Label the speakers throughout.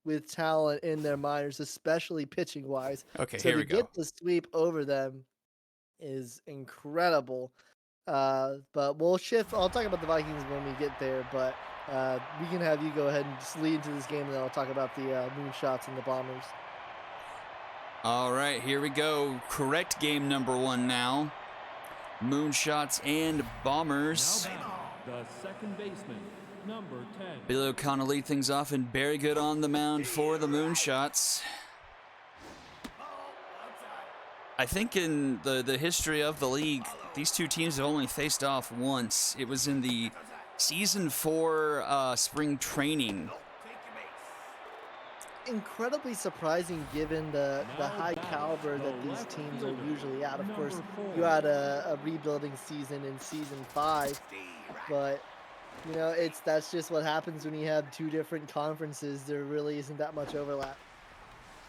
Speaker 1: with talent in their minors, especially pitching wise.
Speaker 2: Okay,
Speaker 1: So
Speaker 2: here
Speaker 1: to
Speaker 2: we go.
Speaker 1: get the sweep over them is incredible. But we'll shift. I'll talk about the Vikings when we get there, but we can have you go ahead and just lead into this game, and then I'll talk about the moonshots and the bombers.
Speaker 2: All right, here we go. Correct game number 1 now. Moonshots and bombers.
Speaker 3: The second baseman, number 10.
Speaker 2: Billy O'Connell lead things off, and very good on the mound for the Moonshots. I think in the history of the league, these two teams have only faced off once. It was in the Season 4 spring training.
Speaker 1: Incredibly surprising given the high caliber that these teams are usually at. Of course, you had a rebuilding season in Season 5, but you know that's just what happens when you have two different conferences. There really isn't that much overlap.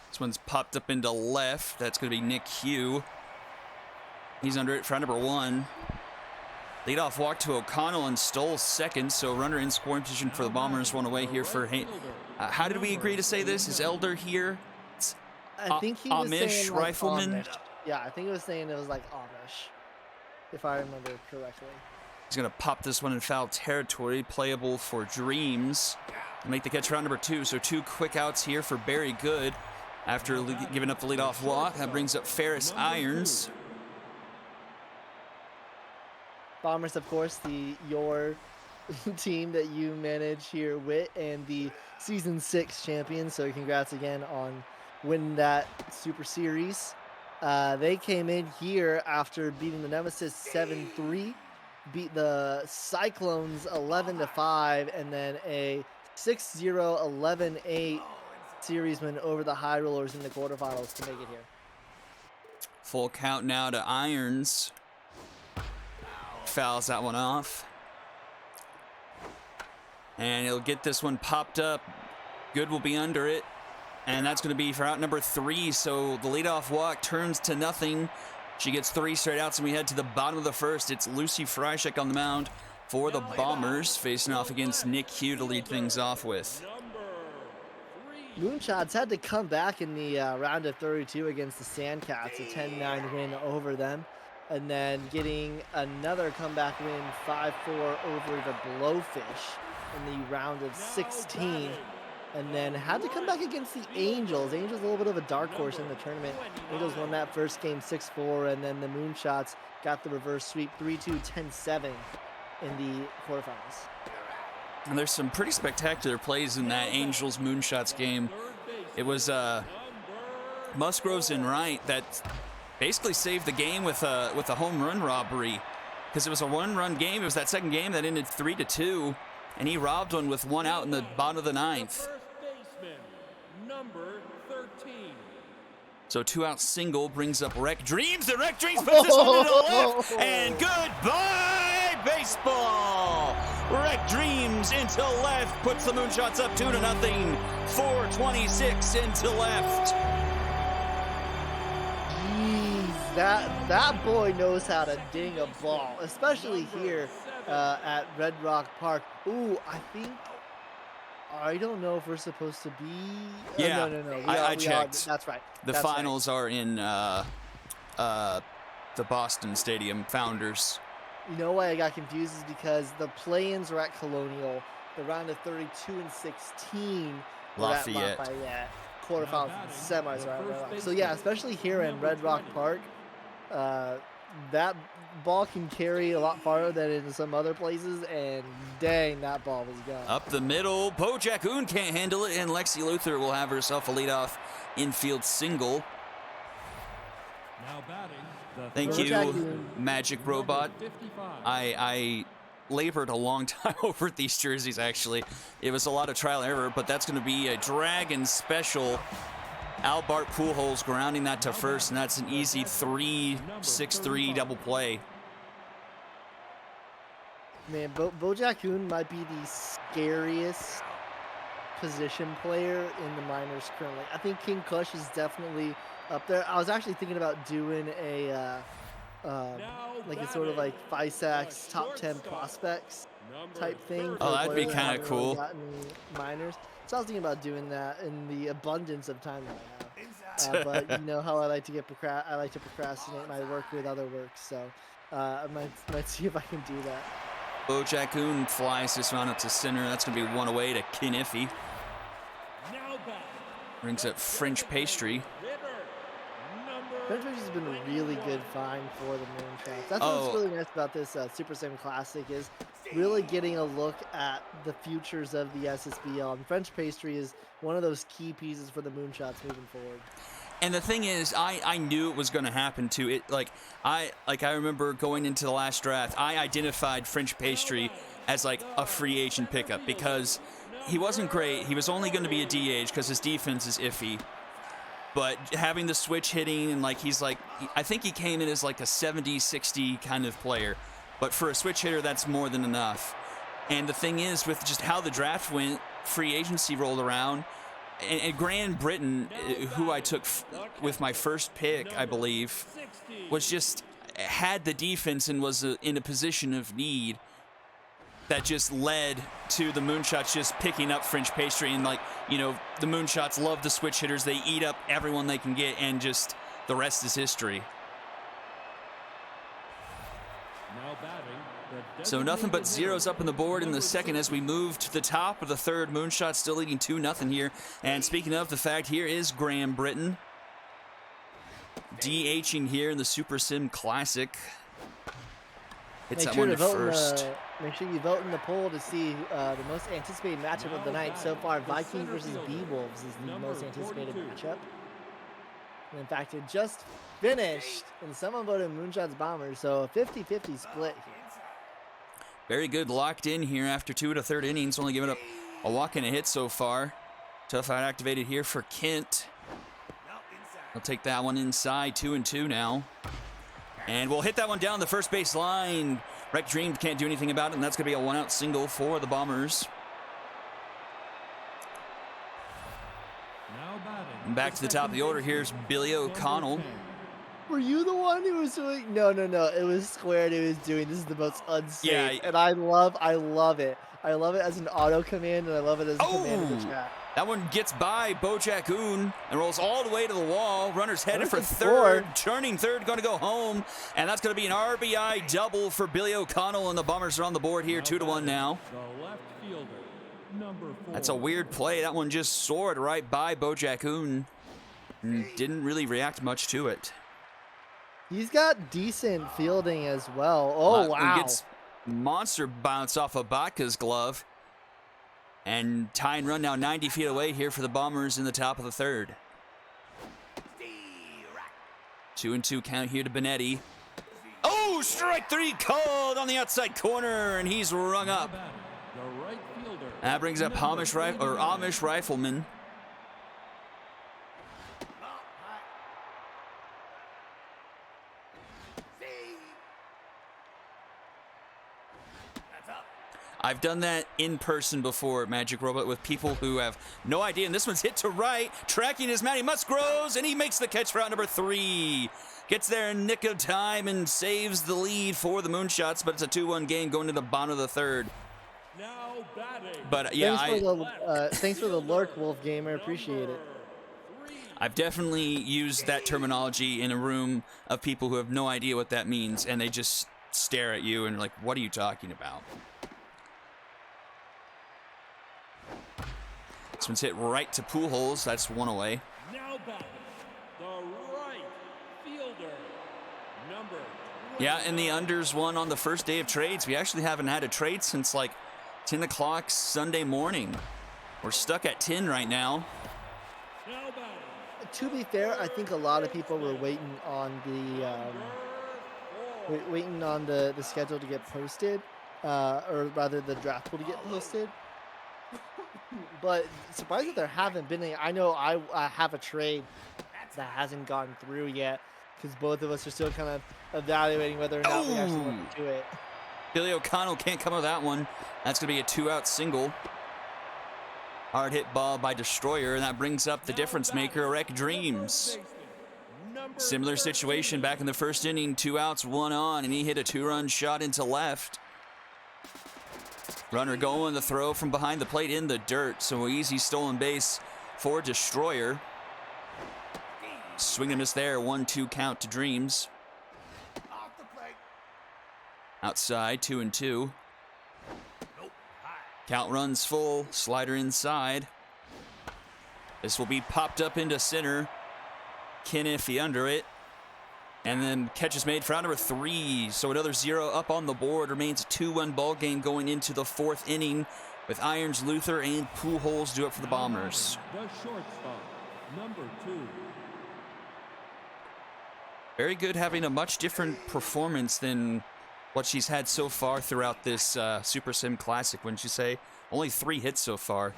Speaker 2: This one's popped up into left. That's going to be Nick Hugh. He's under it for number 1. Leadoff walk to O'Connell and stole second, so runner in scoring position for the Bombers. One away here for how did we agree to say this? Is Elder here?
Speaker 1: I think he was
Speaker 2: Amish
Speaker 1: saying like
Speaker 2: rifleman.
Speaker 1: Amish. Yeah, I think it was saying it was like Amish, if I remember correctly.
Speaker 2: He's going to pop this one in foul territory, playable for Dreams. Make the catch round number 2, so 2 quick outs here for Barry Good after giving up the leadoff walk. That brings up Ferris Irons.
Speaker 1: Bombers, of course, your team that you manage here with, and the Season 6 champions. So congrats again on winning that Super Series. They came in here after beating the Nemesis 7-3, beat the Cyclones 11-5, and then a 6-0, 11-8 series win over the High Rollers in the quarterfinals to make it here.
Speaker 2: Full count now to Irons. Fouls that one off. And he'll get this one popped up. Good will be under it. And that's going to be for out number 3. So the leadoff walk turns to nothing. She gets 3 straight outs, and we head to the bottom of the first. It's Lucy Freishek on the mound for the Bombers, facing off against Nick Hugh to lead things off with.
Speaker 1: Moonshots had to come back in the round of 32 against the Sandcats, a 10-9 win over them. And then getting another comeback win, 5-4 over the Blowfish in the round of 16. And then had to come back against the Angels. Angels a little bit of a dark horse in the tournament. Angels won that first game 6-4, and then the Moonshots got the reverse sweep 3-2, 10-7 in the quarterfinals.
Speaker 2: And there's some pretty spectacular plays in that Angels Moonshots game. It was Musgroves and Wright that basically saved the game with a home run robbery, because it was a 1-run game. It was that second game that ended 3-2, and he robbed one with 1 out in the bottom of the 9th.
Speaker 3: Number 13.
Speaker 2: So 2-out single brings up Wreck Dreams. The Wreck Dreams puts this one to the left, and goodbye baseball. Wreck Dreams into left puts the Moonshots up 2-0. 4:26 into left.
Speaker 1: That boy knows how to ding a ball, especially here at Red Rock Park. Ooh, I don't know if we're supposed to be.
Speaker 2: Yeah,
Speaker 1: no.
Speaker 2: I checked.
Speaker 1: That's right.
Speaker 2: The finals are in the Boston Stadium, Founders.
Speaker 1: You know why I got confused is because the play-ins were at Colonial, the round of 32 and 16 were at Lafayette, quarterfinals and semis are at Red Rock. So yeah, especially here in Red Rock Park, that ball can carry a lot farther than in some other places, and dang, that ball was gone.
Speaker 2: Up the middle, Bojack Oon can't handle it, and Lexi Luther will have herself a leadoff infield single.
Speaker 3: Now batting.
Speaker 2: Thank you, Magic Robot. I labored a long time over these jerseys, actually. It was a lot of trial and error, but that's going to be a Dragon special. Albart Pujols grounding that to first, and that's an easy 3-6-3 double play.
Speaker 1: Man, Bojack Oon might be the scariest position player in the minors currently. I think King Kush is definitely up there. I was actually thinking about doing a like a sort of like FISAC's top 10 prospects type thing.
Speaker 2: Oh, that'd be kind of cool.
Speaker 1: Minors. So I was thinking about doing that in the abundance of time that I have. But you know how I like to I like to procrastinate my work with other work. So I might see if I can do that.
Speaker 2: Bojacoon flies this one up to center. That's going to be one away to Kiniffy.
Speaker 3: Now back.
Speaker 2: Brings up French pastry.
Speaker 1: French Pastry has been a really good find for the moonshots. That's what's
Speaker 2: Oh,
Speaker 1: really nice about this Super Sim Classic is really getting a look at the futures of the SSBL. And French Pastry is one of those key pieces for the moonshots moving forward.
Speaker 2: and the thing is, I knew it was going to happen too. I remember going into the last draft, I identified French Pastry as like a free agent pickup because he wasn't great. He was only going to be a DH because his defense is iffy. But having the switch hitting and I think he came in as like a 70-60 kind of player. But for a switch hitter, that's more than enough. And the thing is, with just how the draft went, free agency rolled around, and Grand Britain, who I took with my first pick, I believe, was just had the defense and was in a position of need that just led to the Moonshots just picking up French Pastry. And the Moonshots love the switch hitters. They eat up everyone they can get, and just the rest is history.
Speaker 3: Now batting.
Speaker 2: So nothing but zeros up on the board in the second as we move to the top of the third. Moonshot still leading 2-0 here. And speaking of the fact, here is Graham Britton DHing here in the Super Sim Classic. Hits that one to first.
Speaker 1: Make sure you vote in the poll to see the most anticipated matchup of the night. So far, Vikings versus B-Wolves is the most anticipated matchup. And in fact, it just finished, and someone voted Moonshots Bombers, so a 50-50 split here.
Speaker 2: Very good, locked in here after 2 1/3 innings, only giving up a walk and a hit so far. Tough out activated here for Kent. He'll take that one inside, 2-2 now. And we'll hit that one down the first base line. Wreck Dream can't do anything about it, and that's going to be a 1-out single for the Bombers.
Speaker 3: Now batting.
Speaker 2: And back to the top of the order, here's Billy O'Connell.
Speaker 1: Were you the one who was doing? No. It was Squared who was doing. This is the most unsafe.
Speaker 2: Yeah.
Speaker 1: And I love it. I love it as an auto command, and I love it as a command in the chat.
Speaker 2: That one gets by Bojacoon and rolls all the way to the wall. Runner's headed for
Speaker 1: Runner's at
Speaker 2: third.
Speaker 1: four.
Speaker 2: Turning third, going to go home. And that's going to be an RBI double for Billy O'Connell, and the Bombers are on the board here, 2-1 now.
Speaker 3: The left fielder, number 4.
Speaker 2: That's a weird play. That one just soared right by Bojacoon and didn't really react much to it.
Speaker 1: He's got decent fielding as well. Oh, wow.
Speaker 2: He gets monster bounce off of Batka's glove. And tie and run now 90 feet away here for the Bombers in the top of the third. 2-2 count here to Benetti. Oh, strike three called on the outside corner, and he's rung up.
Speaker 3: The right fielder.
Speaker 2: That brings up Amish Rifleman. I've done that in person before, Magic Robot, with people who have no idea. And this one's hit to right. Tracking is Matty Musgroves, and he makes the catch for out number 3. Gets there in nick of time and saves the lead for the Moonshots, but it's a 2-1 game going to the bottom of the third.
Speaker 3: Now batting.
Speaker 2: But yeah,
Speaker 1: thanks for the lurk, Wolf Gamer. Appreciate it.
Speaker 2: I've definitely used that terminology in a room of people who have no idea what that means, and they just stare at you and are like, what are you talking about? This one's hit right to Pujols. That's one away.
Speaker 3: Now batting. The right fielder, number 20.
Speaker 2: Yeah, and the unders won on the first day of trades. We actually haven't had a trade since like 10 o'clock Sunday morning. We're stuck at 10 right now.
Speaker 3: Now batting.
Speaker 1: To be fair, I think a lot of people were waiting on the schedule to get posted, or rather the draft pool to get posted. But surprised that there haven't been any. I know I have a trade that hasn't gone through yet because both of us are still kind of evaluating whether or not we actually want to do it.
Speaker 2: Billy O'Connell can't come with that one. That's going to be a 2-out single. Hard hit ball by Destroyer, and that brings up the difference maker, Wreck Dreams. Similar situation back in the first inning, 2 outs, 1 on, and he hit a 2-run shot into left. Runner going, the throw from behind the plate in the dirt. So easy stolen base for Destroyer. Swing and miss there. 1-2 count to Dreams. Outside, 2-2. Count runs full. Slider inside. This will be popped up into center. Kniffy under it. And then catch is made for out number 3. So another 0 up on the board. Remains a 2-1 ball game going into the 4th inning with Irons, Luther, and Pujols do it for the Bombers.
Speaker 3: The shortstop, number 2.
Speaker 2: Very good, having a much different performance than what she's had so far throughout this Super Sim Classic, wouldn't you say? Only 3 hits so far.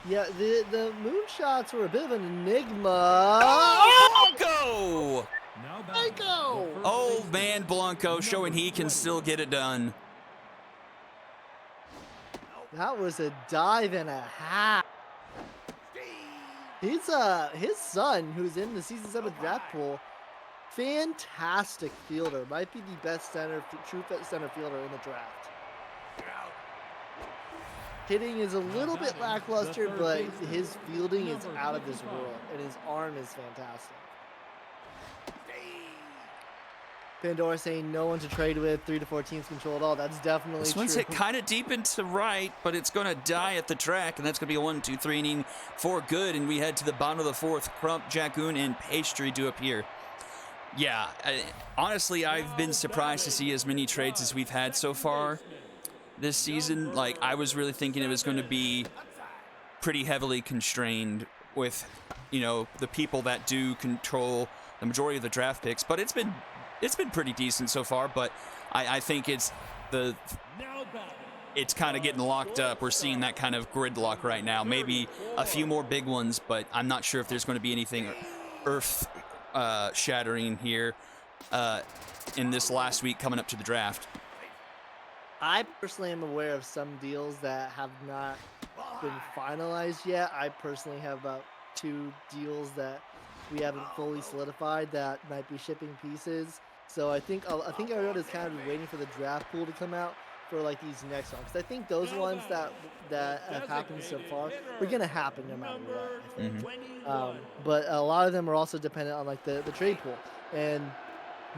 Speaker 1: Yeah, the moonshots were a bit of an enigma.
Speaker 2: Oh, Blanco!
Speaker 3: Now
Speaker 1: Blanco!
Speaker 2: Old man Blanco showing he can still get it done.
Speaker 1: That was a dive and a half. His son, who's in the season 7 draft pool, fantastic fielder. Might be the best true center fielder in the draft. Hitting is a little bit lackluster, but his fielding is out of this world, and his arm is fantastic. Pandora saying no one to trade with, 3 to 4 teams control it all. That's definitely
Speaker 2: This
Speaker 1: true.
Speaker 2: one's hit kind of deep into right, but it's going to die at the track, and that's going to be a 1-2-3 inning for good. And we head to the bottom of the 4th. Crump, Jacoon, and Pastry do appear. Yeah, honestly, I've been surprised to see as many trades as we've had so far this season. Like, I was really thinking it was going to be pretty heavily constrained with, you know, the people that do control the majority of the draft picks, but it's been pretty decent so far. But I think it's kind of getting locked up. We're seeing that kind of gridlock right now. Maybe a few more big ones, but I'm not sure if there's going to be anything earth shattering here in this last week coming up to the draft.
Speaker 1: I personally am aware of some deals that have not been finalized yet. I personally have about 2 deals that we haven't fully solidified that might be shipping pieces. So I think everyone is kind of waiting for the draft pool to come out for like these next ones. Because I think those ones that have happened so far are gonna happen no matter what. I think. But a lot of them are also dependent on like the trade pool, and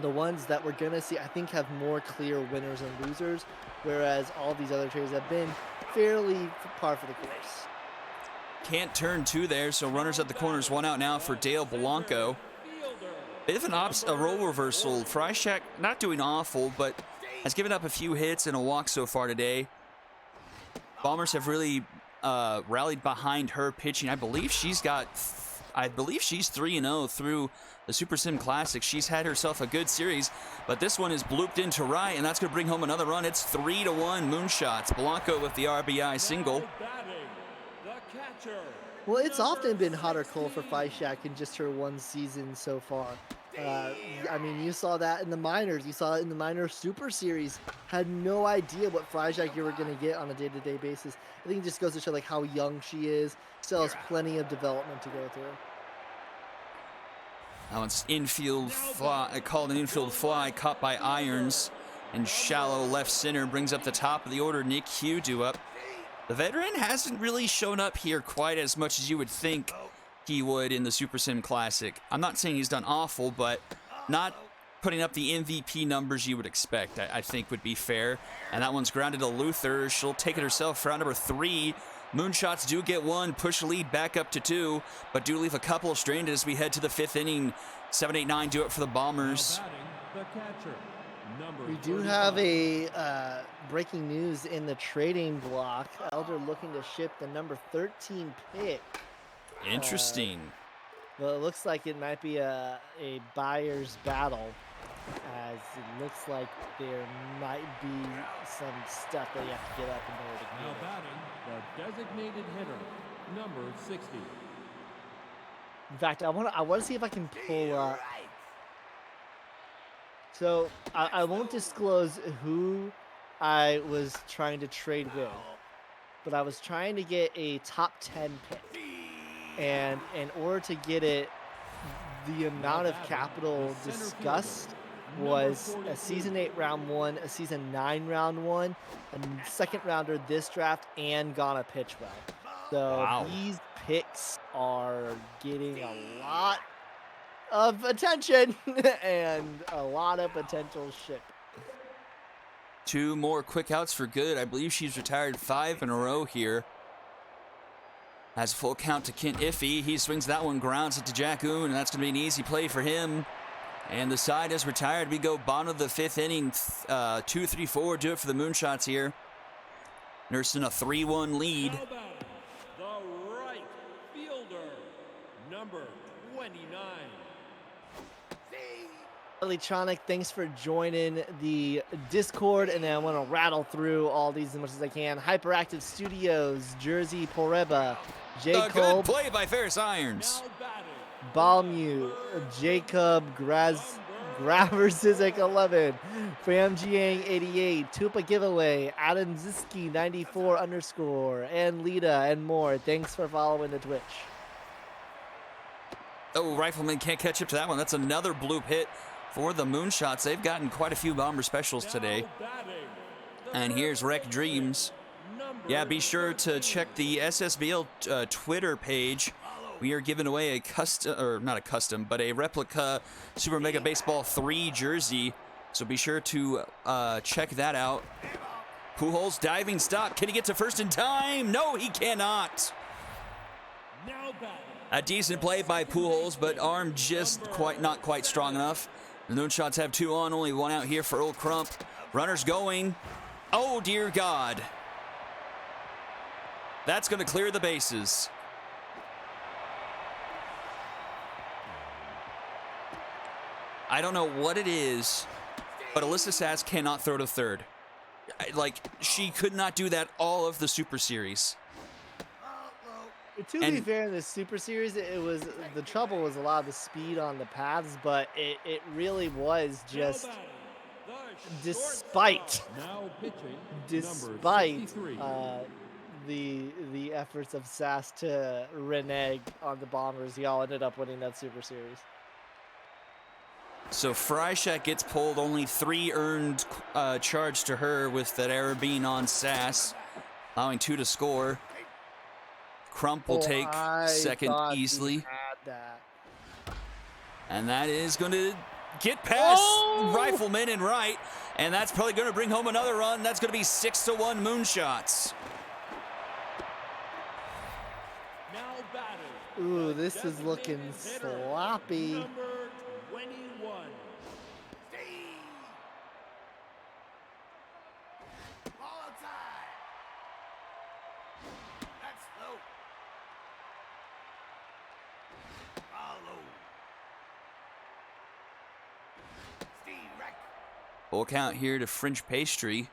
Speaker 1: the ones that we're gonna see I think have more clear winners and losers, whereas all these other trades have been fairly par for the course.
Speaker 2: Can't turn 2 there, so runners at the corners, 1 out now for Dale Blanco. Bit of a role reversal. Freishak not doing awful, but has given up a few hits and a walk so far today. Bombers have really rallied behind her pitching. I believe she's 3-0 through the Super Sim Classic. She's had herself a good series, but this one is blooped into right, and that's going to bring home another run. It's 3-1 Moonshots. Blanco with the RBI single.
Speaker 1: Well, it's often been hot or cold for Freishak in just her 1 season so far. I mean, you saw that in the minors. You saw it in the minor Super Series. Had no idea what Freishak you were going to get on a day-to-day basis. I think it just goes to show like how young she is. Still has plenty of development to go through.
Speaker 2: Now it's infield fly, called an infield fly, caught by Irons, and shallow left center brings up the top of the order. Nick Hugh due up. The veteran hasn't really shown up here quite as much as you would think he would in the Super Sim Classic. I'm not saying he's done awful, but not putting up the MVP numbers you would expect, I think would be fair. And that one's grounded to Luther. She'll take it herself for round number 3. Moonshots do get 1, push the lead back up to 2, but do leave a couple of stranded as we head to the 5th inning. 7-8-9 do it for the Bombers.
Speaker 1: We do have a breaking news in the trading block. Elder looking to ship the number 13 pick.
Speaker 2: Interesting.
Speaker 1: Well, it looks like it might be a buyer's battle, as it looks like there might be some stuff that you have to get up in order to
Speaker 3: Now
Speaker 1: get it.
Speaker 3: batting, the designated hitter, number 60.
Speaker 1: In fact, I want to see if I can pull up. So I won't disclose who I was trying to trade with, but I was trying to get a top 10 pick. And in order to get it, the amount of capital discussed was a season 8 round 1, a season 9 round 1, a second rounder this draft, and gonna pitch well. So
Speaker 2: Wow.
Speaker 1: these picks are getting a lot of attention and a lot of potential ship.
Speaker 2: 2 more quick outs for good. I believe she's retired 5 in a row here. Has a full count to Kent Iffy. He swings that one, grounds it to Jack Oon, and that's going to be an easy play for him. And the side is retired. We go bottom of the 5th inning, 2-3-4. Do it for the Moonshots here. Nursing a 3-1 lead.
Speaker 3: Now batting, the right fielder, number 29.
Speaker 1: Electronic, thanks for joining the Discord, and then I want to rattle through all these as much as I can. Hyperactive Studios, Jersey Poreba,
Speaker 2: A
Speaker 1: Jacob
Speaker 2: good play by Ferris Irons.
Speaker 3: Now batting,
Speaker 1: Balmu, Jacob Graversizik 11, Fam Jiang 88, Tupa Giveaway, Adam Ziski 94 _ and Lita and more. Thanks for following the Twitch.
Speaker 2: Oh, Rifleman can't catch up to that one. That's another bloop hit for the Moonshots. They've gotten quite a few Bomber specials today.
Speaker 3: now batting, the
Speaker 2: And here's Wreck Dreams.
Speaker 3: number
Speaker 2: Yeah, be sure to check the SSBL Twitter page. We are giving away a custom, or not a custom, but a replica Super Mega Baseball 3 jersey. So be sure to check that out. Pujols diving stop. Can he get to first in time? No, he cannot.
Speaker 3: now batting,
Speaker 2: A decent play by Pujols, but arm just not quite strong enough. The Moonshots have 2 on, only 1 out here for Earl Crump. Runners going. Oh, dear God. That's going to clear the bases. I don't know what it is, but Alyssa Sass cannot throw to third. Like, she could not do that all of the Super Series.
Speaker 1: To be fair, in the Super Series, it was the trouble was a lot of the speed on the paths, but it really was just
Speaker 3: now batting,
Speaker 1: despite
Speaker 3: now pitching,
Speaker 1: despite
Speaker 3: number 63.
Speaker 1: the efforts of Sass to renege on the Bombers, y'all ended up winning that Super Series.
Speaker 2: So Freishak gets pulled, only 3 earned charge to her with that error being on Sass, allowing 2 to score. Crump will take
Speaker 1: I
Speaker 2: second
Speaker 1: thought he
Speaker 2: easily.
Speaker 1: had that.
Speaker 2: And that is going to get past
Speaker 1: Oh!
Speaker 2: Rifleman and right. And that's probably going to bring home another run. That's going to be 6-1 Moonshots.
Speaker 3: Now batting,
Speaker 1: Ooh, this is looking
Speaker 3: designated hitter,
Speaker 1: sloppy.
Speaker 3: number 21.
Speaker 2: Full count here to French Pastry.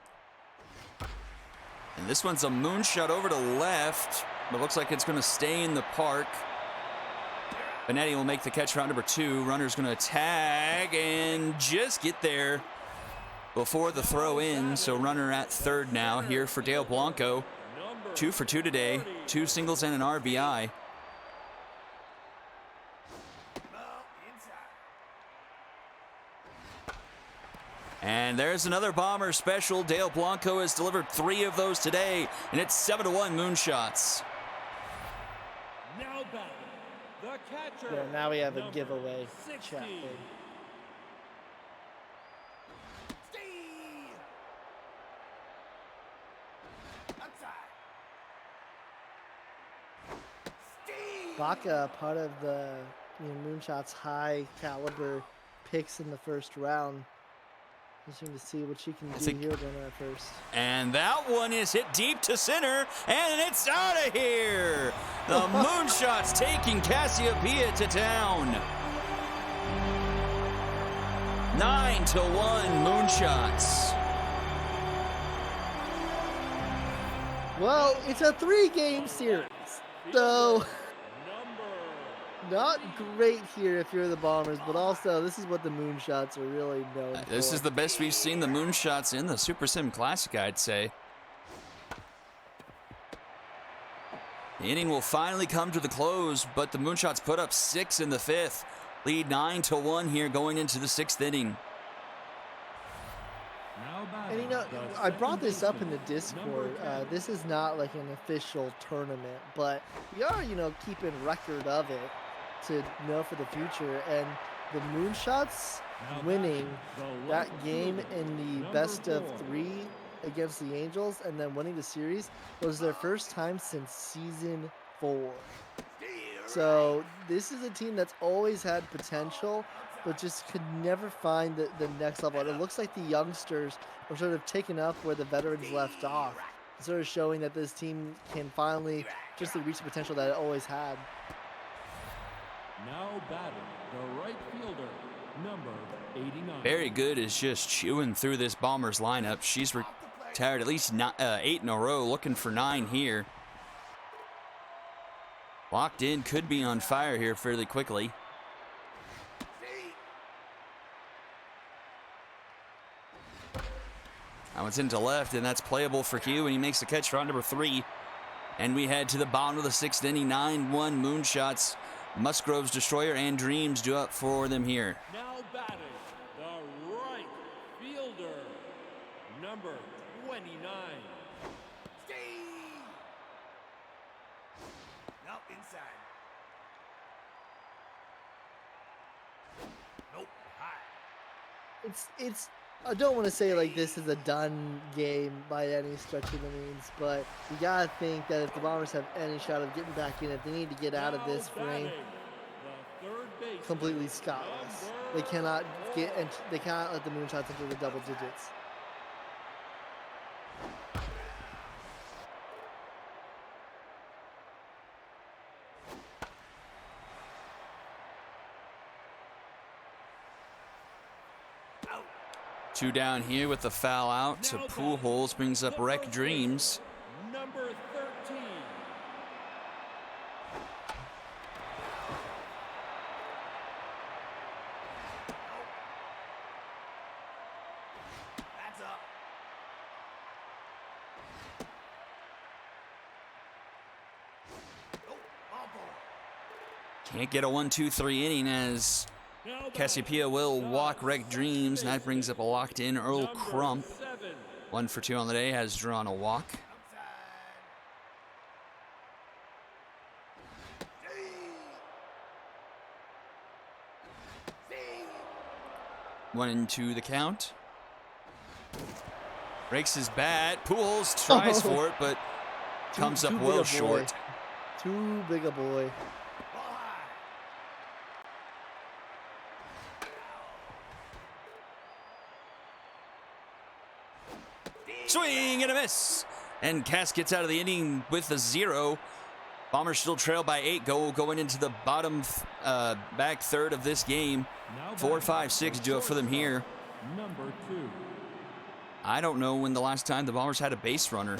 Speaker 2: And this one's a moonshot over to left, but looks like it's going to stay in the park. Benetti will make the catch round number 2. Runner's going to tag and just get there before the throw in. So runner at third now here for Dale Blanco. 2 for 2 today, 2 singles and an RBI. And there's another Bomber special. Dale Blanco has delivered 3 of those today, and it's 7-1 Moonshots.
Speaker 3: Now batting, the catcher.
Speaker 1: Yeah, now we have a
Speaker 3: number
Speaker 1: giveaway
Speaker 3: 60.
Speaker 1: chat thing. Baca, part of the Moonshot's high caliber picks in the first round. Interesting to see what she can do here runner at first.
Speaker 2: And that one is hit deep to center, and it's out of here. The Moonshots taking Cassiopeia to town. 9-1 Moonshots.
Speaker 1: Well, it's a 3-game series, so not great here if you're the Bombers, but also this is what the Moonshots are really known for.
Speaker 2: This is the best we've seen the Moonshots in the Super Sim Classic, I'd say. The inning will finally come to the close, but the Moonshots put up 6 in the 5th. Lead 9-1 here going into the 6th inning.
Speaker 1: And
Speaker 3: the
Speaker 1: I
Speaker 3: second
Speaker 1: brought this up in
Speaker 3: baseman,
Speaker 1: the
Speaker 3: number
Speaker 1: Discord.
Speaker 3: 10.
Speaker 1: This is not like an official tournament, but we are, keeping record of it to know for the future. And the Moonshots
Speaker 3: Now
Speaker 1: winning
Speaker 3: batting, the
Speaker 1: that
Speaker 3: left
Speaker 1: game
Speaker 3: fielder,
Speaker 1: in the
Speaker 3: number
Speaker 1: best of
Speaker 3: 4.
Speaker 1: 3 against the Angels and then winning the series was their first time since season 4. So this is a team that's always had potential, but just could never find the next level. And it looks like the youngsters are sort of taking up where the veterans left off, sort of showing that this team can finally just reach the potential that it always had.
Speaker 3: Now batting, the right fielder, number 89.
Speaker 2: Very Good is just chewing through this Bombers lineup. She's retired at least 8 in a row, looking for 9 here. Locked in, could be on fire here fairly quickly. That one's into left, and that's playable for Q, and he makes the catch for round number 3. And we head to the bottom of the 6th inning, 9-1 Moonshots. Musgrove's Destroyer and Dreams do up for them here.
Speaker 3: Now batting, the right fielder, number 29.
Speaker 4: No, inside. Nope, high.
Speaker 1: It's I don't want to say like this is a done game by any stretch of the means, but you gotta think that if the Bombers have any shot of getting back in it, they need to get out of this
Speaker 3: Now
Speaker 1: frame
Speaker 3: batting, the third baseman,
Speaker 1: completely scotless. They cannot let the Moonshots into the double digits.
Speaker 2: Two down here with the foul out to Pujols, brings up Wreck Dreams.
Speaker 3: number 13.
Speaker 4: That's up. Nope, ball boy.
Speaker 2: Can't get a 1-2-3 inning as
Speaker 3: Now
Speaker 2: Cassiopeia will walk Wreck Dreams, and that brings up a locked-in Earl Crump.
Speaker 3: 7.
Speaker 2: 1 for 2 on the day, has drawn a walk. One and two the count. Breaks his bat. Pujols tries for it, but comes up
Speaker 1: Too big
Speaker 2: well
Speaker 1: a boy.
Speaker 2: short.
Speaker 1: Too big a boy.
Speaker 4: Ball high.
Speaker 2: Swing and a miss. And Cass gets out of the inning with a 0. Bombers still trail by 8 going into the bottom back third of this game.
Speaker 3: Now
Speaker 2: 4, 5, 6
Speaker 3: batting,
Speaker 2: do it for them here.
Speaker 3: Number 2.
Speaker 2: I don't know when the last time the Bombers had a base runner.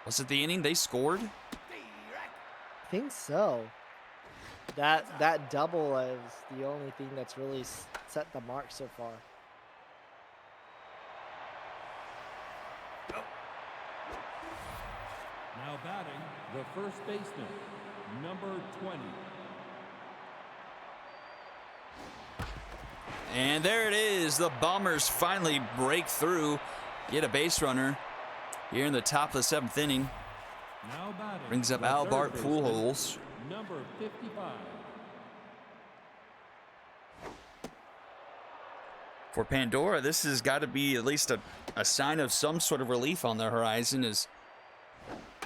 Speaker 2: Was it the inning they scored?
Speaker 1: I think so. That double is the only thing that's really set the mark so far.
Speaker 3: Now batting, the first baseman, number 20.
Speaker 2: And there it is. The Bombers finally break through, get a base runner here in the top of the 7th inning.
Speaker 3: Now batting,
Speaker 2: Brings up
Speaker 3: the
Speaker 2: Albert
Speaker 3: third baseman,
Speaker 2: Pujols.
Speaker 3: number 55.
Speaker 2: For Pandora, this has got to be at least a sign of some sort of relief on the horizon, as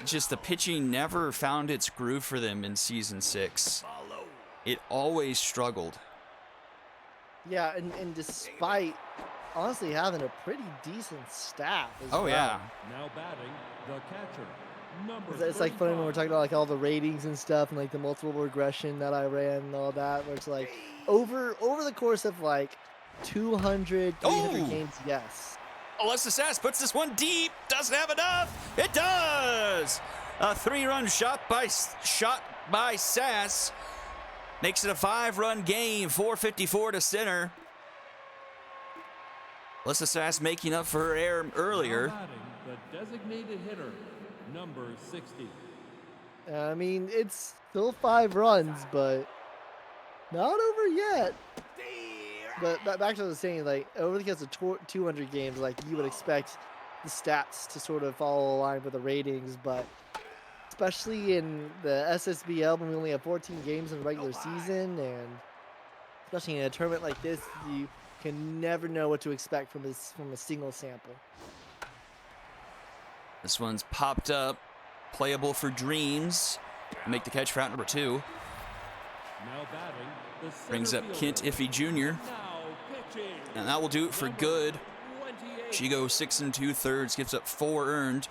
Speaker 2: just the pitching never found its groove for them in season 6. It always struggled.
Speaker 1: Yeah, and despite honestly having a pretty decent staff as
Speaker 2: Oh
Speaker 1: well.
Speaker 2: yeah.
Speaker 3: Now batting, the catcher, number
Speaker 1: It's like funny when we're
Speaker 3: 35.
Speaker 1: talking about like all the ratings and stuff and like the multiple regression that I ran and all that, where it's like over the course of like 200, 300
Speaker 2: Oh!
Speaker 1: games, yes.
Speaker 2: Alyssa Sass puts this one deep. Doesn't have enough. It does. A 3-run shot by Sass makes it a 5-run game. 454 to center. Alyssa Sass making up for her error earlier.
Speaker 3: Now batting, the designated hitter, number 60.
Speaker 1: I mean, it's still 5 runs, but not over yet. But back to what I was saying, like over the course of 200 games, like you would expect the stats to sort of follow line with the ratings, but especially in the SSBL when we only have 14 games in the regular season, and especially in a tournament like this, you can never know what to expect from a single sample.
Speaker 2: This one's popped up, playable for Dreams. Make the catch for out number 2.
Speaker 3: Now batting, the center
Speaker 2: Brings up
Speaker 3: fielder.
Speaker 2: Kent Iffy Jr.
Speaker 3: Now pitching.
Speaker 2: And that will do it for
Speaker 3: Number
Speaker 2: good.
Speaker 3: 28.
Speaker 2: She goes 6 2/3, gives up 4 earned.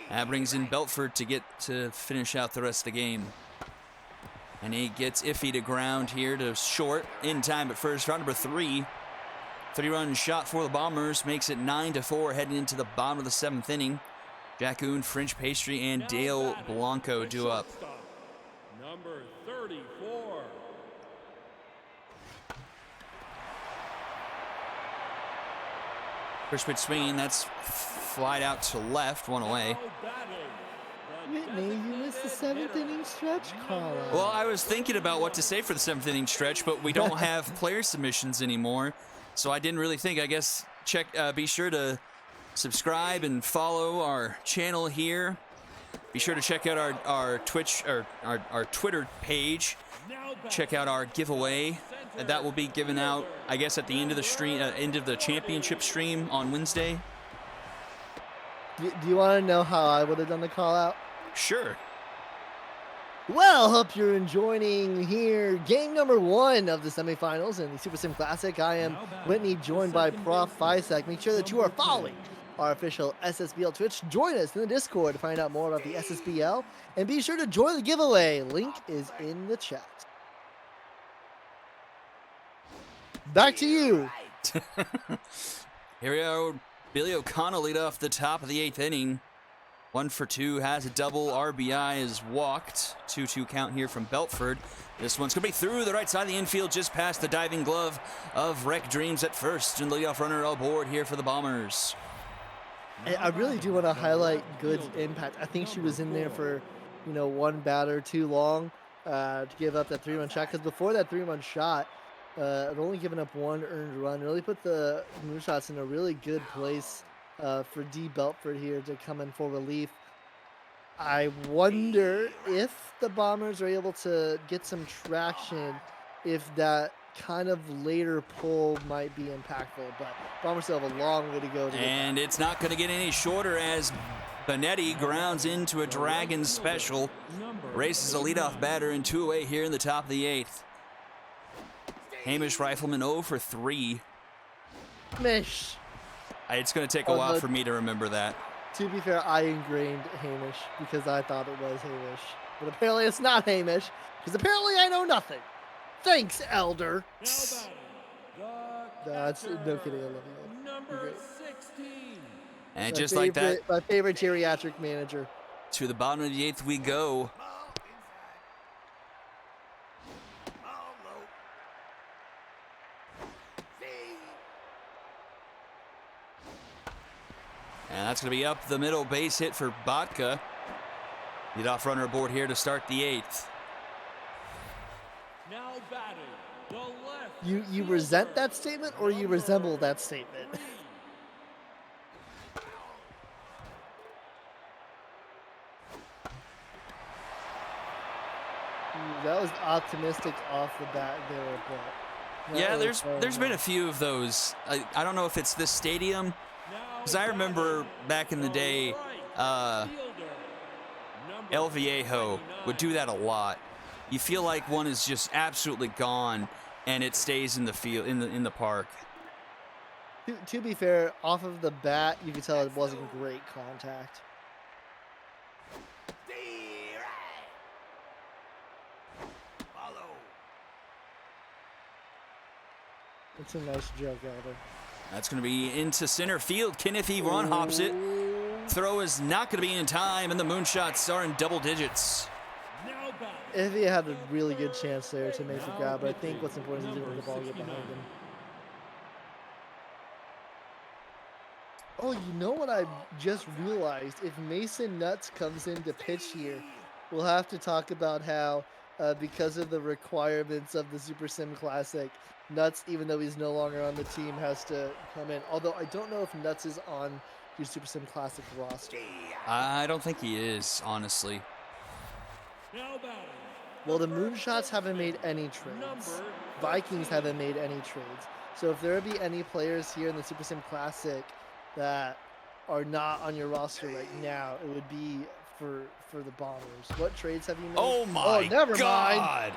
Speaker 2: That brings in Belfort to get to finish out the rest of the game. And he gets Iffy to ground here to short in time at first. Round number 3. 3-run shot for the Bombers makes it 9-4 heading into the bottom of the 7th inning. Jackoon, French Pastry, and
Speaker 3: Now
Speaker 2: Dale
Speaker 3: batting,
Speaker 2: Blanco
Speaker 3: the
Speaker 2: do up.
Speaker 3: shortstop, Number 34.
Speaker 2: First pitch swinging, that's flied out to left, one away.
Speaker 3: Now batting, the
Speaker 1: Whitney, you missed the
Speaker 3: designated
Speaker 1: 7th
Speaker 3: hitter,
Speaker 1: inning stretch call out.
Speaker 2: Well, I was thinking about what to say for the 7th inning stretch, but we don't have player submissions anymore, so I didn't really think. I guess be sure to subscribe and follow our channel here. Be sure to check out our Twitch or our Twitter page.
Speaker 3: Now batting,
Speaker 2: Check out our giveaway. That will be given out, I guess, at the end of the stream, end of the championship stream on Wednesday.
Speaker 1: Do you want to know how I would have done the call out?
Speaker 2: Sure.
Speaker 1: Well, hope you're enjoying here game number 1 of the semifinals in the Super Sim Classic. I am Whitney, joined by Prof. Fisek. Make sure that you are following our official SSBL Twitch. Join us in the Discord to find out more about the SSBL, and be sure to join the giveaway. Link is in the chat. Back to you.
Speaker 2: Here we go. Billy O'Connell lead off the top of the 8th inning. 1 for 2, has a double. RBI is walked. 2-2 count here from Belford. This one's going to be through the right side of the infield, just past the diving glove of Wreck Dreams at first. And the leadoff runner aboard here for the Bombers.
Speaker 1: I really do want to highlight Good's impact. I think she was in there for, one batter too long to give up that 3-run shot. Because before that 3-run shot, had only given up 1 earned run. Really put the Moonshots in a really good place for D. Belford here to come in for relief. I wonder if the Bombers are able to get some traction, if that kind of later pull might be impactful. But Bombers still have a long way to go.
Speaker 2: And it's not going to get any shorter as Benetti grounds into a Dragon special. Races a leadoff batter and 2 away here in the top of the 8th. Hamish Rifleman 0 for 3.
Speaker 1: Mish.
Speaker 2: It's going to take a while for me to remember that.
Speaker 1: To be fair, I ingrained Hamish because I thought it was Hamish. But apparently it's not Hamish, because apparently I know nothing. Thanks, Elder. That's no kidding, I love you.
Speaker 3: Number 16.
Speaker 2: And just like that,
Speaker 1: my favorite geriatric manager.
Speaker 2: to the bottom of the 8th we go. And that's going to be up the middle, base hit for Botka. Leadoff runner aboard here to start the 8th.
Speaker 3: Now batting, the left.
Speaker 1: You resent that statement, or you resemble that statement? That was optimistic off the bat there, but
Speaker 2: Yeah, there's been a few of those. I don't know if it's this stadium, because I remember back in the day, El Viejo would do that a lot. You feel like one is just absolutely gone, and it stays in the field, in the park.
Speaker 1: To be fair, off of the bat, you could tell it wasn't great contact. It's a nice joke, Elder.
Speaker 2: That's going to be into center field. Kenneth Ron hops it. Throw is not going to be in time, and the Moonshots are in double digits.
Speaker 1: If he had a really good chance there to make the grab, but I think what's important is to let the ball get behind him. Oh, you know what I just realized? If Mason Nuts comes in to pitch here, we'll have to talk about how because of the requirements of the Super Sim Classic. Nuts, even though he's no longer on the team, has to come in. Although I don't know if Nuts is on your Super Sim Classic roster.
Speaker 2: I don't think he is, honestly.
Speaker 3: Now batting.
Speaker 1: Well, the Moonshots haven't made any trades.
Speaker 3: Number
Speaker 1: Vikings haven't made any trades. So if there be any players here in the Super Sim Classic that are not on your roster right now, it would be for the Bombers. What trades have you made?
Speaker 2: Oh my
Speaker 1: never mind.
Speaker 2: God!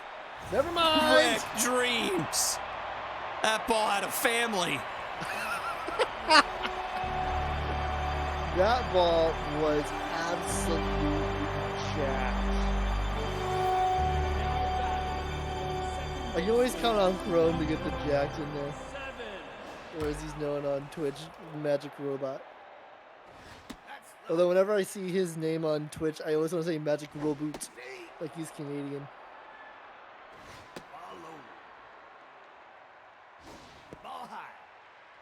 Speaker 1: Never mind.
Speaker 2: Wreck dreams. That ball had a family.
Speaker 1: That ball was absolutely jacked. I can always count on Chrome to get the jacks in there. Or as he's known on Twitch, Magic Robot. Although whenever I see his name on Twitch, I always want to say Magic Robot, like he's Canadian.
Speaker 4: Ball low. Ball high.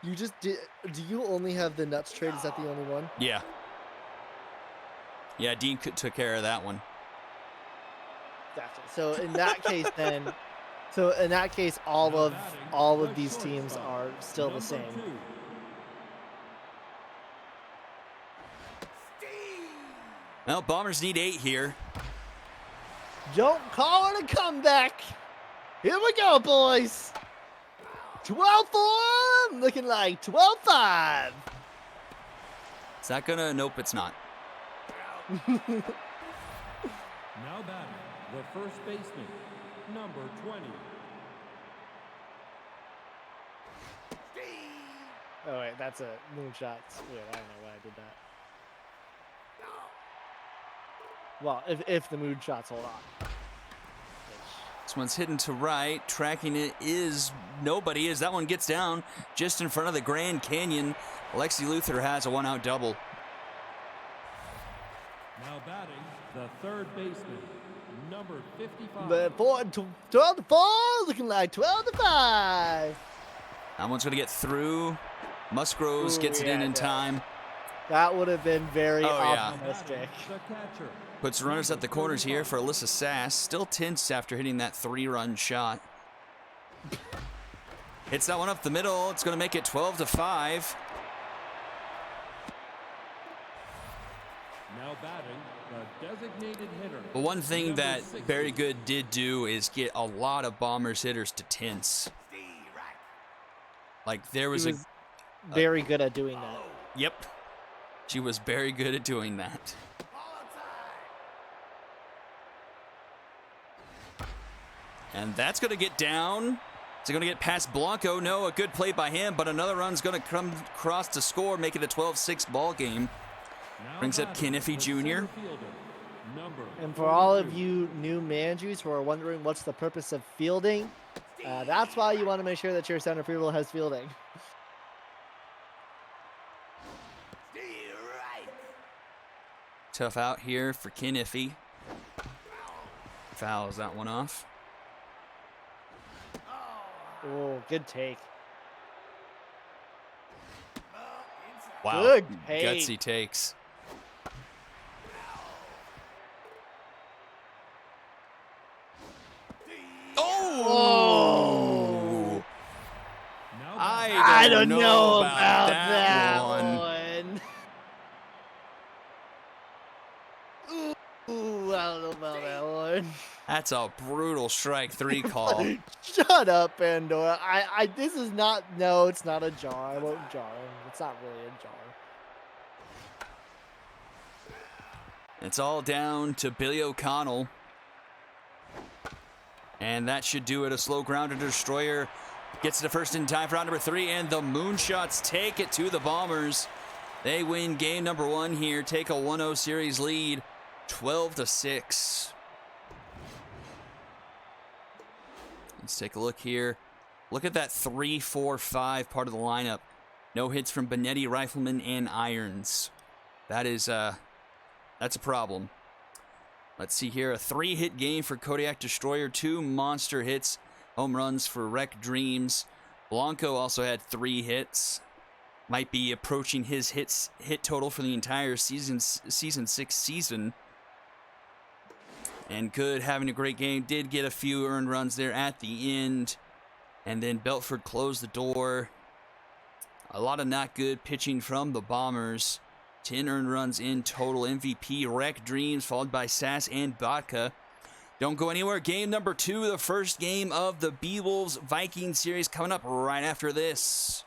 Speaker 1: You just did. Do you only have the Nuts trade? Is that the only one?
Speaker 2: Yeah. Yeah, Dean took care of that one.
Speaker 1: Gotcha. So in that case, then, all of these teams are still the same.
Speaker 2: Well, Bombers need 8 here.
Speaker 1: Don't call it a comeback. Here we go, boys. 12-4, looking like 12-5.
Speaker 2: Is that gonna? Nope, it's not.
Speaker 3: Now batting, the first baseman, number 20.
Speaker 1: Oh wait, that's a moonshot. Wait, I don't know why I did that. Well, if the moonshots hold on.
Speaker 2: This one's hidden to right. Tracking it is nobody, as that one gets down just in front of the Grand Canyon. Lexi Luther has a 1-out double.
Speaker 3: Now batting, the third baseman, number 55.
Speaker 1: But 12-4, looking like 12-5.
Speaker 2: That one's going to get through. Musgroves gets it in time.
Speaker 1: That would have been very
Speaker 2: yeah.
Speaker 1: optimistic.
Speaker 3: The catcher.
Speaker 2: Puts runners at the corners here for Alyssa Sass. Still tense after hitting that 3-run shot. Hits that one up the middle. It's going to make it 12-5.
Speaker 3: Now batting, the designated hitter.
Speaker 2: But one thing
Speaker 3: number
Speaker 2: that
Speaker 3: 60.
Speaker 2: Very Good did do is get a lot of Bombers hitters to tense. Like there was
Speaker 1: He was very good at doing that.
Speaker 2: Yep. She was very good at doing that. And that's going to get down. Is it going to get past Blanco? No, a good play by him, but another run's going to come across to score, make it a 12-6 ball game.
Speaker 3: Now
Speaker 2: Brings up
Speaker 3: batting,
Speaker 2: Keniffy
Speaker 3: the
Speaker 2: Jr.
Speaker 3: center fielder, number
Speaker 1: And for all of
Speaker 3: 42.
Speaker 1: you new managers who are wondering what's the purpose of fielding, that's why you want to make sure that your center fielder has fielding.
Speaker 2: Tough out here for Keniffy. Fouls that one off.
Speaker 1: Oh, good take.
Speaker 2: Wow.
Speaker 1: Good take.
Speaker 2: Gutsy takes. Oh!
Speaker 3: Now
Speaker 2: I don't know about
Speaker 1: that
Speaker 2: one.
Speaker 1: one. Ooh, I don't know about that one.
Speaker 2: That's a brutal strike 3 call.
Speaker 1: Shut up, Pandora. This is not, no, it's not a jar. I won't jar him. It's not really a jar.
Speaker 2: It's all down to Billy O'Connell. And that should do it. A slow grounder destroyer gets to the first in time for round number 3, and the Moonshots take it to the Bombers. They win game number 1 here, take a 1-0 series lead, 12-6. Let's take a look here. Look at that 3-4-5 part of the lineup. No hits from Benetti, Rifleman, and Irons. That is that's a problem. Let's see here. A 3-hit game for Kodiak Destroyer. 2 monster hits. Home runs for Wreck Dreams. Blanco also had 3 hits. Might be approaching his hit total for the entire season 6 season. and Good having a great game. Did get a few earned runs there at the end. And then Belford closed the door. A lot of not good pitching from the Bombers. 10 earned runs in total. MVP Wreck Dreams, followed by Sass and Vodka. Don't go anywhere. Game number 2, the first game of the B-Wolves Viking series, coming up right after this.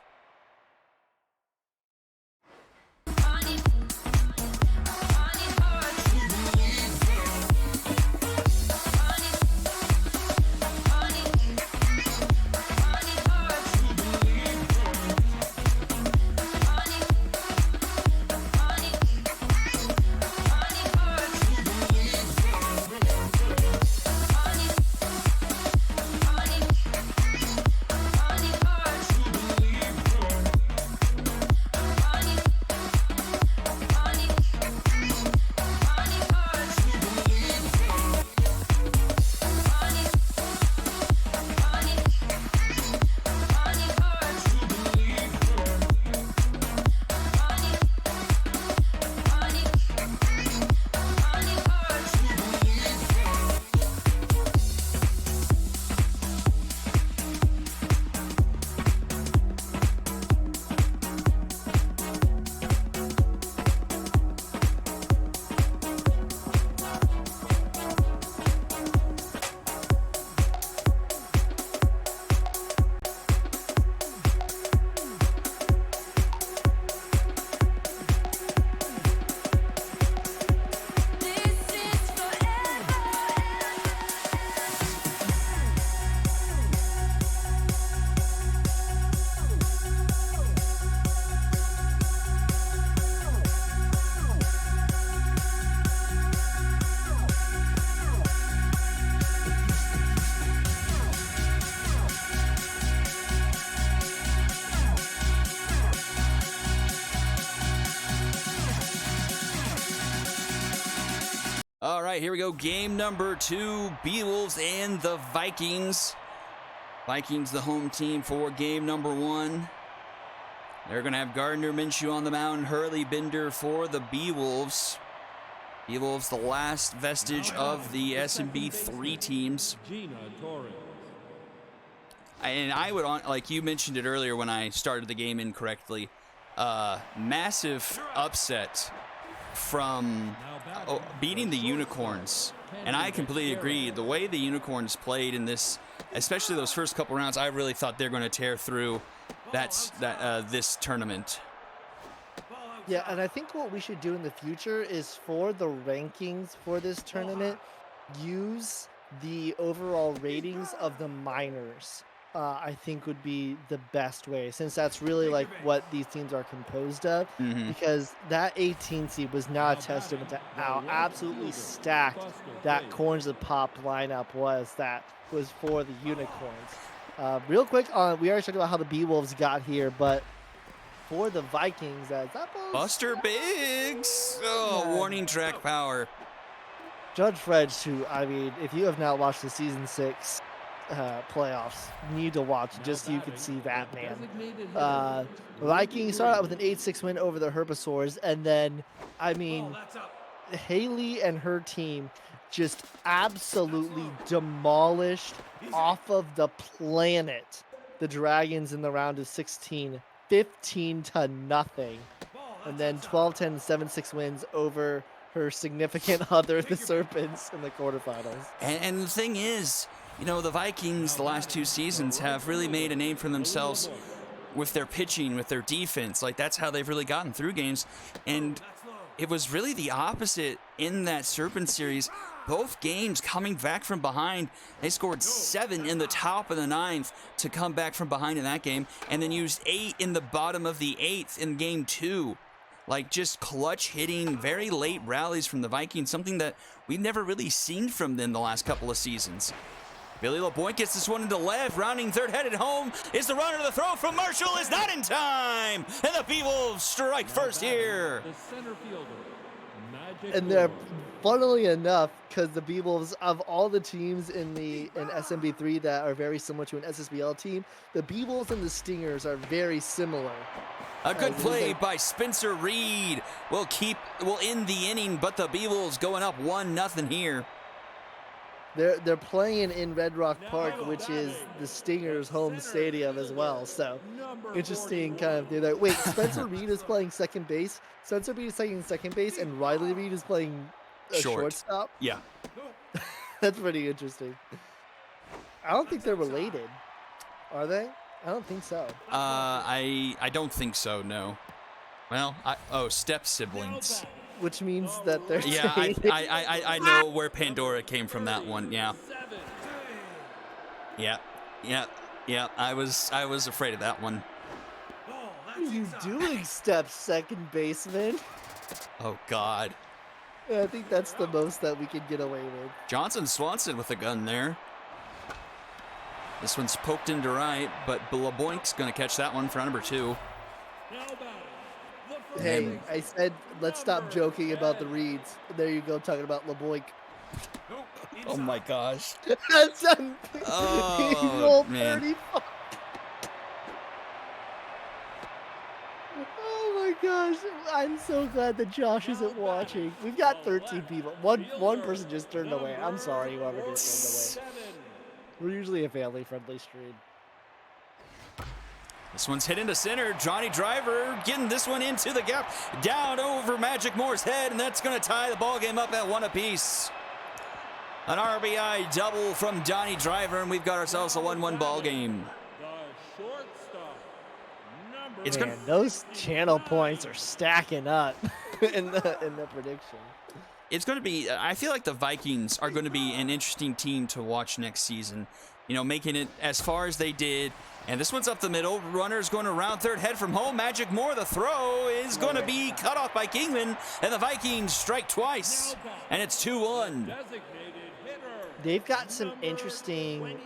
Speaker 2: All right, here we go. Game number 2, B-Wolves and the Vikings. Vikings, the home team for game number 1. They're going to have Gardner Minshew on the mound, Hurley Bender for the B-Wolves. B-Wolves, the last vestige of the SMB 3 teams. And I would, like you mentioned it earlier when I started the game incorrectly, massive upset from beating the Unicorns. And I completely agree. The way the Unicorns played in this, especially those first couple rounds, I really thought they're going to tear through this tournament.
Speaker 1: Yeah, and I think what we should do in the future is for the rankings for this tournament, use the overall ratings of the minors. I think would be the best way, since that's really like what these teams are composed of. Because that 18 seed was not a testament to how absolutely stacked that Corns of Pop lineup was. That was for the Unicorns. Real quick, we already talked about how the B-Wolves got here, but for the Vikings,
Speaker 2: Buster Biggs. Warning track power.
Speaker 1: Judge Fredge, who, I mean, if you have not watched the season 6 playoffs, you need to watch just so you can see that man. The Vikings started out with an 8-6 win over the Herbivores, and then, I mean, Haley and her team just absolutely demolished off of the planet the Dragons in the round of 16, 15-0, and then 12-10, 7-6 wins over her significant other, the Serpents, in the quarterfinals.
Speaker 2: And the thing is, you know, the Vikings the last 2 seasons have really made a name for themselves with their pitching, with their defense. Like, that's how they've really gotten through games. And it was really the opposite in that Serpent series. Both games coming back from behind. They scored 7 in the top of the 9th to come back from behind in that game, and then used 8 in the bottom of the 8th in game 2. Like, just clutch hitting, very late rallies from the Vikings, something that we've never really seen from them the last couple of seasons. Billy LeBoy gets this one into left, rounding third, headed home. Is the runner. The throw from Marshall is not in time, and the B-Wolves strike first here.
Speaker 1: And they're, funnily enough, because the B-Wolves, of all the teams in SMB3 that are very similar to an SSBL team, the B-Wolves and the Stingers are very similar.
Speaker 2: A good play by Spencer Reed will end the inning, but the B-Wolves going up 1-0 here.
Speaker 1: They're playing in Red Rock Park, which is the Stingers' home stadium as well. So interesting kind of thing there. Wait, Spencer Reed is playing second base. Spencer Reed is playing second base, and Riley Reed is playing a
Speaker 2: Short.
Speaker 1: shortstop.
Speaker 2: Yeah.
Speaker 1: That's pretty interesting. I don't think they're related, are they? I don't think so.
Speaker 2: I don't think so. No. Well, step siblings.
Speaker 1: Which means that they're
Speaker 2: Yeah, I,
Speaker 1: dating.
Speaker 2: I know where Pandora came from that one. Yeah. Yeah. Yeah. Yeah. I was afraid of that one.
Speaker 1: What are you doing, step second baseman?
Speaker 2: Oh God.
Speaker 1: I think that's the most that we can get away with.
Speaker 2: Johnson Swanson with a gun there. This one's poked into right, but LeBoink's going to catch that one for number 2.
Speaker 1: Hey, I said let's stop joking about the Reeds. There you go, talking about LeBoink.
Speaker 2: Oh my gosh.
Speaker 1: That's
Speaker 2: Oh, man.
Speaker 1: 35. Oh my gosh, I'm so glad that Josh isn't watching. We've got 13 people. One person just turned away. I'm sorry, whoever just turned away. We're usually a family-friendly stream.
Speaker 2: This one's hit into center. Johnny Driver getting this one into the gap. Down over Magic Moore's head, and that's going to tie the ball game up at 1 apiece. An RBI double from Johnny Driver, and we've got ourselves a 1-1 ball game.
Speaker 1: It's Man, those channel points are stacking up in the prediction.
Speaker 2: It's going to be, I feel like the Vikings are going to be an interesting team to watch next season. You know, making it as far as they did. And this one's up the middle. Runner's going around third, head from home. Magic Moore, the throw is going to be cut off by Kingman. And the Vikings strike twice. And it's 2-1.
Speaker 1: They've got some interesting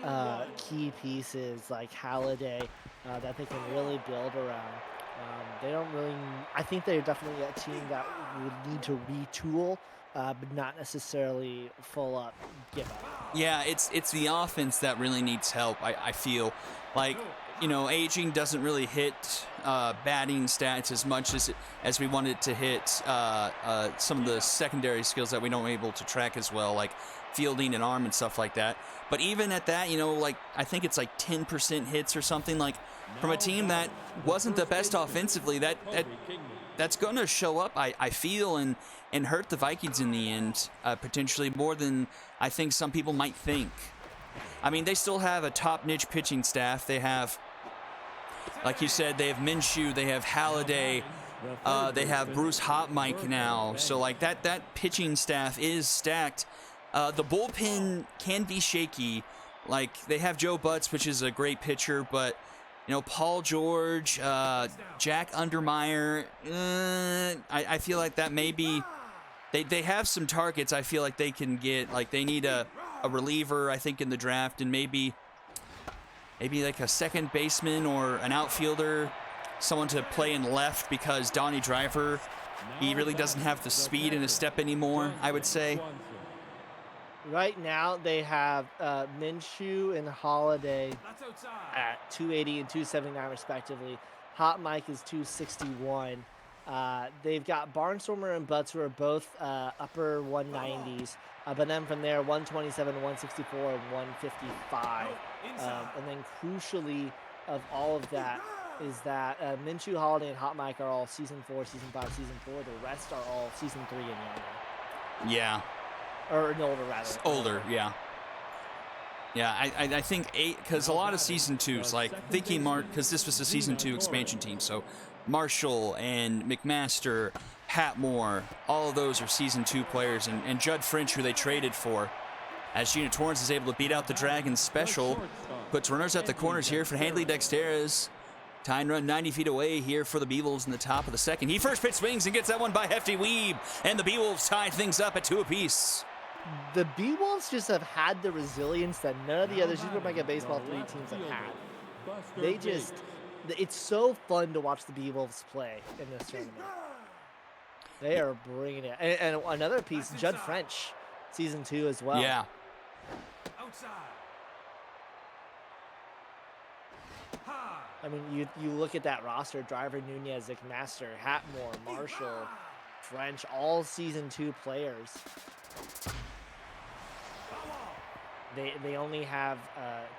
Speaker 1: key pieces like Halliday that they can really build around. They don't really. I think they're definitely a team that would need to retool, but not necessarily full up give up.
Speaker 2: Yeah, it's the offense that really needs help. I feel like, you know, aging doesn't really hit batting stats as much as we want it to hit some of the secondary skills that we don't able to track as well, like fielding and arm and stuff like that. But even at that, you know, like I think it's like 10% hits or something, like from a team that wasn't the best offensively, that's going to show up, I feel, and hurt the Vikings in the end, potentially more than I think some people might think. I mean, they still have a top niche pitching staff. They have, like you said, they have Minshew, they have Halliday, they have Bruce Hotmike now. So like that pitching staff is stacked. The bullpen can be shaky. Like they have Joe Butts, which is a great pitcher, but you know, Paul George, Jack Undermeyer, I feel like that may be, they have some targets I feel like they can get. Like they need a reliever, I think, in the draft, and maybe like a second baseman or an outfielder, someone to play in left, because Donnie Driver, he really doesn't have the speed in his step anymore, I would say.
Speaker 1: Right now, they have Minshew and Holiday at 280 and 279 respectively. Hot Mike is 261. They've got Barnstormer and Butts, who are both upper 190s. But then from there, 127, 164, and 155. And then crucially of all of that is that Minshew, Holiday, and Hot Mike are all season 4, season 5, season 4. The rest are all season 3 and younger.
Speaker 2: Yeah.
Speaker 1: Or older, rather.
Speaker 2: Older, yeah. Yeah, I think 8, because a lot of season 2s, like Vicky because this was a season 2 expansion team, so Marshall and McMaster, Hatmore, all of those are season 2 players, and Judd French, who they traded for, as Gina Torrance is able to beat out the Dragons special, puts runners at the corners here for Handley Dexteras. Tying run 90 feet away here for the Beewolves in the top of the second. He first pitch swings and gets that one by Hefty Weeb, and the Beewolves tied things up at 2 apiece.
Speaker 1: The Beewolves just have had the resilience that none of the other Super Mega Baseball 3 teams have had. They just, it's so fun to watch the Beewolves play in this tournament. They are bringing it. And another piece, Judd French, season 2 as well.
Speaker 2: Yeah.
Speaker 1: I mean, you look at that roster: Driver, Nunez, McMaster, Hatmore, Marshall, French, all season 2 players. They only have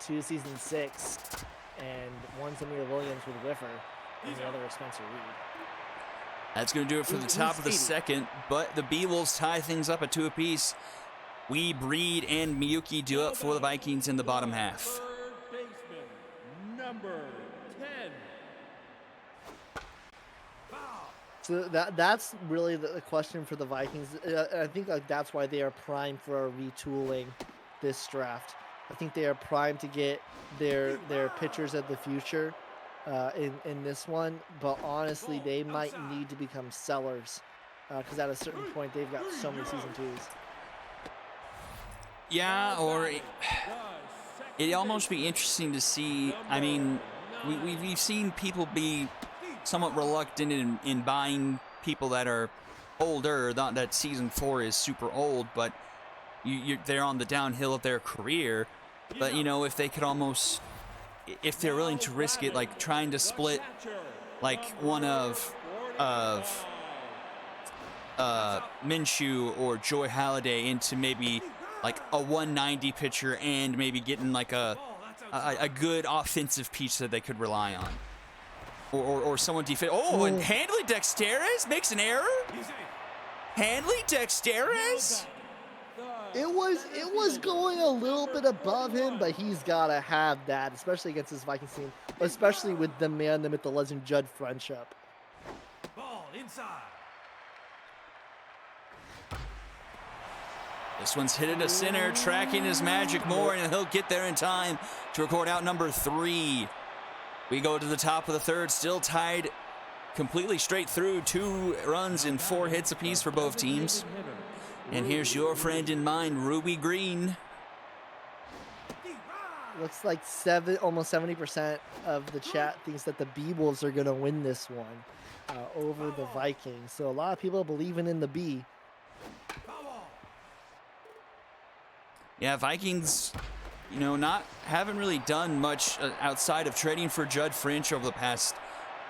Speaker 1: 2 season 6 and one Samir Williams with Whiffer, and the other is Spencer Reed.
Speaker 2: That's going to do it for the
Speaker 1: Who's
Speaker 2: top of the
Speaker 1: 80?
Speaker 2: second, but the B-Wolves tie things up at 2 apiece. Weeb, Reed, and Miyuki do it for the Vikings in the bottom half.
Speaker 3: Third baseman, number 10.
Speaker 1: So that's really the question for the Vikings. I think like that's why they are primed for a retooling this draft. I think they are primed to get their pitchers of the future in this one. But honestly, they might need to become sellers because at a certain point they've got so many season 2s.
Speaker 2: Yeah, or it'd almost be interesting to see. I mean, we've seen people be somewhat reluctant in buying people that are older. Not that season 4 is super old, but they're on the downhill of their career. But you know, if they could almost, if they're willing to risk it, like trying to split like one of Minshew or Joy Halladay into maybe like a 190 pitcher and maybe getting like a good offensive piece that they could rely on. Or someone defense. Oh, and Handley Dexterez makes an error? Handley Dexterez?
Speaker 1: It was going a little bit above him, but he's got to have that, especially against this Vikings team, especially with the man, the myth, the legend, Judd Friendship.
Speaker 4: Ball inside.
Speaker 2: This one's hit it to center, tracking his magic more, and he'll get there in time to record out number 3. We go to the top of the third, still tied completely straight through. 2 runs and 4 hits apiece for both teams. And here's your friend and mine, Ruby Green.
Speaker 1: Looks like almost 70% of the chat thinks that the B-Wolves are going to win this one over the Vikings. So a lot of people believing in the B.
Speaker 2: Yeah, Vikings, you know, haven't really done much outside of trading for Judd French over the past,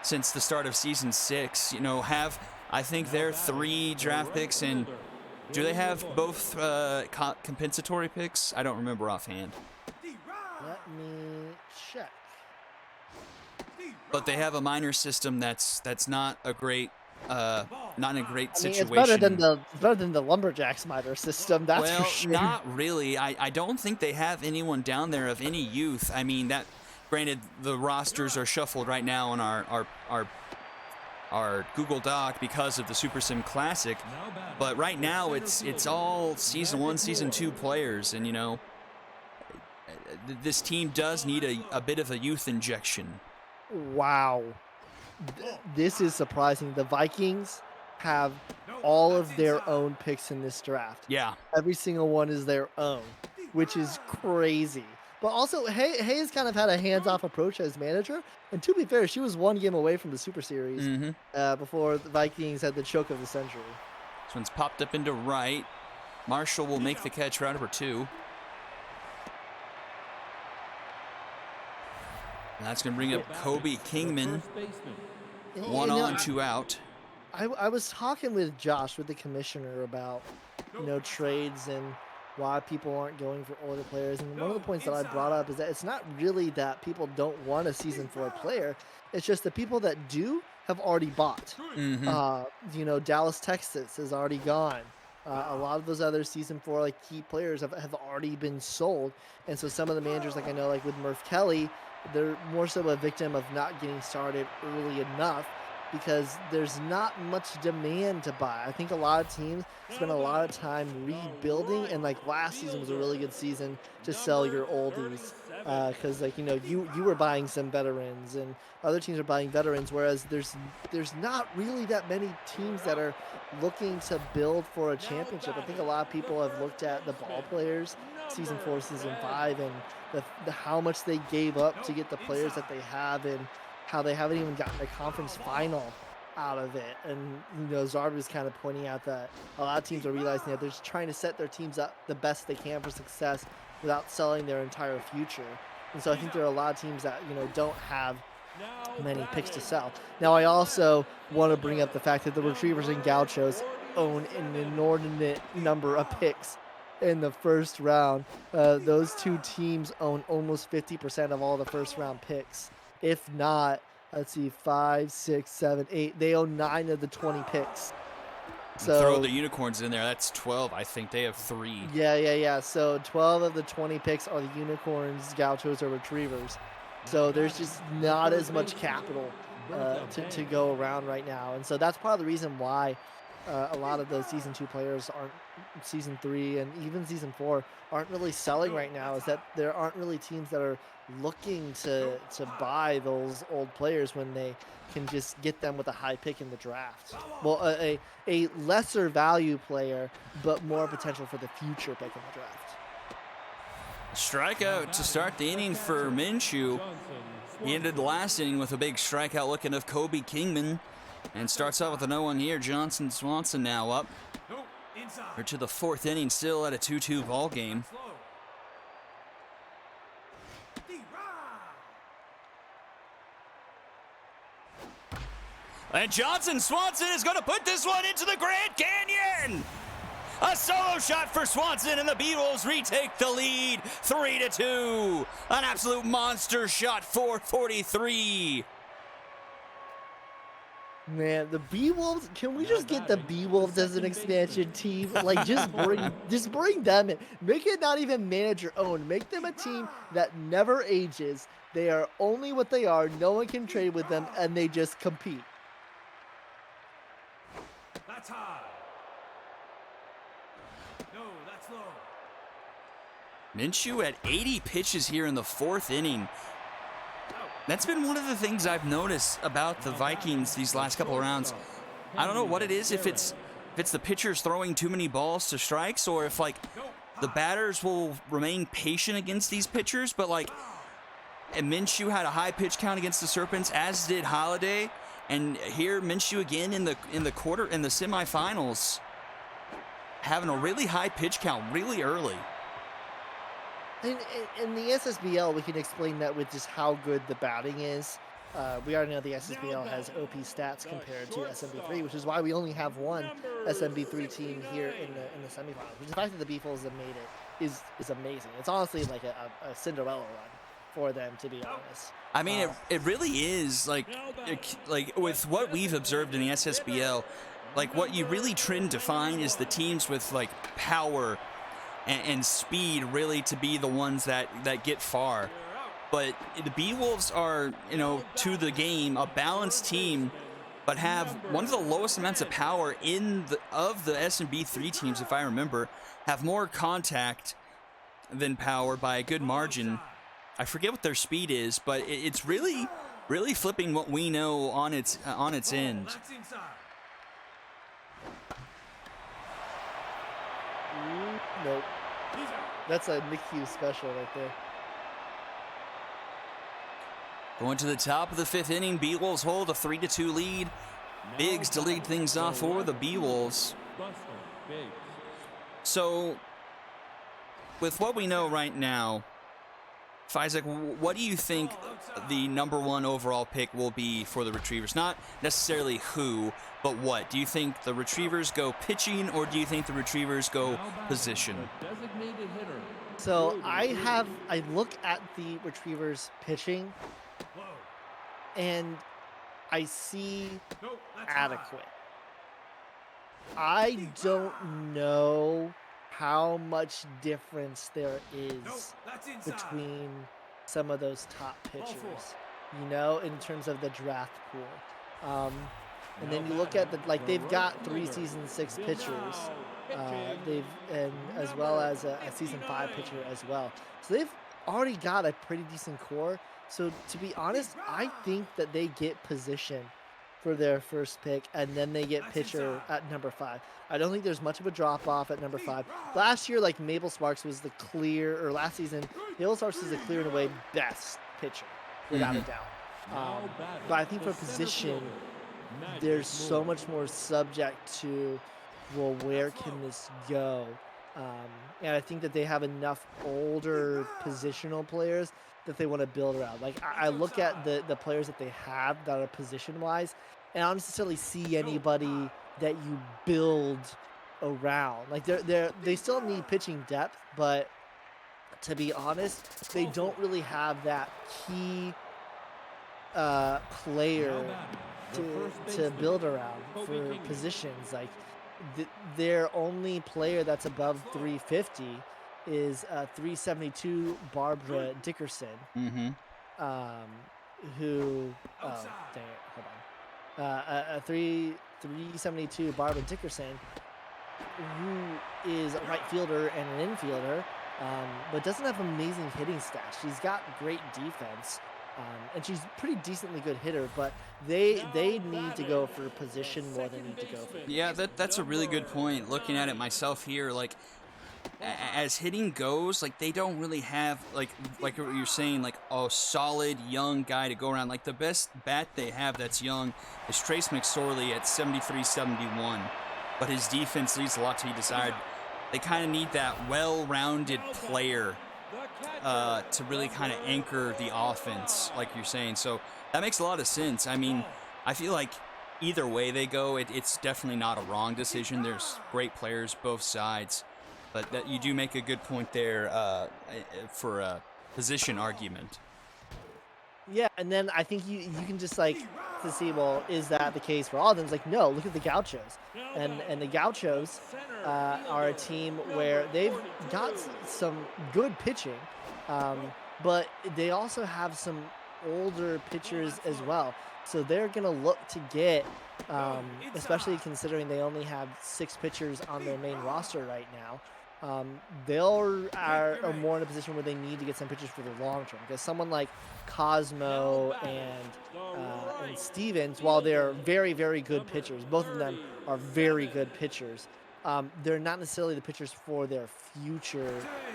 Speaker 2: since the start of season 6. You know, I think their 3 draft picks, and do they have both compensatory picks? I don't remember offhand.
Speaker 1: Let me check.
Speaker 2: But they have a minor system that's not a great not in a great situation.
Speaker 1: It's better than the Lumberjacks minor system. That's
Speaker 2: well,
Speaker 1: for sure.
Speaker 2: not really. I don't think they have anyone down there of any youth. I mean, that granted, the rosters are shuffled right now on our Google Doc because of the Super Sim Classic. But right now, it's all season 1, season 2 players, and you know, this team does need a bit of a youth injection.
Speaker 1: Wow. This is surprising. The Vikings have all of their own picks in this draft.
Speaker 2: Yeah.
Speaker 1: Every single one is their own, which is crazy. But also, Hayes kind of had a hands-off approach as manager. And to be fair, she was 1 game away from the Super Series before the Vikings had the choke of the century.
Speaker 2: This one's popped up into right. Marshall will make the catch, round number 2. And that's going to bring up Kobe Kingman. 1 on, 2 out.
Speaker 1: I was talking with Josh, with the commissioner, about trades and why people aren't going for older players. And one of the points that I brought up is that it's not really that people don't want a season 4 player. It's just the people that do have already bought. Dallas, Texas has already gone. A lot of those other season 4 like key players have already been sold. And so some of the managers, like I know, like with Murph Kelly, they're more so a victim of not getting started early enough because there's not much demand to buy. I think a lot of teams spend a lot of time rebuilding, and like last season was a really good season to sell your oldies because you were buying some veterans and other teams are buying veterans, whereas there's not really that many teams that are looking to build for a championship. I think a lot of people have looked at the ball players season 4, season 5, and the how much they gave up to get the players that they have, and how they haven't even gotten a conference final out of it. And Zarb is kind of pointing out that a lot of teams are realizing that they're just trying to set their teams up the best they can for success without selling their entire future. And so I think there are a lot of teams that don't have many picks to sell. Now I also want to bring up the fact that the Retrievers and Gauchos own an inordinate number of picks in the first round. Those two teams own almost 50% of all the first round picks. If not, let's see, 5, 6, 7, 8. They own 9 of the 20 picks.
Speaker 2: And throw the
Speaker 1: So
Speaker 2: unicorns in there. That's 12. I think they have 3.
Speaker 1: yeah. So 12 of the 20 picks are the unicorns, gauchos, or retrievers. So there's just not as much capital to go around right now, and so that's part of the reason why a lot of those season 2 players aren't season 3 and even season 4 aren't really selling right now. Is that there aren't really teams that are looking to buy those old players when they can just get them with a high pick in the draft. Well, a lesser value player, but more potential for the future pick in the draft.
Speaker 2: Strikeout to start the inning for Minshew. He ended the last inning with a big strikeout looking of Kobe Kingman. And starts off with a 0-1 here. Johnson Swanson now up.
Speaker 4: No, inside.
Speaker 2: We're to the 4th inning, still at a 2-2 ball game.
Speaker 4: Slow.
Speaker 2: And Johnson Swanson is going to put this one into the Grand Canyon. A solo shot for Swanson, and the Beatles retake the lead 3-2. An absolute monster shot, 443.
Speaker 1: Man, the B-Wolves, can we just get the B-Wolves as an expansion team? Like, just bring them in. Make it not even manager owned. Make them a team that never ages. They are only what they are. No one can trade with them, and they just compete.
Speaker 4: That's high. No, that's low.
Speaker 2: Minshew at 80 pitches here in the 4th inning. That's been one of the things I've noticed about the Vikings these last couple of rounds. I don't know what it is, if it's the pitchers throwing too many balls to strikes, or if, like, the batters will remain patient against these pitchers. But, like, and Minshew had a high pitch count against the Serpents, as did Holiday. And here Minshew again in the semifinals, having a really high pitch count really early.
Speaker 1: In the SSBL, we can explain that with just how good the batting is. We already know the SSBL has OP stats compared to SMB3, which is why we only have one SMB3 team here in the semifinals. Which the fact that the Beatles have made it is amazing. It's honestly like a Cinderella run for them, to be honest.
Speaker 2: I mean, it really is like with what we've observed in the SSBL, like what you really trend to find is the teams with like power and speed really to be the ones that get far. But the B-Wolves are, to the game, a balanced team, but have one of the lowest amounts of power of the SMB3 teams, if I remember, have more contact than power by a good margin. I forget what their speed is, but it's really, really flipping what we know on its end.
Speaker 4: That's inside.
Speaker 1: Nope. That's a Nick Hughes special right there.
Speaker 2: Going to the top of the 5th inning, B-Wolves hold a 3-2 lead. Biggs to lead things off for the B-Wolves. So, with what we know right now, Isaac, what do you think the #1 overall pick will be for the Retrievers? Not necessarily who, but what? Do you think the Retrievers go pitching, or do you think the Retrievers go position?
Speaker 1: So I look at the Retrievers pitching, and I see adequate. I don't know how much difference there is between some of those top pitchers, in terms of the draft pool. And then you look at they've got 3 season 6 pitchers, and as well as a season 5 pitcher as well. So they've already got a pretty decent core. So to be honest, I think that they get position for their first pick, and then they get pitcher at number 5. I don't think there's much of a drop off at number 5. Last year, Mabel Sparks was last season, Mabel Sparks was the clear and away best pitcher, without a doubt. But I think for position, there's so much more subject to, well, where can this go? And I think that they have enough older positional players that they want to build around. I look at the players that they have that are position-wise, and I don't necessarily see anybody that you build around. Like they still need pitching depth, but to be honest, they don't really have that key
Speaker 3: Now
Speaker 1: player
Speaker 3: batting, the
Speaker 1: to
Speaker 3: first baseman,
Speaker 1: build around
Speaker 3: Kobe
Speaker 1: for
Speaker 3: Kingery.
Speaker 1: positions. Like their only player that's above 350 is 372 Barbara Dickerson,
Speaker 2: Mm-hmm.
Speaker 1: um, who oh
Speaker 4: Outside.
Speaker 1: dang it, hold on, a 372 Barbara Dickerson, who is a right fielder and an infielder, but doesn't have amazing hitting stats. She's got great defense, and she's a pretty decently good hitter. But they need to go for position more than need to go for
Speaker 2: Yeah,
Speaker 1: pitching.
Speaker 2: that's a really good point. Looking at it myself here, like as hitting goes, like they don't really have like what you're saying, like a solid young guy to go around. Like the best bat they have that's young is Trace McSorley at 73, 71, but his defense leaves a lot to be desired. They kind of need that well-rounded player to really kind of anchor the offense, like you're saying. So that makes a lot of sense. I mean, I feel like either way they go, it's definitely not a wrong decision. There's great players both sides, but that you do make a good point there for a position argument.
Speaker 1: Yeah, and then I think you can just like to see, well, is that the case for all of them? It's like, no, look at the Gauchos, and the Gauchos are a team where they've got some good pitching, but they also have some older pitchers as well. So they're gonna look to get, especially considering they only have 6 pitchers on their main roster right now. Are more in a position where they need to get some pitchers for the long term, because someone like Cosmo and Stevens, while they're very, very good pitchers, both of them are very good pitchers. They're not necessarily the pitchers for their future,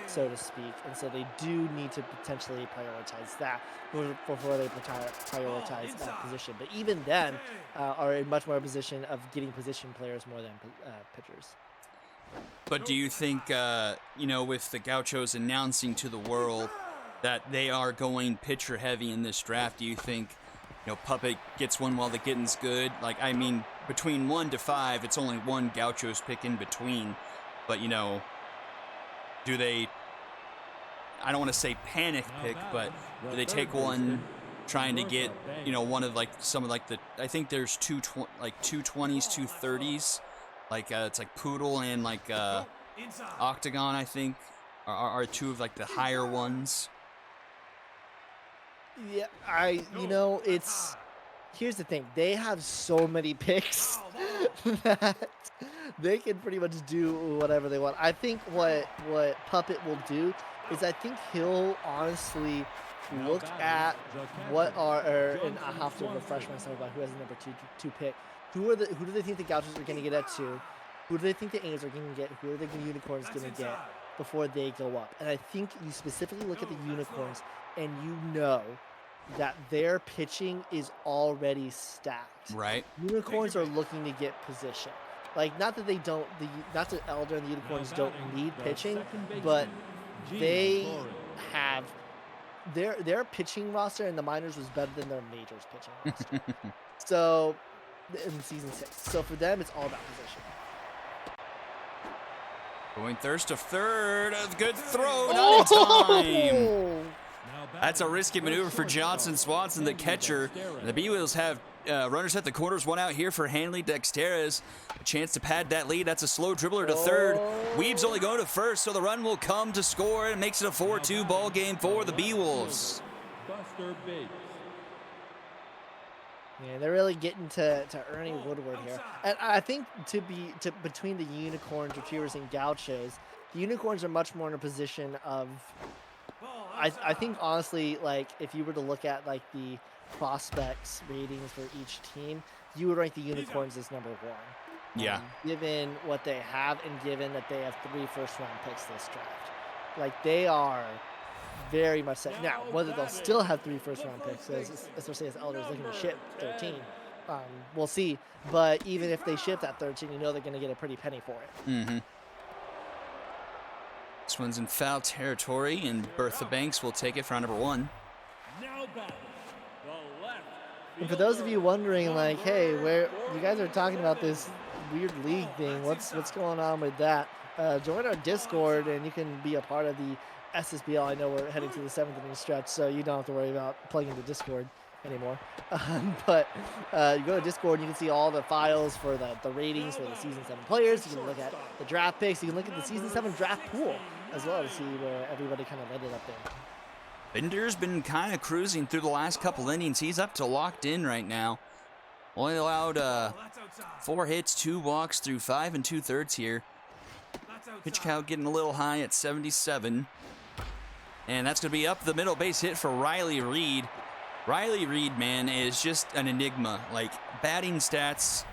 Speaker 1: so to speak, and so they do need to potentially prioritize that before they prioritize position. But even then, are in much more a position of getting position players more than pitchers.
Speaker 2: But do you think, with the Gauchos announcing to the world that they are going pitcher heavy in this draft, do you think, Puppet gets one while the getting's good? Like, I mean, between 1 to 5, it's only one Gauchos pick in between. But, do they, I don't want to say panic pick, but do they take one trying to get, one of like some of like I think there's 220s, 230s. Like it's like Poodle and like Octagon, I think, are two of like the higher ones.
Speaker 1: Yeah, it's here's the thing. They have so many picks that they can pretty much do whatever they want. I think what Puppet will do is I think he'll honestly look at and I have to refresh myself about who has the number two pick. Who do they think the Gauchos are going to get at 2? Who do they think the Angels are going to get? Who are the Unicorns going to get before they go up? And I think you specifically look at the Unicorns and you know that their pitching is already stacked.
Speaker 2: Right.
Speaker 1: Unicorns are looking to get position. Like, not that not that Elder and the Unicorns don't need pitching, but they have their pitching roster in the minors was better than their majors pitching roster. So in season 6. So for them, it's all about position.
Speaker 2: Going thirst to third. A good throw. Not in time. That's a risky maneuver for Johnson Swanson, the catcher. And the B-Wheels have runners at the corners. One out here for Hanley Dexteras. A chance to pad that lead. That's a slow dribbler to third. Weeb's only going to first, so the run will come to score. And makes it a 4-2 ball game for the B-Wolves.
Speaker 3: Buster Bates.
Speaker 1: Yeah, they're really getting to Ernie Woodward here. And I think between the Unicorns, Retrievers, and Gauchos, the Unicorns are much more in a position of, I think honestly, like if you were to look at like the prospects ratings for each team, you would rank the Unicorns as number 1.
Speaker 2: Yeah.
Speaker 1: Given what they have and given that they have 3 first-round picks this draft. Like they are very much set. Now, whether they'll still have 3 first-round picks, especially as Elder's looking to ship 13, we'll see. But even if they ship that 13, they're going to get a pretty penny for it.
Speaker 2: Mm-hmm. This one's in foul territory, and Bertha Banks will take it for number 1.
Speaker 1: And for those of you wondering, like, hey, where you guys are talking about this weird league thing. What's going on with that? Join our Discord and you can be a part of the SSBL. I know we're heading to the 7th inning stretch, so you don't have to worry about plugging into Discord anymore. But you go to Discord and you can see all the files for the ratings for the season 7 players. You can look at the draft picks. You can look at the season 7 draft pool as well to see where everybody kind of ended up there.
Speaker 2: Bender's been kind of cruising through the last couple innings. He's up to locked in right now. Only allowed 4 hits, 2 walks through 5 2/3 here. Pitch count getting a little high at 77. And that's going to be up the middle, base hit for Riley Reed. Riley Reed, man, is just an enigma. Like, batting stats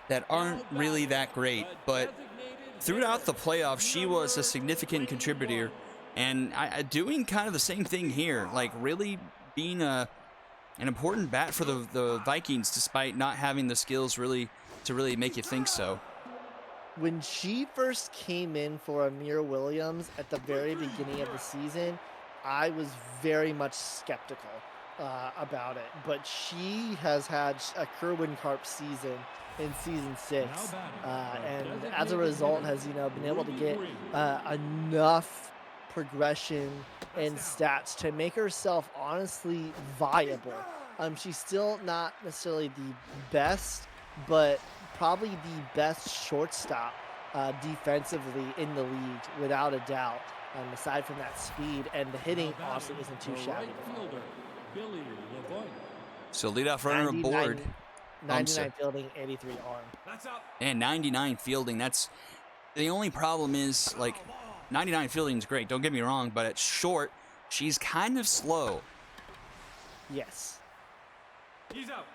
Speaker 2: that aren't really that great, but throughout the playoffs, she was a significant contributor. And doing kind of the same thing here, like really being an important bat for the Vikings, despite not having the skills really to really make you think so.
Speaker 1: When she first came in for Amir Williams at the very beginning of the season, I was very much skeptical about it. But she has had a Kerwin Karp season in season 6, and as a result has been able to get enough progression and stats to make herself honestly viable. She's still not necessarily the best, but probably the best shortstop defensively in the league, without a doubt. Aside from that speed, and the hitting honestly isn't too shabby.
Speaker 2: So leadoff runner aboard.
Speaker 1: 99 fielding, 83 arm.
Speaker 2: And 99 fielding. That's the only problem is, like, 99 fielding is great, don't get me wrong, but at short, she's kind of slow.
Speaker 1: Yes.
Speaker 4: He's out.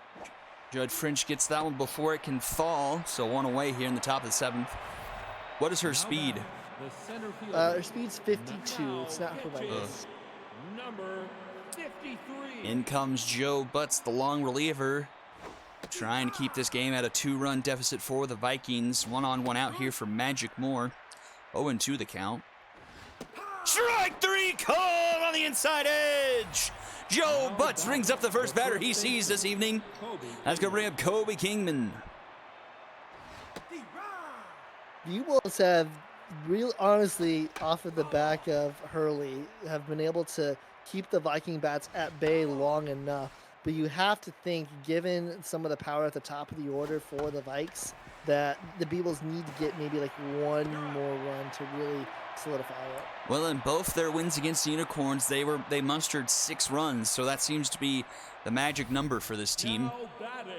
Speaker 2: Judd French gets that one before it can fall, so 1 away here in the top of the 7th. What is her speed?
Speaker 1: Her speed's 52. It's not horrendous.
Speaker 3: Number 53.
Speaker 2: In comes Joe Butts, the long reliever, trying to keep this game at a 2-run deficit for the Vikings. 1-on-1 out here for Magic Moore. 0-2 the count. Strike 3 called on the inside edge. Joe Butts rings up the first batter he sees this evening. That's going to bring up Kobe Kingman.
Speaker 1: You Wolves have honestly, off of the back of Hurley, have been able to keep the Viking bats at bay long enough. But you have to think, given some of the power at the top of the order for the Vikes, that the Beagles need to get maybe like one more run to really solidify it.
Speaker 2: Well, in both their wins against the Unicorns, they mustered 6 runs, so that seems to be the magic number for this team.
Speaker 3: Now batting,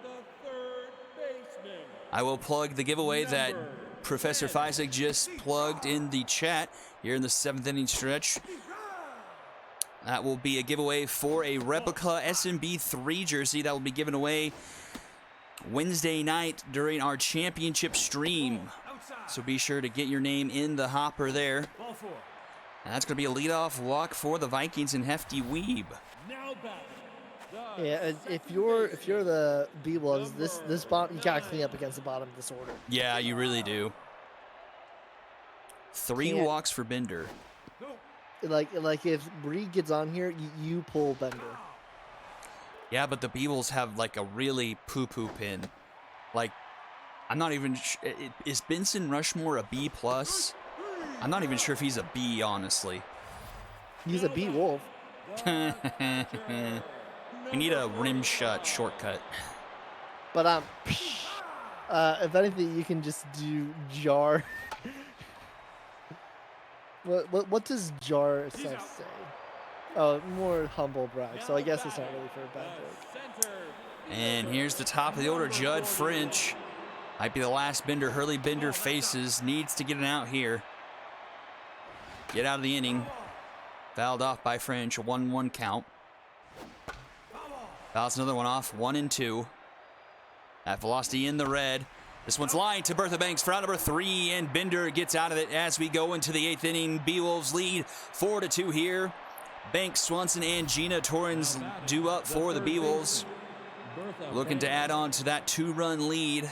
Speaker 3: the third baseman.
Speaker 2: I will plug the giveaway that Professor Feisig just plugged in the chat here in the 7th inning stretch. That will be a giveaway for a replica SMB 3 jersey that will be given away Wednesday night during our championship stream. So be sure to get your name in the hopper there. And that's going to be a leadoff walk for the Vikings and Hefty Weeb.
Speaker 3: Now batting.
Speaker 1: Yeah, if you're the B-Wolves, this bottom, you gotta clean up against the bottom of this order.
Speaker 2: Yeah, you really do. 3 walks for Bender.
Speaker 1: Like if Reed gets on here, you pull Bender.
Speaker 2: Yeah, but the Beagles have like a really poo-poo pin. Like, I'm not even is Benson Rushmore a B+? I'm not even sure if he's a B, honestly.
Speaker 1: He's a B-Wolf.
Speaker 2: We need a rim shot shortcut.
Speaker 1: But if anything, you can just do jar. What does jar say? Oh, more humble brag. So I guess it's not really for a bad joke.
Speaker 2: And here's the top of the order, Judd French. Might be the last Bender Hurley Bender faces. Needs to get an out here. Get out of the inning. Fouled off by French. A 1-1 count. Fouls another one off. 1-2. At velocity in the red. This one's lined to Bertha Banks for out number 3, and Bender gets out of it as we go into the 8th inning. Beowulfs lead 4-2 here. Banks, Swanson, and Gina Torrens do up for the Beowulfs. Looking to add on to that 2-run lead.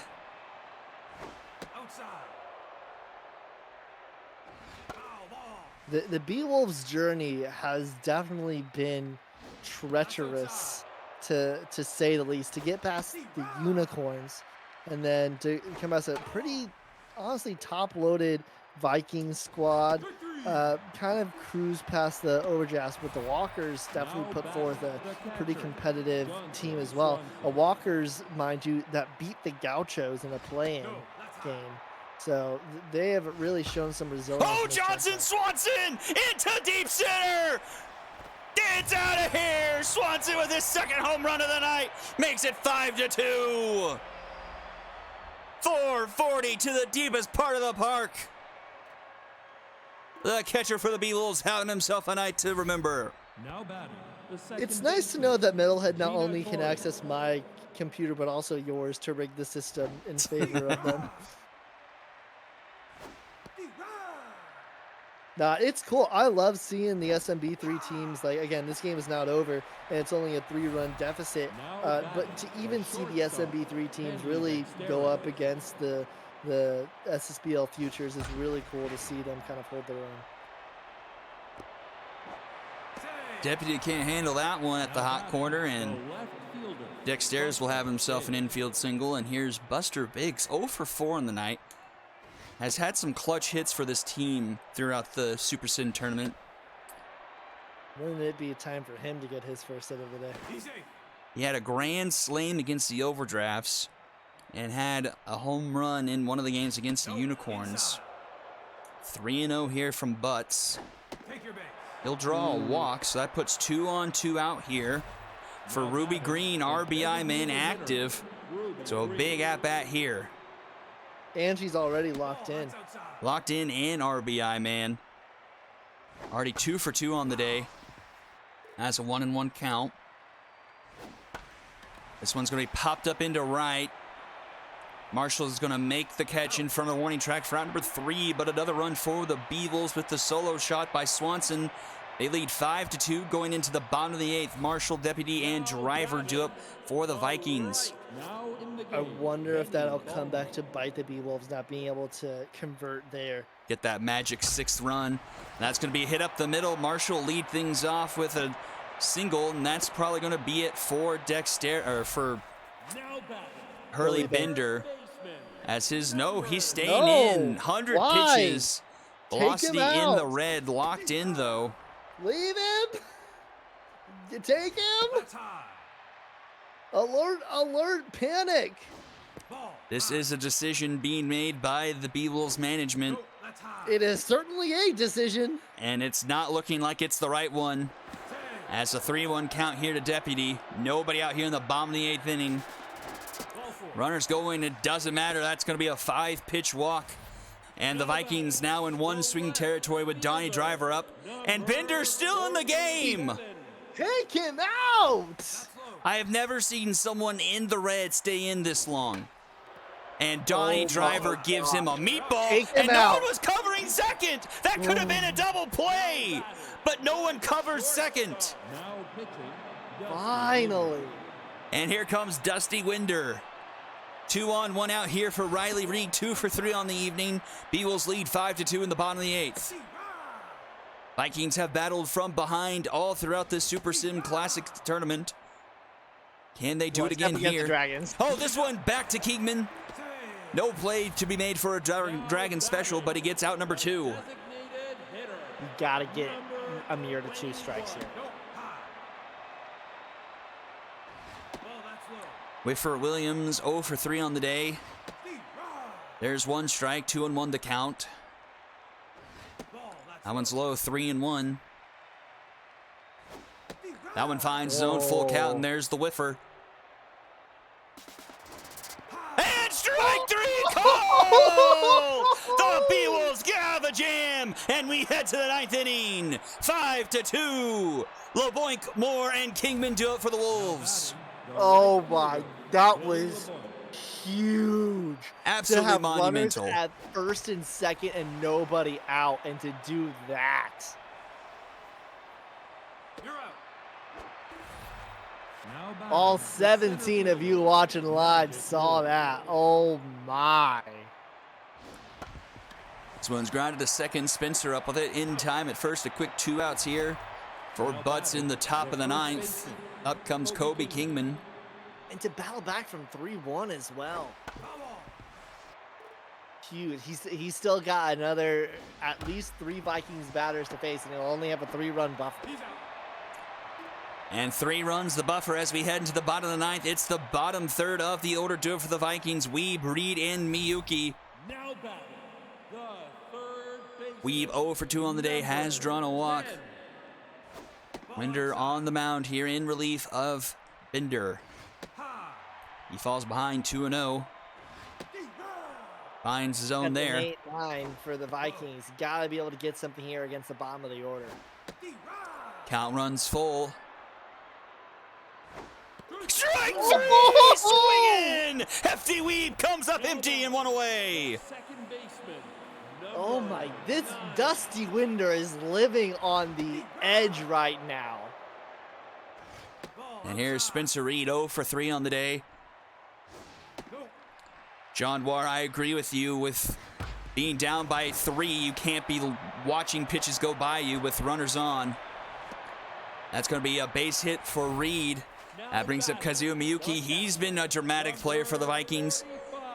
Speaker 1: The Beowulfs' journey has definitely been treacherous, to say the least. To get past the Unicorns and then to come as a pretty, honestly, top-loaded Vikings squad. Kind of cruise past the overdrafts, but the Walkers definitely put forth a pretty competitive team as well. A Walkers, mind you, that beat the Gauchos in a play-in game. So they have really shown some resilience.
Speaker 2: Oh, Johnson Swanson into deep center. It's out of here. Swanson with his second home run of the night makes it 5-2. 440 to the deepest part of the park. The catcher for the Beatles having himself a night to remember.
Speaker 3: Now batting, the second
Speaker 1: It's nice to know that Metalhead not only can
Speaker 3: Inaugural.
Speaker 1: access my computer, but also yours to rig the system in favor of them. Nah, it's cool. I love seeing the SMB3 teams. Like, again, this game is not over, and it's only a 3-run deficit. But to even see the SMB3 teams really go up against the SSBL futures is really cool to see them kind of hold their own.
Speaker 2: Deputy can't handle that one at the hot corner, and Dexter's will have himself an infield single. And here's Buster Biggs, 0 for 4 in the night. Has had some clutch hits for this team throughout the Super Sin tournament.
Speaker 1: Wouldn't it be time for him to get his first hit of the day?
Speaker 2: He had a grand slam against the Overdrafts and had a home run in one of the games against the Unicorns. 3-0 here from Butts. He'll draw a walk, so that puts 2 on 2 out here for Ruby Green, RBI man active. So a big at-bat here.
Speaker 1: Angie's already locked in.
Speaker 2: Locked in and RBI man. Already 2 for 2 on the day. That's a 1-1 count. This one's going to be popped up into right. Marshall is going to make the catch in front of the warning track for out number 3, but another run for the Beavles with the solo shot by Swanson. They lead 5-2 going into the bottom of the 8th. Marshall, Deputy, and Driver do up for the Vikings.
Speaker 1: I wonder if that'll come back to bite the Beewolves not being able to convert there.
Speaker 2: Get that magic 6th run. That's going to be hit up the middle. Marshall lead things off with a single, and that's probably going to be it for Hurley Bender. As his he's staying in. 100
Speaker 1: Why?
Speaker 2: pitches. Velocity in the red. Locked in, though.
Speaker 1: Leave him! You take him! Alert, alert, panic!
Speaker 2: This is a decision being made by the Beavles management,
Speaker 1: It is certainly a decision.
Speaker 2: and it's not looking like it's the right one. As a 3-1 count here to Deputy. Nobody out here in the bottom of the 8th inning. Runners going, it doesn't matter. That's going to be a 5-pitch walk. And the Vikings now in one swing territory with Donnie Driver up. And Bender still in the game.
Speaker 1: Take him out!
Speaker 2: I have never seen someone in the red stay in this long. And Donnie Driver gives him a meatball.
Speaker 1: Take him
Speaker 2: And no
Speaker 1: out.
Speaker 2: one was covering second. That could have been a double play. But no one covers second.
Speaker 1: Finally.
Speaker 2: And here comes Dusty Winder. 2 on, 1 out here for Riley Reed. 2 for 3 on the evening. Beagles lead 5-2 in the bottom of the 8th. Vikings have battled from behind all throughout this Super Sim Classic tournament. Can they do it again
Speaker 1: against
Speaker 2: here?
Speaker 1: the Dragons.
Speaker 2: Oh, this one back to Keegman. No play to be made for a Dragon special, but he gets out number 2.
Speaker 1: You gotta get Amir to 2 strikes here.
Speaker 2: Whiffer Williams 0 for 3 on the day. There's 1 strike, 2-1 to count. That one's low, 3-1. That one finds his own full count, and there's the whiffer. And strike 3 call! The Beewolves get out of the jam, and we head to the 9th inning. 5-2. LeBoink, Moore, and Kingman do it for the Wolves.
Speaker 1: Oh my, that was huge.
Speaker 2: Absolutely
Speaker 1: to have
Speaker 2: monumental.
Speaker 1: Runners at first and second and nobody out, and to do that.
Speaker 3: You're out. Now batting,
Speaker 1: All
Speaker 3: the
Speaker 1: 17 of you watching live saw that. Oh my.
Speaker 2: This one's grounded to second. Spencer up with it in time at first. A quick 2 outs here for Butts in the top of the 9th. Up comes Kobe Kingman.
Speaker 1: And to battle back from 3-1 as well. Huge. He's still got another at least 3 Vikings batters to face, and he'll only have a 3-run buffer.
Speaker 4: He's out.
Speaker 2: And 3 runs the buffer as we head into the bottom of the 9th. It's the bottom third of the order to it for the Vikings. Weeb, Reed, and Miyuki.
Speaker 3: Now batting the third baseman.
Speaker 2: Weeb 0 for 2 on the day, has drawn a walk. Winder on the mound here in relief of Binder. He falls behind 2-0. Finds his own there.
Speaker 1: 8-9 for the Vikings. Got to be able to get something here against the bottom of the order.
Speaker 2: Count runs full. Strike
Speaker 1: Oh!
Speaker 2: swinging! Hefty Weeb comes up empty and 1 away.
Speaker 3: Second baseman.
Speaker 1: Oh my, this Dusty Winder is living on the edge right now.
Speaker 2: And here's Spencer Reed, 0 for 3 on the day. John War, I agree with you with being down by 3. You can't be watching pitches go by you with runners on. That's going to be a base hit for Reed. That brings up Kazuo Miyuki. He's been a dramatic player for the Vikings.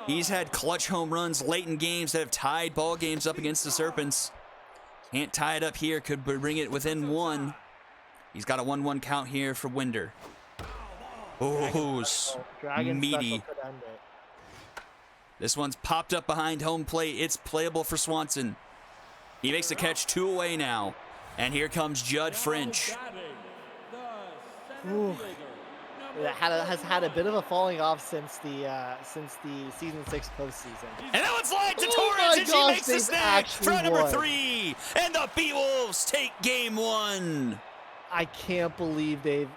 Speaker 2: He's had clutch home runs late in games that have tied ball games up against the Serpents. Can't tie it up here. Could bring it within 1. He's got a 1-1 count here for Winder. Oh,
Speaker 1: Dragon
Speaker 2: meaty.
Speaker 1: special could end it.
Speaker 2: This one's popped up behind home plate. It's playable for Swanson. He makes the catch 2 away now. And here comes Judd French.
Speaker 1: Ooh. Has had a bit of a falling off since the season 6 postseason.
Speaker 2: And that one's lined to
Speaker 1: Oh
Speaker 2: Torres,
Speaker 1: my
Speaker 2: and she
Speaker 1: gosh,
Speaker 2: makes the
Speaker 1: they've
Speaker 2: snag
Speaker 1: actually
Speaker 2: for number
Speaker 1: won.
Speaker 2: 3. And the Beowulfs take game 1.
Speaker 1: I can't believe I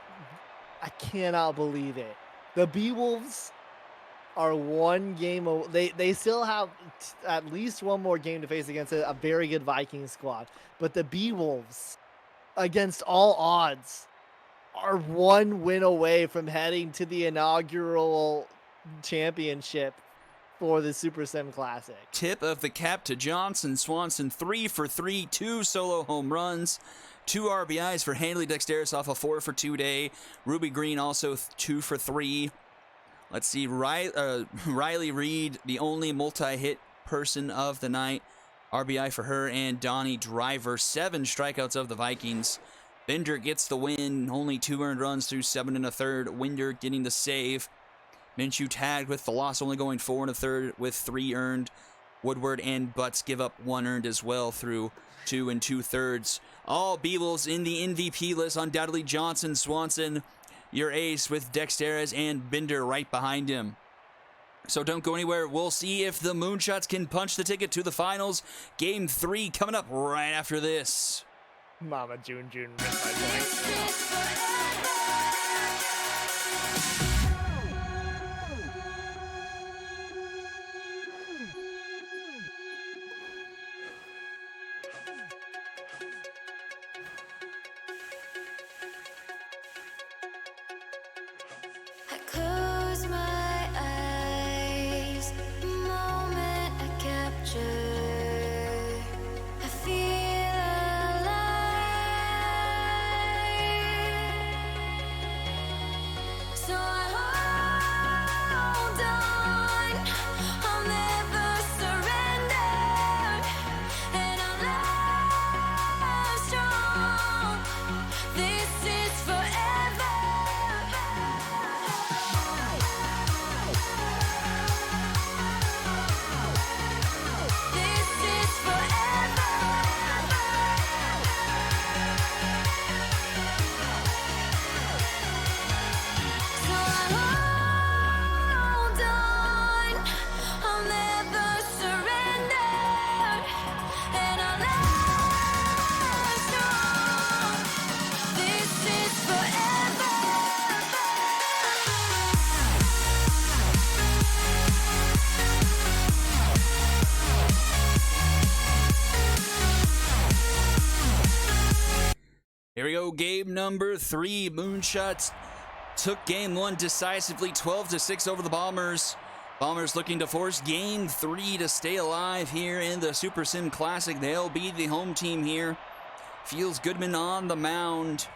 Speaker 1: cannot believe it. The Beowulfs are 1 game. They still have at least 1 more game to face against a very good Viking squad. But the Beowulfs, against all odds, are 1 win away from heading to the inaugural championship for the Super Sim Classic.
Speaker 2: Tip of the cap to Johnson. Swanson 3 for 3, 2 solo home runs, 2 RBIs for Hanley Dexteris off a 4 for 2 day. Ruby Green also 2 for 3. Let's see, Riley Reed, the only multi-hit person of the night. RBI for her, and Donnie Driver, 7 strikeouts of the Vikings. Binder gets the win, only 2 earned runs through 7 1/3. Winder getting the save. Minshew tagged with the loss, only going 4 1/3 with 3 earned. Woodward and Butts give up 1 earned as well through 2 2/3. All Beewolves in the MVP list, undoubtedly Johnson, Swanson, your ace, with Dexteris and Binder right behind him. So don't go anywhere. We'll see if the Moonshots can punch the ticket to the finals. Game 3 coming up right after this.
Speaker 1: Mama June missed my point.
Speaker 5: I close my eyes, the moment I capture, I feel alive. So I hold on, I'll never surrender, and I'll love strong. This is forever. This is forever. So I hold on, I'll never surrender, and I'll love strong. This is forever.
Speaker 2: Here we go, game number 3. Moonshots took game 1 decisively, 12-6 over the Bombers. Bombers looking to force game 3 to stay alive here in the Super Sim Classic. They'll be the home team here. Fields Goodman on the mound.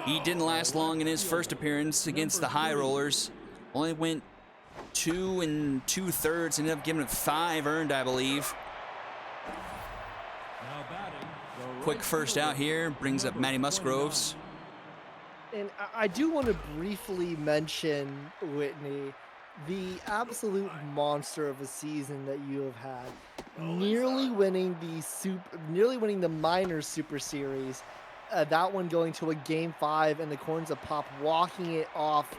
Speaker 2: He didn't last long in his first appearance against the High Rollers. Only went 2 2/3, ended up giving it 5 earned, I believe. Quick first out here, brings up Maddie Musgroves.
Speaker 1: And I do want to briefly mention, Whitney, the absolute monster of a season that you have had. Nearly winning the Minors Super Series. That one going to a Game 5, and the Corns of Pop walking it off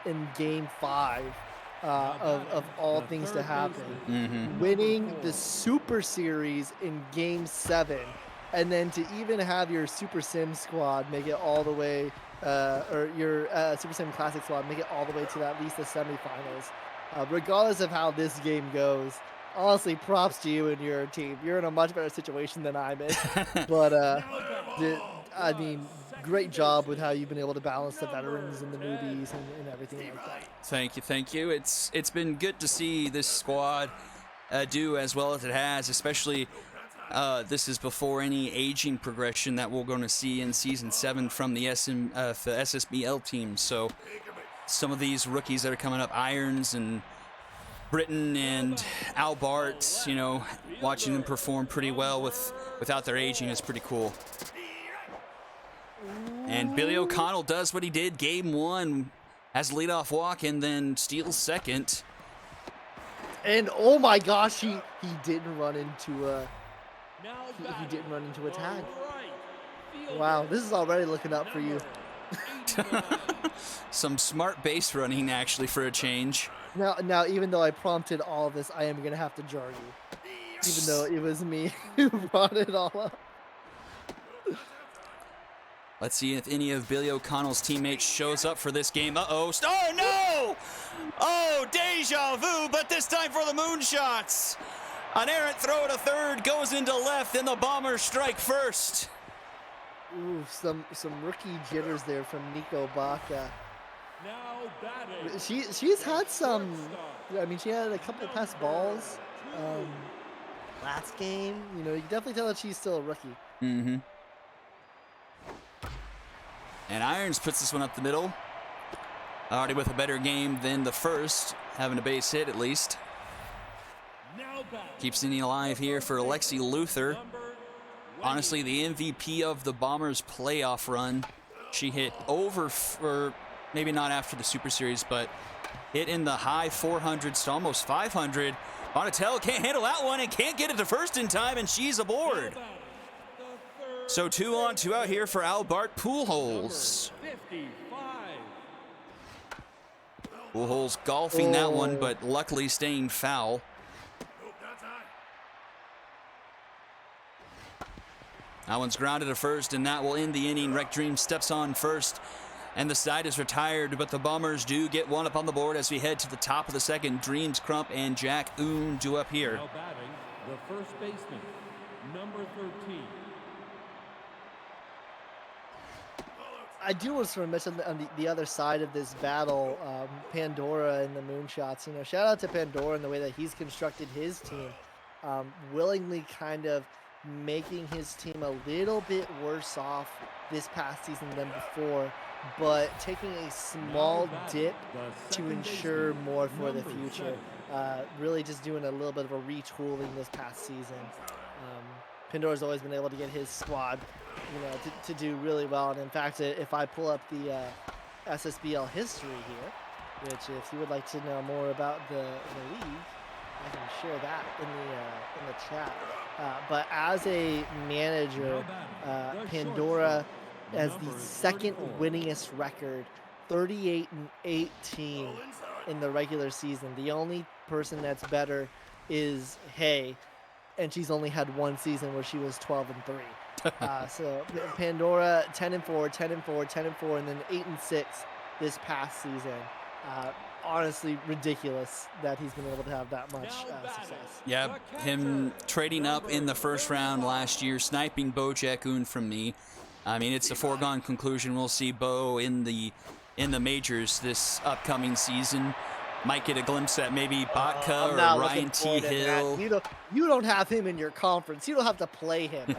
Speaker 1: in Game 5 of all things to happen. Winning the Super Series in Game 7, and then to even have your Super Sim squad make it all the way, or your Super Sim Classic squad make it all the way to at least the semifinals. Regardless of how this game goes, honestly, props to you and your team. You're in a much better situation than I'm in. But I mean, great job with how you've been able to balance the veterans and the newbies and everything like that.
Speaker 2: Thank you. It's been good to see this squad do as well as it has, especially this is before any aging progression that we're going to see in Season 7 from the SSBL team. So some of these rookies that are coming up, Irons and Britton and Albart, you know, watching them perform pretty well without their aging is pretty cool. And Billy O'Connell does what he did Game 1, has a leadoff walk and then steals second.
Speaker 1: And oh my gosh, he didn't run into a he didn't run into a tag. Wow, this is already looking up for you.
Speaker 2: Some smart base running actually for a change.
Speaker 1: Now, even though I prompted all of this, I am gonna have to jar you, even though it was me who brought it all up.
Speaker 2: Let's see if any of Billy O'Connell's teammates shows up for this game. Uh-oh. Oh, no! Oh, deja vu, but this time for the Moonshots. An errant throw to third, goes into left, and the Bombers strike first.
Speaker 1: Ooh, some rookie jitters there from Nico Baca. She's had some. I mean, she had a couple pass balls last game. You know, you can definitely tell that she's still a rookie.
Speaker 2: Mm-hmm. And Irons puts this one up the middle. Already with a better game than the first, having a base hit at least. Keeps the inning alive here for Alexi Luther. Honestly, the MVP of the Bombers playoff run. She hit over for, maybe not after the Super Series, but hit in the high 400s to almost 500. Bonnetell can't handle that one and can't get it to first in time, and she's aboard. So 2 on, 2 out here for Albart Pujols. Pujols golfing that one, but luckily staying foul. That one's grounded to first, and that will end the inning. Rec Dream steps on first, and the side is retired, but the Bombers do get one up on the board as we head to the top of the second. Dreams Crump and Jack Oon do up here.
Speaker 3: Now batting, the first baseman, number 13.
Speaker 1: I do want to sort of mention on the other side of this battle, Pandora and the Moonshots. You know, shout out to Pandora in the way that he's constructed his team, willingly kind of making his team a little bit worse off this past season than before, but taking a small dip to ensure more for the future. Really just doing a little bit of a retooling this past season. Pandora's always been able to get his squad, you know, to do really well. And in fact, if I pull up the SSBL history here, which if you would like to know more about the league, I can share that in the chat. But as a manager, Pandora has the second winningest record, 38-18 in the regular season. The only person that's better is Hay, and she's only had one season where she was 12-3. So Pandora 10-4, 10-4, 10-4, and then 8-6 this past season. Honestly, ridiculous that he's been able to have that much success.
Speaker 2: Yeah, him trading up in the first round last year, sniping Bo Jack-oon from me. I mean, it's a foregone conclusion. We'll see Bo in the majors this upcoming season. Might get a glimpse at maybe Botka or Ryan T. Hill.
Speaker 1: You don't have him in your conference. You don't have to play him.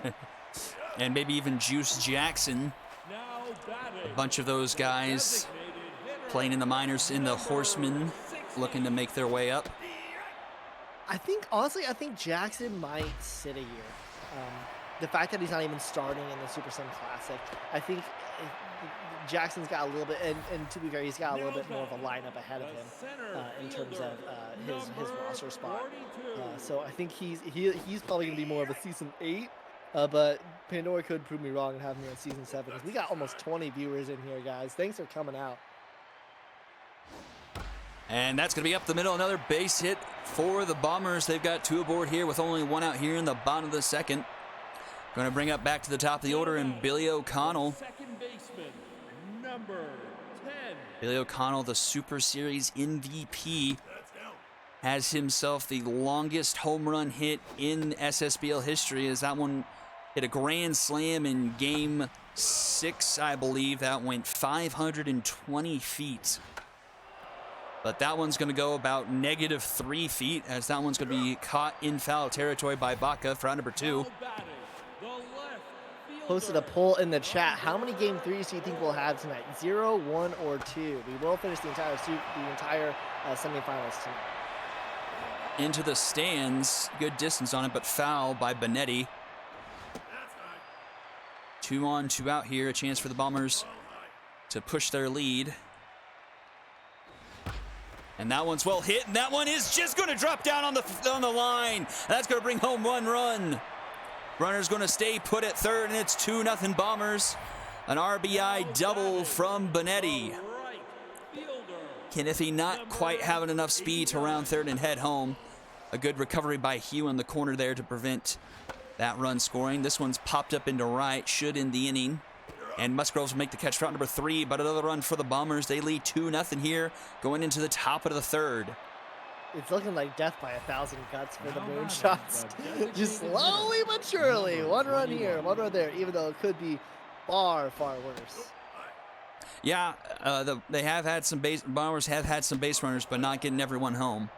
Speaker 2: And maybe even Juice Jackson. A bunch of those guys playing in the minors, in the Horsemen, looking to make their way up.
Speaker 1: Honestly, I think Jackson might sit a year. The fact that he's not even starting in the Super Sim Classic, I think Jackson's got a little bit, and to be fair, he's got a little bit more of a lineup ahead of him in terms of his roster spot. So I think he's probably going to be more of a season 8. But Pandora could prove me wrong and have me on season 7, because we got almost 20 viewers in here, guys. Thanks for coming out.
Speaker 2: And that's going to be up the middle. Another base hit for the Bombers. They've got 2 aboard here with only 1 out here in the bottom of the second. Going to bring up back to the top of the order, and Billy O'Connell.
Speaker 3: Second baseman, number 10.
Speaker 2: Billy O'Connell, the Super Series MVP, has himself the longest home run hit in SSBL history, as that one hit a grand slam in game 6, I believe. That went 520 feet. But that one's going to go about -3 feet, as that one's going to be caught in foul territory by Baca for round number 2.
Speaker 1: Posted a poll in the chat. How many game 3s do you think we'll have tonight? 0, 1, or 2? We will finish the entire semifinals tonight.
Speaker 2: Into the stands. Good distance on it, but foul by Benetti. 2 on, 2 out here. A chance for the Bombers to push their lead. And that one's well hit, and that one is just going to drop down on the line. That's going to bring home 1 run. Runner's going to stay put at third, and it's 2-0 Bombers. An RBI double from Benetti. Kennethy not quite having enough speed to round third and head home. A good recovery by Hugh in the corner there to prevent that run scoring. This one's popped up into right, should end the inning. And Musgroves will make the catch for round number 3, but another run for the Bombers. They lead 2-0 here, going into the top of the third.
Speaker 1: It's looking like death by 1,000 cuts for the Moonshots. Just slowly but surely. 1 run here, 1 run there, even though it could be far, far worse.
Speaker 2: Yeah, they have had some Bombers have had some base runners, but not getting everyone home.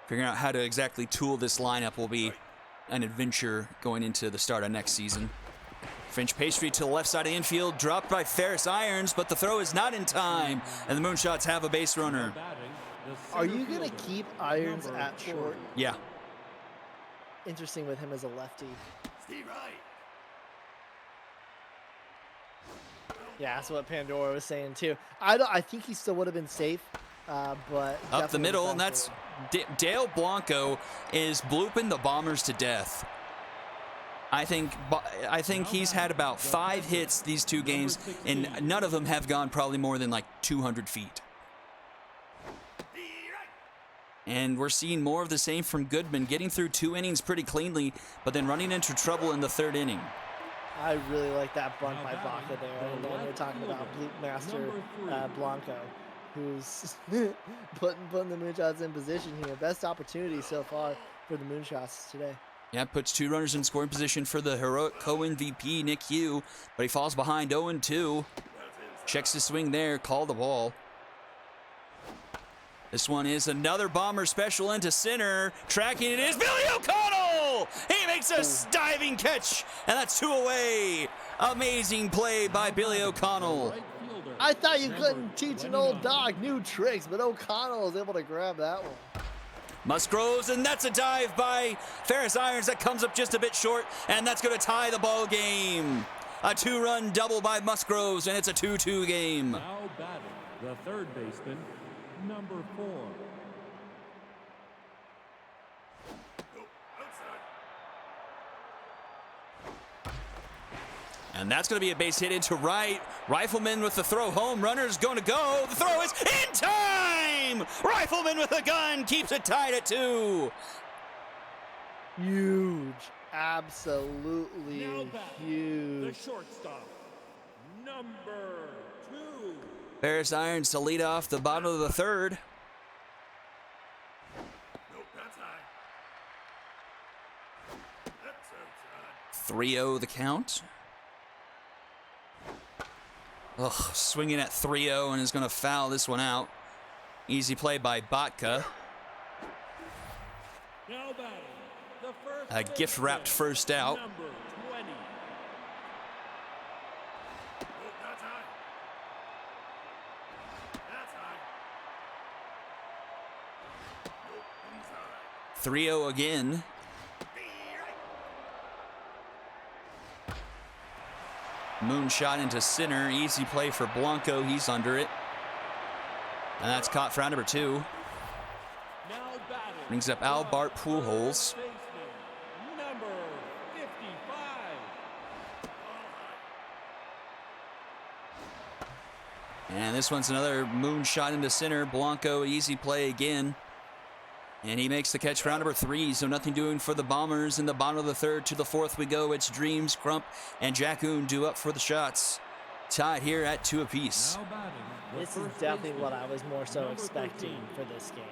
Speaker 2: Figuring out how to exactly tool this lineup will be an adventure going into the start of next season. French pastry to the left side of the infield, dropped by Ferris Irons, but the throw is not in time, and the Moonshots have a base runner.
Speaker 1: Are you going to keep Irons at short?
Speaker 2: Yeah.
Speaker 1: Interesting with him as a lefty. Yeah, that's what Pandora was saying too. I think he still would have been safe, but
Speaker 2: up the middle, and that's Dale Blanco is blooping the Bombers to death. I think he's had about 5 hits these 2 games, and none of them have gone probably more than like 200 feet. And we're seeing more of the same from Goodman, getting through 2 innings pretty cleanly, but then running into trouble in the 3rd inning.
Speaker 1: I really like that bunt by Baca there. And then we're talking about Bloop Master Blanco, who's putting the Moonshots in position here. Best opportunity so far for the Moonshots today.
Speaker 2: Yeah, puts 2 runners in scoring position for the heroic co-MVP, Nick Hugh, but he falls behind 0-2. Checks his swing there, call the ball. This one is another Bomber special into center. Tracking it is Billy O'Connell! He makes a diving catch, and that's 2 away. Amazing play by Billy O'Connell.
Speaker 1: I thought you couldn't teach an old dog new tricks, but O'Connell was able to grab that one.
Speaker 2: Musgroves, and that's a dive by Ferris Irons that comes up just a bit short, and that's going to tie the ball game. A 2-run double by Musgroves, and it's a 2-2 game.
Speaker 3: Now batting, the third baseman, number 4.
Speaker 2: And that's going to be a base hit into right. Rifleman with the throw home. Runner's going to go. The throw is in time! Rifleman with a gun keeps it tied at 2.
Speaker 1: Huge. Absolutely huge.
Speaker 3: The shortstop, number 2.
Speaker 2: Ferris Irons to lead off the bottom of the 3rd. 3-0 the count. Ugh, swinging at 3-0 and is going to foul this one out. Easy play by Botka.
Speaker 3: Now batting, the
Speaker 2: A gift-wrapped first out.
Speaker 3: Number 20.
Speaker 2: 3-0 again. Moonshot into center. Easy play for Blanco. He's under it. And that's caught for out number 2.
Speaker 3: Now batting.
Speaker 2: Brings up Albert Pujols.
Speaker 3: Baseman, number 55.
Speaker 2: And this one's another moonshot into center. Blanco, easy play again. And he makes the catch for round number 3, so nothing doing for the Bombers. In the bottom of the 3rd to the 4th we go. It's Dreams, Crump, and Jackoon due up for the shots. Tied here at 2 apiece.
Speaker 3: Now batting. the
Speaker 1: This is
Speaker 3: first
Speaker 1: definitely
Speaker 3: baseman,
Speaker 1: what I was more so
Speaker 3: number
Speaker 1: expecting
Speaker 3: 13.
Speaker 1: for this game.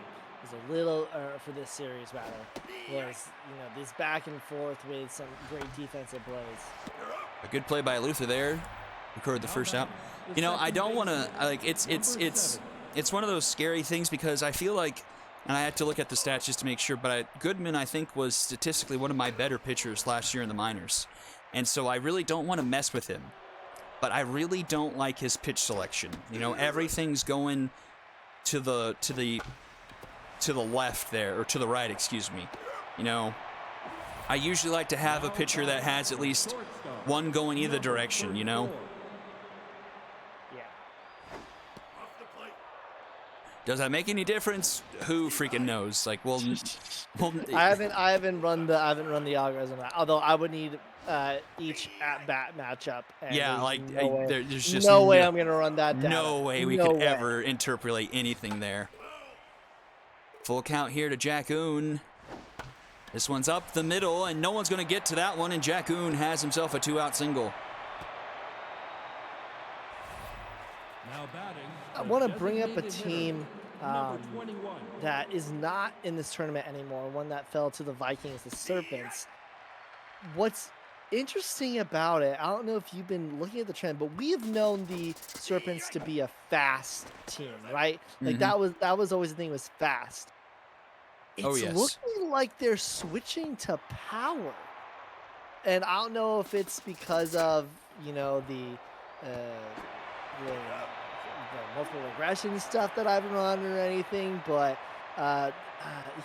Speaker 1: Was a little, for this series rather, was this back and forth with some great defensive plays.
Speaker 2: A good play by Luther there. Recorded the first out. I don't want to like it's one of those scary things because I feel like, and I had to look at the stats just to make sure, but Goodman I think was statistically one of my better pitchers last year in the minors, and so I really don't want to mess with him. But I really don't like his pitch selection. Everything's going to the left there, or to the right, excuse me. I usually like to have a pitcher that has at least one going either direction,
Speaker 1: Yeah.
Speaker 2: Does that make any difference? Who freaking knows? Like, well,
Speaker 1: I haven't run the algorithm, although I would need each at bat matchup. And
Speaker 2: yeah,
Speaker 1: there's
Speaker 2: like
Speaker 1: no way,
Speaker 2: there's just
Speaker 1: no way I'm gonna run that down.
Speaker 2: no way we could ever interpolate anything there. Full count here to Jackoon. This one's up the middle, and no one's going to get to that one, and Jackoon has himself a 2-out single.
Speaker 3: Now batting.
Speaker 1: I want to bring up a team
Speaker 3: Number 21.
Speaker 1: that is not in this tournament anymore, one that fell to the Vikings, the Serpents. What's interesting about it, I don't know if you've been looking at the trend, but we have known the Serpents to be a fast team, right? Like that was always the thing, was fast. It's
Speaker 2: Oh, yes.
Speaker 1: looking like they're switching to power. And I don't know if it's because of, the multiple regression stuff that I've run or anything, but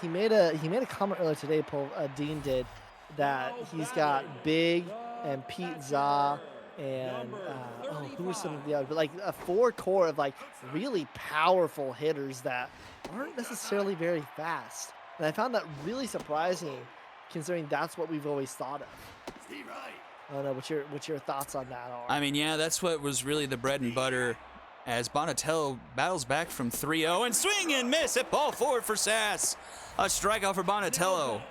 Speaker 1: he made a comment earlier today, Dean did, that he's got Big and Pete Za and who are some of the others, but like a 4 core of like really powerful hitters that aren't necessarily very fast. And I found that really surprising, considering that's what we've always thought of. I don't know what your thoughts on that are.
Speaker 2: I mean, yeah, that's what was really the bread and butter as Bonatello battles back from 3-0 and swing and miss at ball forward for Sass. A strikeout for Bonatello.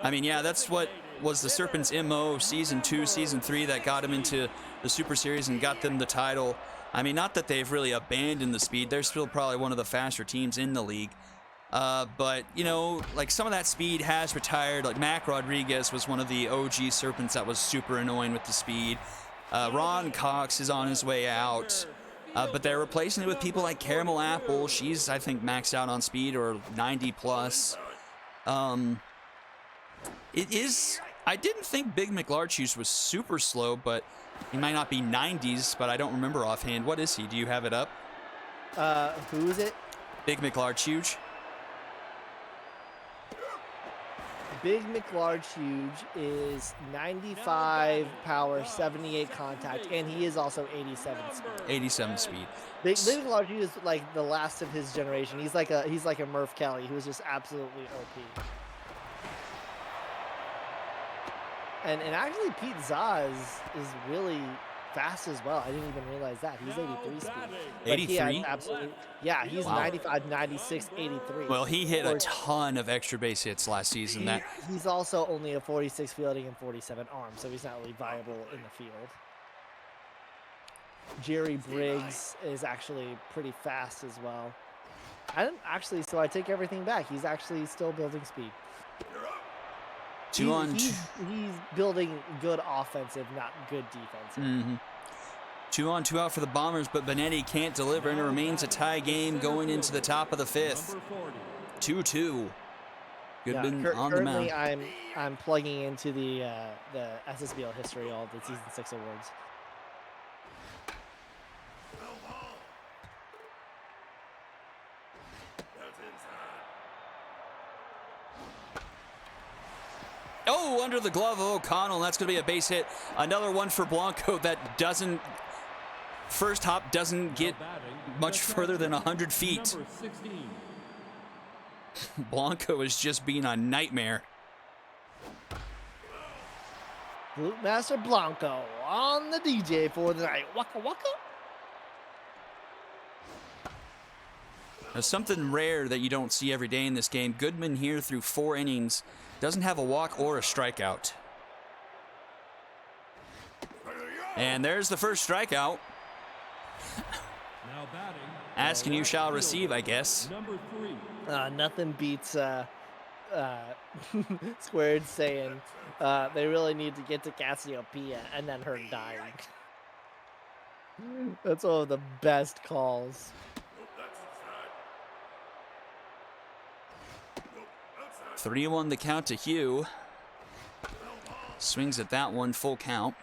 Speaker 2: I mean, yeah, that's what was the Serpents' MO season 2, season 3 that got them into the Super Series and got them the title. I mean, not that they've really abandoned the speed. They're still probably one of the faster teams in the league. But, like some of that speed has retired. Like Mac Rodriguez was one of the OG Serpents that was super annoying with the speed. Ron Cox is on his way out. But they're replacing it with people like Caramel Apple. She's, I think, maxed out on speed or 90 plus. It is. I didn't think Big McLarchuge was super slow, but he might not be 90s, but I don't remember offhand. What is he? Do you have it up?
Speaker 1: Who is it?
Speaker 2: Big McLarchuge.
Speaker 1: Big McLarchuge is 95 power, 78 contact, and he is also 87 speed.
Speaker 2: 87 speed.
Speaker 1: Big McLarchuge is like the last of his generation. He's like a Murph Kelly who was just absolutely OP. And actually Pete Za is really fast as well. I didn't even realize that. He's 83 speed. But
Speaker 2: 83?
Speaker 1: Absolutely. Yeah, he's
Speaker 2: Wow.
Speaker 1: 95, 96, 83.
Speaker 2: Well, he hit a ton of extra base hits last season.
Speaker 1: He's also only a 46 fielding and 47 arm, so he's not really viable in the field. Jerry Briggs is actually pretty fast as well. So I take everything back. He's actually still building speed. He's building good offensive, not good defensive.
Speaker 2: 2 on, 2 out for the Bombers, but Benetti can't deliver, and it remains a tie game going into the top of the 5th.
Speaker 3: Number 40.
Speaker 2: 2-2. Goodman on the
Speaker 1: Currently,
Speaker 2: mound.
Speaker 1: I'm plugging into the SSBL history, all the season 6 awards.
Speaker 2: Oh, under the glove of O'Connell. That's going to be a base hit. Another one for Blanco that doesn't. First hop doesn't get much further than 100 feet.
Speaker 3: Number 16.
Speaker 2: Blanco is just being a nightmare.
Speaker 1: Flute Master Blanco on the DJ for the night. Waka waka.
Speaker 2: Now, something rare that you don't see every day in this game. Goodman here through 4 innings doesn't have a walk or a strikeout. And there's the first strikeout.
Speaker 3: Now batting.
Speaker 2: Asking you shall receive, I guess.
Speaker 3: Number 3.
Speaker 1: Nothing beats Squared saying they really need to get to Cassiopeia and then her dying. That's one of the best calls.
Speaker 2: 3-1 the count to Hugh. Swings at that one, full count.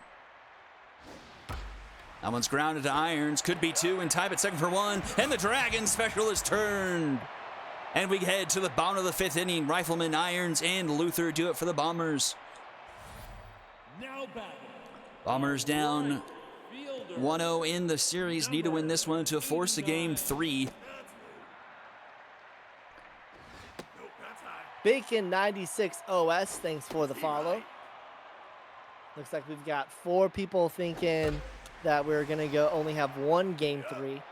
Speaker 2: That one's grounded to Irons. Could be 2 and tied at second for 1. And the Dragon special is turned. And we head to the bottom of the 5th inning. Rifleman, Irons, and Luther do it for the Bombers.
Speaker 3: Now batting.
Speaker 2: Bombers down 1-0 in the series. Need to win this one to force a game 3.
Speaker 1: Bacon 96 OS, thanks for the follow. Looks like we've got 4 people thinking that we're gonna only have one game 3,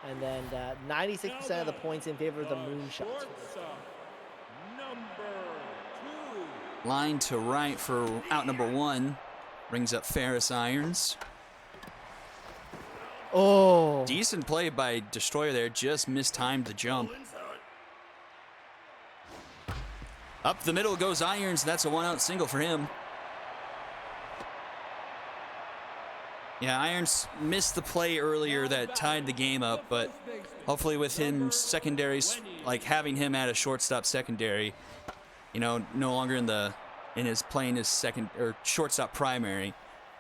Speaker 1: and then 96% of the points in favor of the Moonshots.
Speaker 3: Number 2.
Speaker 2: Line to right for out number 1. Brings up Ferris Irons.
Speaker 1: Oh,
Speaker 2: Decent play by Destroyer there. Just mistimed the jump. Up the middle goes Irons. That's a 1-out single for him. Yeah, Irons missed the play earlier that tied the game up, but hopefully with him secondaries, like having him at a shortstop secondary, you know, no longer in his playing his second or shortstop primary,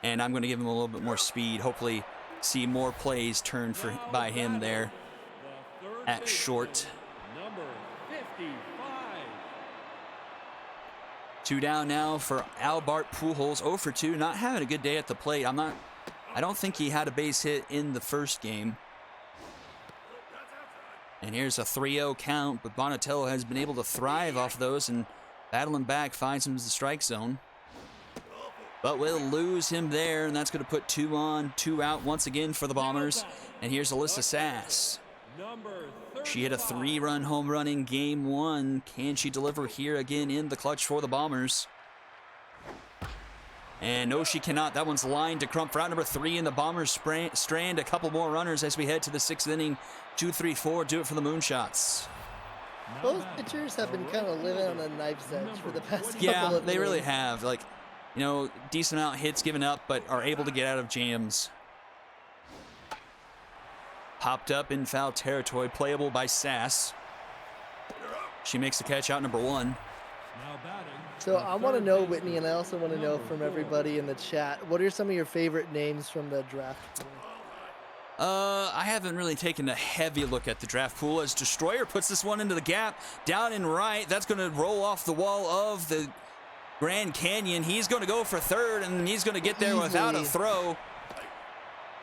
Speaker 2: and I'm going to give him a little bit more speed. Hopefully, see more plays turned by him there at short.
Speaker 3: Number 55.
Speaker 2: 2 down now for Albert Pujols. 0 for 2, not having a good day at the plate. I don't think he had a base hit in the first game. And here's a 3-0 count, but Bonatello has been able to thrive off those and battling back finds him in the strike zone. But we'll lose him there, and that's going to put 2 on, 2 out once again for the Bombers. And here's Alyssa Sass. She hit a 3-run home run in game 1. Can she deliver here again in the clutch for the Bombers? And no, she cannot. That one's lined to Crump for out number 3, and the Bombers strand a couple more runners as we head to the 6th inning. 2-3-4, do it for the Moonshots.
Speaker 1: both pitchers have been kind of living on a knife's edge for the past couple
Speaker 2: Yeah,
Speaker 1: of
Speaker 2: they really
Speaker 1: innings.
Speaker 2: have. Like, you know, decent amount of hits given up, but are able to get out of jams. Popped up in foul territory, playable by Sass. She makes the catch out number 1.
Speaker 3: Now batting.
Speaker 1: So I want to know, Whitney, and I also want to know from everybody in the chat, what are some of your favorite names from the draft pool?
Speaker 2: I haven't really taken a heavy look at the draft pool as Destroyer puts this one into the gap down and right. That's going to roll off the wall of the Grand Canyon. He's going to go for third, and he's going to get there without a throw.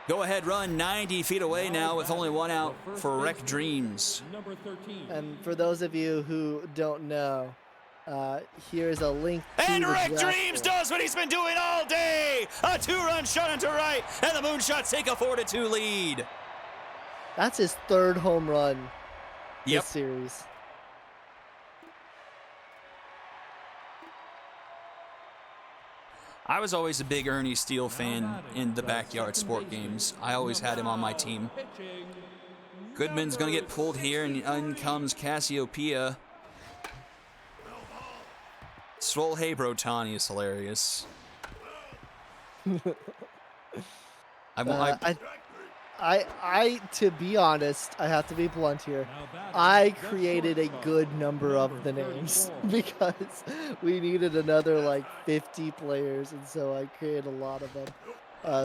Speaker 2: Go ahead run 90 feet away now with only 1 out for Wreck Dreams.
Speaker 3: Number 13.
Speaker 1: And for those of you who don't know, here's a link to
Speaker 2: And
Speaker 1: the
Speaker 2: Wreck
Speaker 1: draft
Speaker 2: Dreams
Speaker 1: pool.
Speaker 2: does what he's been doing all day. A 2-run shot into right, and the Moonshots take a 4-2 lead.
Speaker 1: That's his 3rd home run
Speaker 2: Yep.
Speaker 1: this series.
Speaker 2: I was always a big Ernie Steele fan in the backyard sport games. I always had him on my team.
Speaker 3: Pitching.
Speaker 2: Goodman's going to get pulled here, and in comes Cassiopeia. Swolhey Brotani is hilarious.
Speaker 1: To be honest, I have to be blunt here.
Speaker 3: Now batting
Speaker 1: I
Speaker 3: the
Speaker 1: created a
Speaker 3: shortstop,
Speaker 1: good number of the
Speaker 3: number
Speaker 1: names
Speaker 3: 34.
Speaker 1: because we needed another like 50 players, and so I created a lot of them.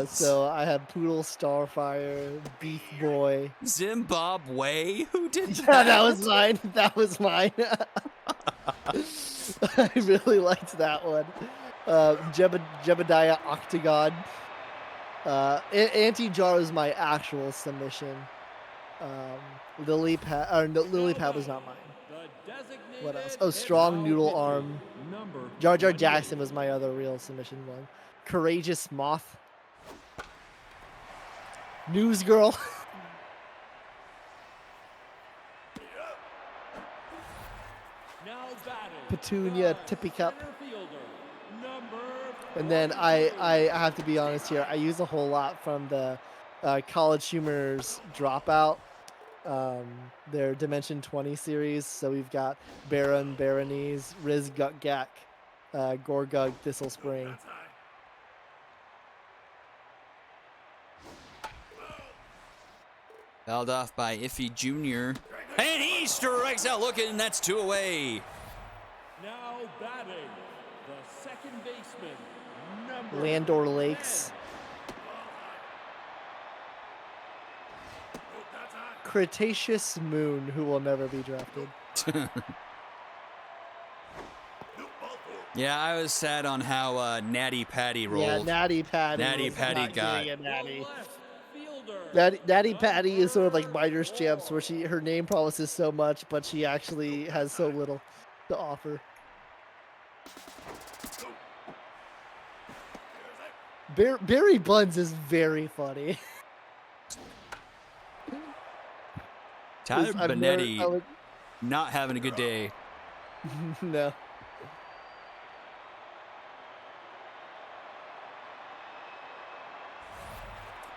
Speaker 1: So I have Poodle, Starfire, Beef Boy.
Speaker 2: Zimbabwe? Who did
Speaker 1: Yeah, that was
Speaker 2: that?
Speaker 1: mine. That was mine. I really liked that one. Jebediah Octagon. Anti-Jar is my actual submission. Lily Pad, or no, Lily Pad was not mine.
Speaker 3: The
Speaker 1: What else?
Speaker 3: designated
Speaker 1: Oh, Strong
Speaker 3: now
Speaker 1: Noodle
Speaker 3: pitching,
Speaker 1: Arm.
Speaker 3: number
Speaker 1: Jar Jar
Speaker 3: 28.
Speaker 1: Jackson was my other real submission one. Courageous Moth. News Girl.
Speaker 3: Now batting,
Speaker 1: Petunia
Speaker 3: the
Speaker 1: Tippy Cup.
Speaker 3: center fielder, number
Speaker 1: And then
Speaker 3: 42.
Speaker 1: I have to be honest here. I use a whole lot from the College Humor's Dropout, their Dimension 20 series. So we've got Baron, Baronese, Riz Guk Gak, Gorgug, Thistle Spring.
Speaker 2: Fouled off by Iffy Jr. And he strikes out looking, and that's 2 away.
Speaker 3: Now batting, the second baseman, number
Speaker 1: Landor Lakes. Cretaceous Moon, who will never be drafted.
Speaker 2: Yeah, I was sad on how Natty Patty rolled.
Speaker 1: Yeah, Natty Patty.
Speaker 2: Natty
Speaker 1: was
Speaker 2: Patty
Speaker 1: not
Speaker 2: got-
Speaker 1: getting a Natty.
Speaker 3: left fielder.
Speaker 1: Natty Patty is sort of like Miners Champs, where her name promises so much, but she actually has so little to offer. Barry Buns is very funny.
Speaker 2: Tyler
Speaker 1: I've never-
Speaker 2: Benetti
Speaker 1: I would-
Speaker 2: not having a good day.
Speaker 1: no.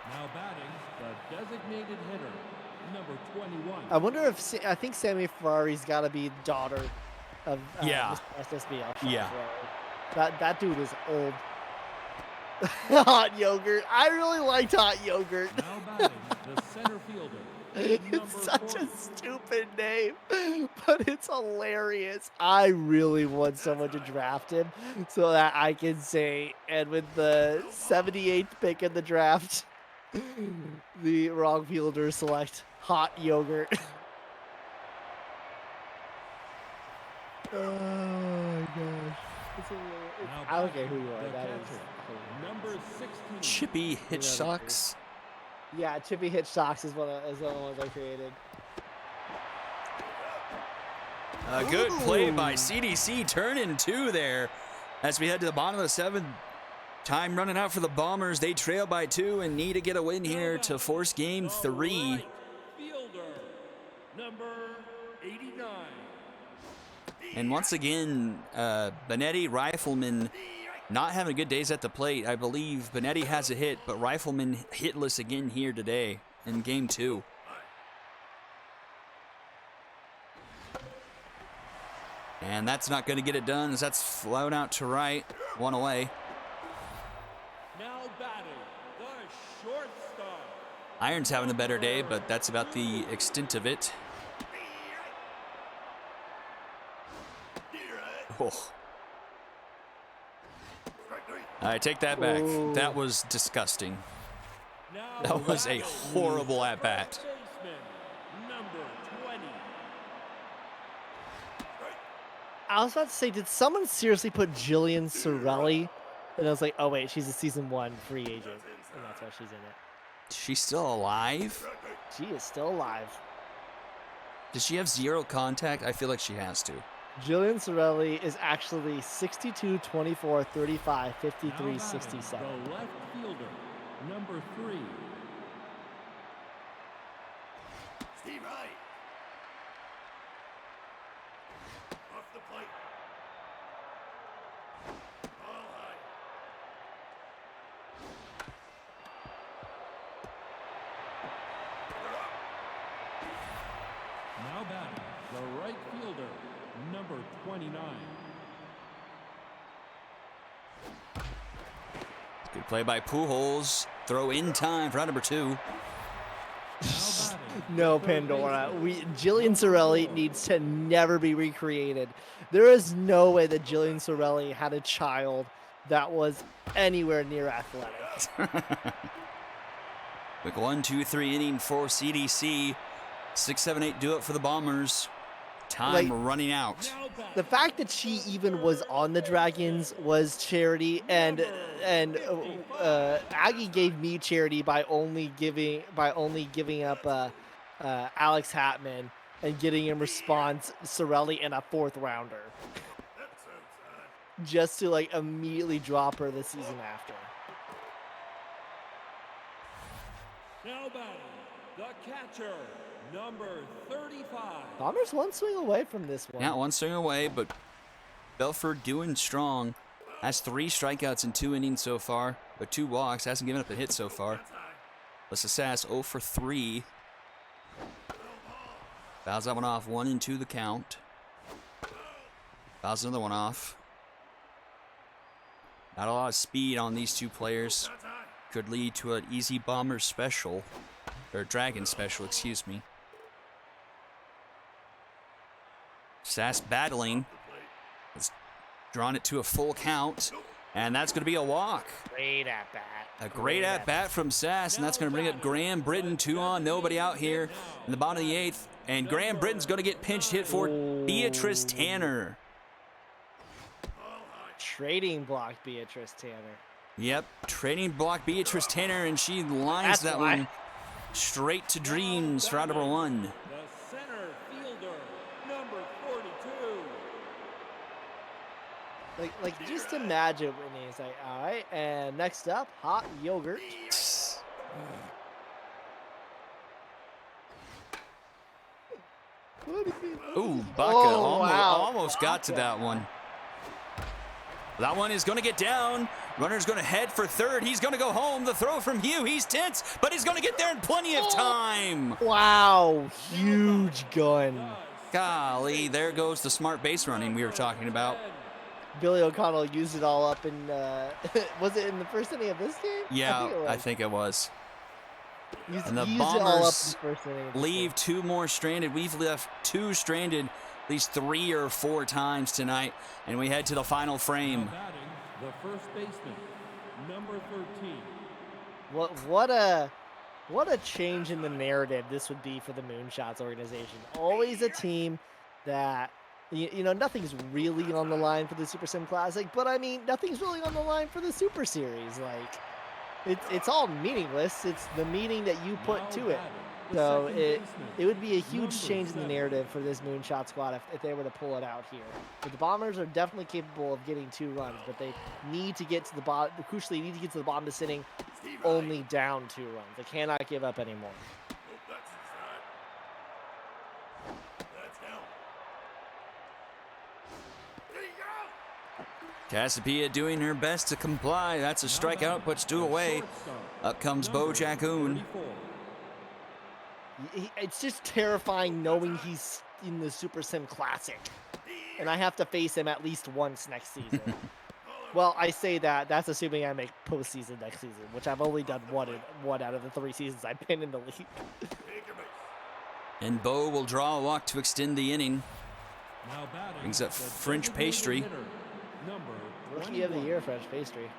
Speaker 3: Now batting, the designated hitter, number 21.
Speaker 1: I wonder if I think Sammy Ferrari's got to be daughter of
Speaker 2: Yeah.
Speaker 1: Mr. SSBL. Sean
Speaker 2: Yeah.
Speaker 1: Ferrari. That dude is old. Hot Yogurt. I really liked Hot Yogurt.
Speaker 3: Now batting, the center fielder, number
Speaker 1: It's such
Speaker 3: 40.
Speaker 1: a stupid name, but it's hilarious. I really want someone to draft him so that I can say, and with the 78th pick in the draft, the wrong fielder select Hot Yogurt. Oh my gosh.
Speaker 3: Now
Speaker 1: I don't care who
Speaker 3: batting,
Speaker 1: you are.
Speaker 3: the
Speaker 1: That is
Speaker 3: catcher,
Speaker 1: hilarious.
Speaker 3: number 16.
Speaker 2: Chippy Hitch Socks.
Speaker 1: Yeah, Chippy Hitch Socks is one of the ones I created.
Speaker 2: A good play by
Speaker 1: Ooh.
Speaker 2: CDC, turning 2 there. As we head to the bottom of the 7th, time running out for the Bombers. They trail by 2 and need to get a win here to force game 3.
Speaker 3: Right fielder, number 89.
Speaker 2: And once again, Benetti, Rifleman, not having good days at the plate. I believe Benetti has a hit, but Rifleman hitless again here today in game 2. And that's not going to get it done as that's flown out to right. 1 away.
Speaker 3: Now batting, the shortstop,
Speaker 2: Iron's having a better day, but that's about the extent of it. Oh. All right, take that back.
Speaker 1: Ooh.
Speaker 2: That was disgusting.
Speaker 3: now
Speaker 2: That was a
Speaker 3: batting,
Speaker 2: horrible at-bat.
Speaker 3: first baseman, number 20.
Speaker 1: I was about to say, did someone seriously put Jillian Sorelli? And I was like, oh wait, she's a season 1 free agent, and that's why she's in it.
Speaker 2: She's still alive?
Speaker 1: She is still alive.
Speaker 2: Does she have 0 contact? I feel like she has to.
Speaker 1: Jillian Sorelli is actually 62, 24, 35,
Speaker 3: Now
Speaker 1: 53,
Speaker 3: batting,
Speaker 1: 67.
Speaker 3: the left fielder, number 3.
Speaker 6: Steve Wright. Off the plate. Ball high.
Speaker 3: Now batting, the right fielder, number 29.
Speaker 2: Good play by Pujols. Throw in time for round number 2.
Speaker 1: No, Pandora. Jillian Sorelli needs to never be recreated. There is no way that Jillian Sorelli had a child that was anywhere near athletic.
Speaker 2: Quick 1, 2, 3 inning for CDC. 6, 7, 8 do it for the Bombers. Time running out.
Speaker 1: The fact that she even was on the Dragons was charity, and Aggie gave me charity by only giving up Alex Hatman and getting in response Sorelli in a 4th rounder,
Speaker 6: That's so sad.
Speaker 1: just to like immediately drop her the season after.
Speaker 3: Now batting, the catcher, number 35.
Speaker 1: Bombers one swing away from this one.
Speaker 2: Yeah, one swing away, but Belford doing strong. Has 3 strikeouts in 2 innings so far, but 2 walks. Hasn't given up a hit so far. Alyssa Sass 0 for 3. Fouls that one off. 1-2 the count. Fouls another one off. Not a lot of speed on these 2 players. Could lead to an easy Bomber special. Or Dragon special, excuse me. Sass battling. Has drawn it to a full count. And that's going to be a walk.
Speaker 1: Great at bat.
Speaker 2: A great at bat from Sass, and that's going to bring up Graham Britton. 2 on, nobody out here in the bottom of the 8th. And Graham Britton's going to get pinched hit for Beatrice Tanner.
Speaker 1: Trading block Beatrice Tanner.
Speaker 2: Yep, trading block Beatrice Tanner, and she lines that one straight to dreams for out number 1.
Speaker 3: The center fielder, number 42.
Speaker 1: Like just imagine Whitney's like, all right, and next up, hot yogurt.
Speaker 2: Ooh, Baca
Speaker 1: Oh, wow.
Speaker 2: almost got to that one. That one is going to get down. Runner's going to head for 3rd. He's going to go home. The throw from Hugh. He's tense, but he's going to get there in plenty of time.
Speaker 1: Wow, huge gun.
Speaker 2: Golly, there goes the smart base running we were talking about.
Speaker 1: Billy O'Connell used it all up in, was it in the first inning of this game?
Speaker 2: Yeah, I think it was. And the
Speaker 1: He used it all up in
Speaker 2: Bombers
Speaker 1: the first inning of this
Speaker 2: leave 2 more stranded. We've left 2 stranded at least 3 or 4 times tonight, and we head to the final frame.
Speaker 3: Now batting, the first baseman, number 13.
Speaker 1: game. What a change in the narrative this would be for the Moonshots organization. Always a team that, you know, nothing's really on the line for the Super Sim Classic, but I mean, nothing's really on the line for the Super Series. Like, it's all meaningless. It's the meaning that you put to it. So it would be a huge change in the narrative for this Moonshot squad if they were to pull it out here. But the Bombers are definitely capable of getting 2 runs, but they need to get to the bottom. Crucially, need to get to the bottom of this inning only down 2 runs. They cannot give up anymore.
Speaker 6: Oh, that's inside. That's hell. There you go.
Speaker 2: Cassiopeia doing her best to comply. That's a strikeout, puts 2 away. Up comes Bo Jackoon.
Speaker 1: It's just terrifying knowing he's in the Super Sim Classic, and I have to face him at least once next season. Well, I say that, that's assuming I make postseason next season, which I've only done one out of the 3 seasons I've been in the league.
Speaker 2: And Bo will draw a walk to extend the inning.
Speaker 3: Now batting,
Speaker 2: Brings up
Speaker 3: the
Speaker 2: French
Speaker 3: designated
Speaker 2: pastry.
Speaker 3: hitter, number
Speaker 1: Rookie of the
Speaker 3: 21.
Speaker 1: year, French pastry.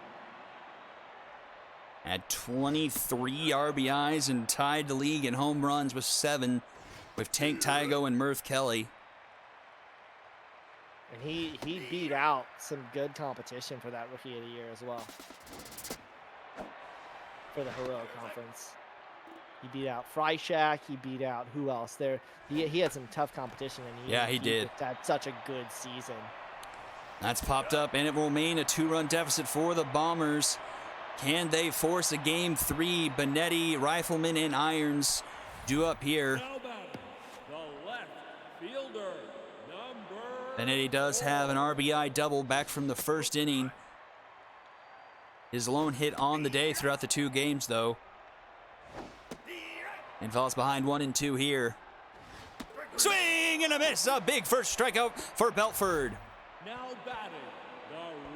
Speaker 2: Had 23 RBIs and tied the league in home runs with 7 with Tank Tygo and Murph Kelly.
Speaker 1: And he beat out some good competition for that Rookie of the Year as well. For the Heroic Conference. He beat out Freishack. He beat out who else? He had some tough competition, and
Speaker 2: he did.
Speaker 1: just had such a good season.
Speaker 2: That's popped up, and it will mean a 2-run deficit for the Bombers. Can they force a game 3? Benetti, Rifleman, and Irons due up here.
Speaker 3: Now batting, the left fielder, number
Speaker 2: Benetti does have an RBI double back from the first inning. His lone hit on the day throughout the 2 games, though. And falls behind 1-2 here. Swing and a miss. A big first strikeout for Belford.
Speaker 3: now batting,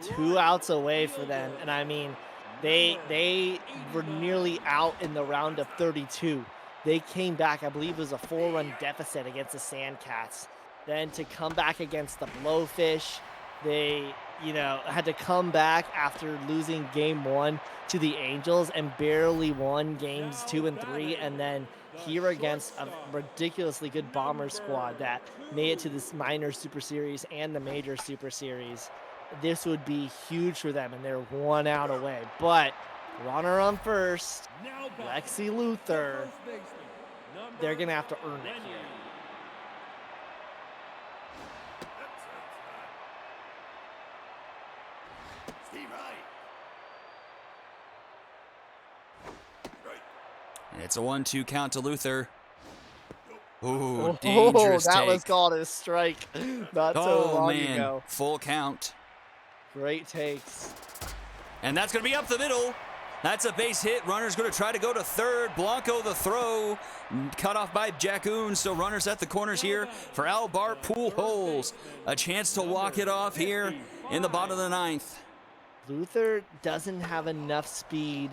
Speaker 3: the
Speaker 1: 2
Speaker 3: right
Speaker 1: outs away for them, and I mean, they were nearly out in the round of 32. they came back, I believe it was a 4-run deficit against the Sandcats. Then to come back against the Blowfish, they, had to come back after losing game 1 to the Angels and barely won games 2 and 3. And then here against a ridiculously good Bomber squad that made it to this minor Super Series and the major Super Series. This would be huge for them, and they're 1 out away. But runner on first, Lexi Luther, they're going to have to earn it here.
Speaker 2: And it's a 1-2 count to Luther. Ooh, dangerous
Speaker 1: that
Speaker 2: take.
Speaker 1: was called a strike not so long ago.
Speaker 2: Full count.
Speaker 1: Great takes.
Speaker 2: And that's going to be up the middle. That's a base hit. Runner's going to try to go to third. Blanco the throw. Cut off by Jackoon. So runners at the corners here for Albart Pujols. A chance to walk it off here in the bottom of the 9th.
Speaker 1: Luther doesn't have enough speed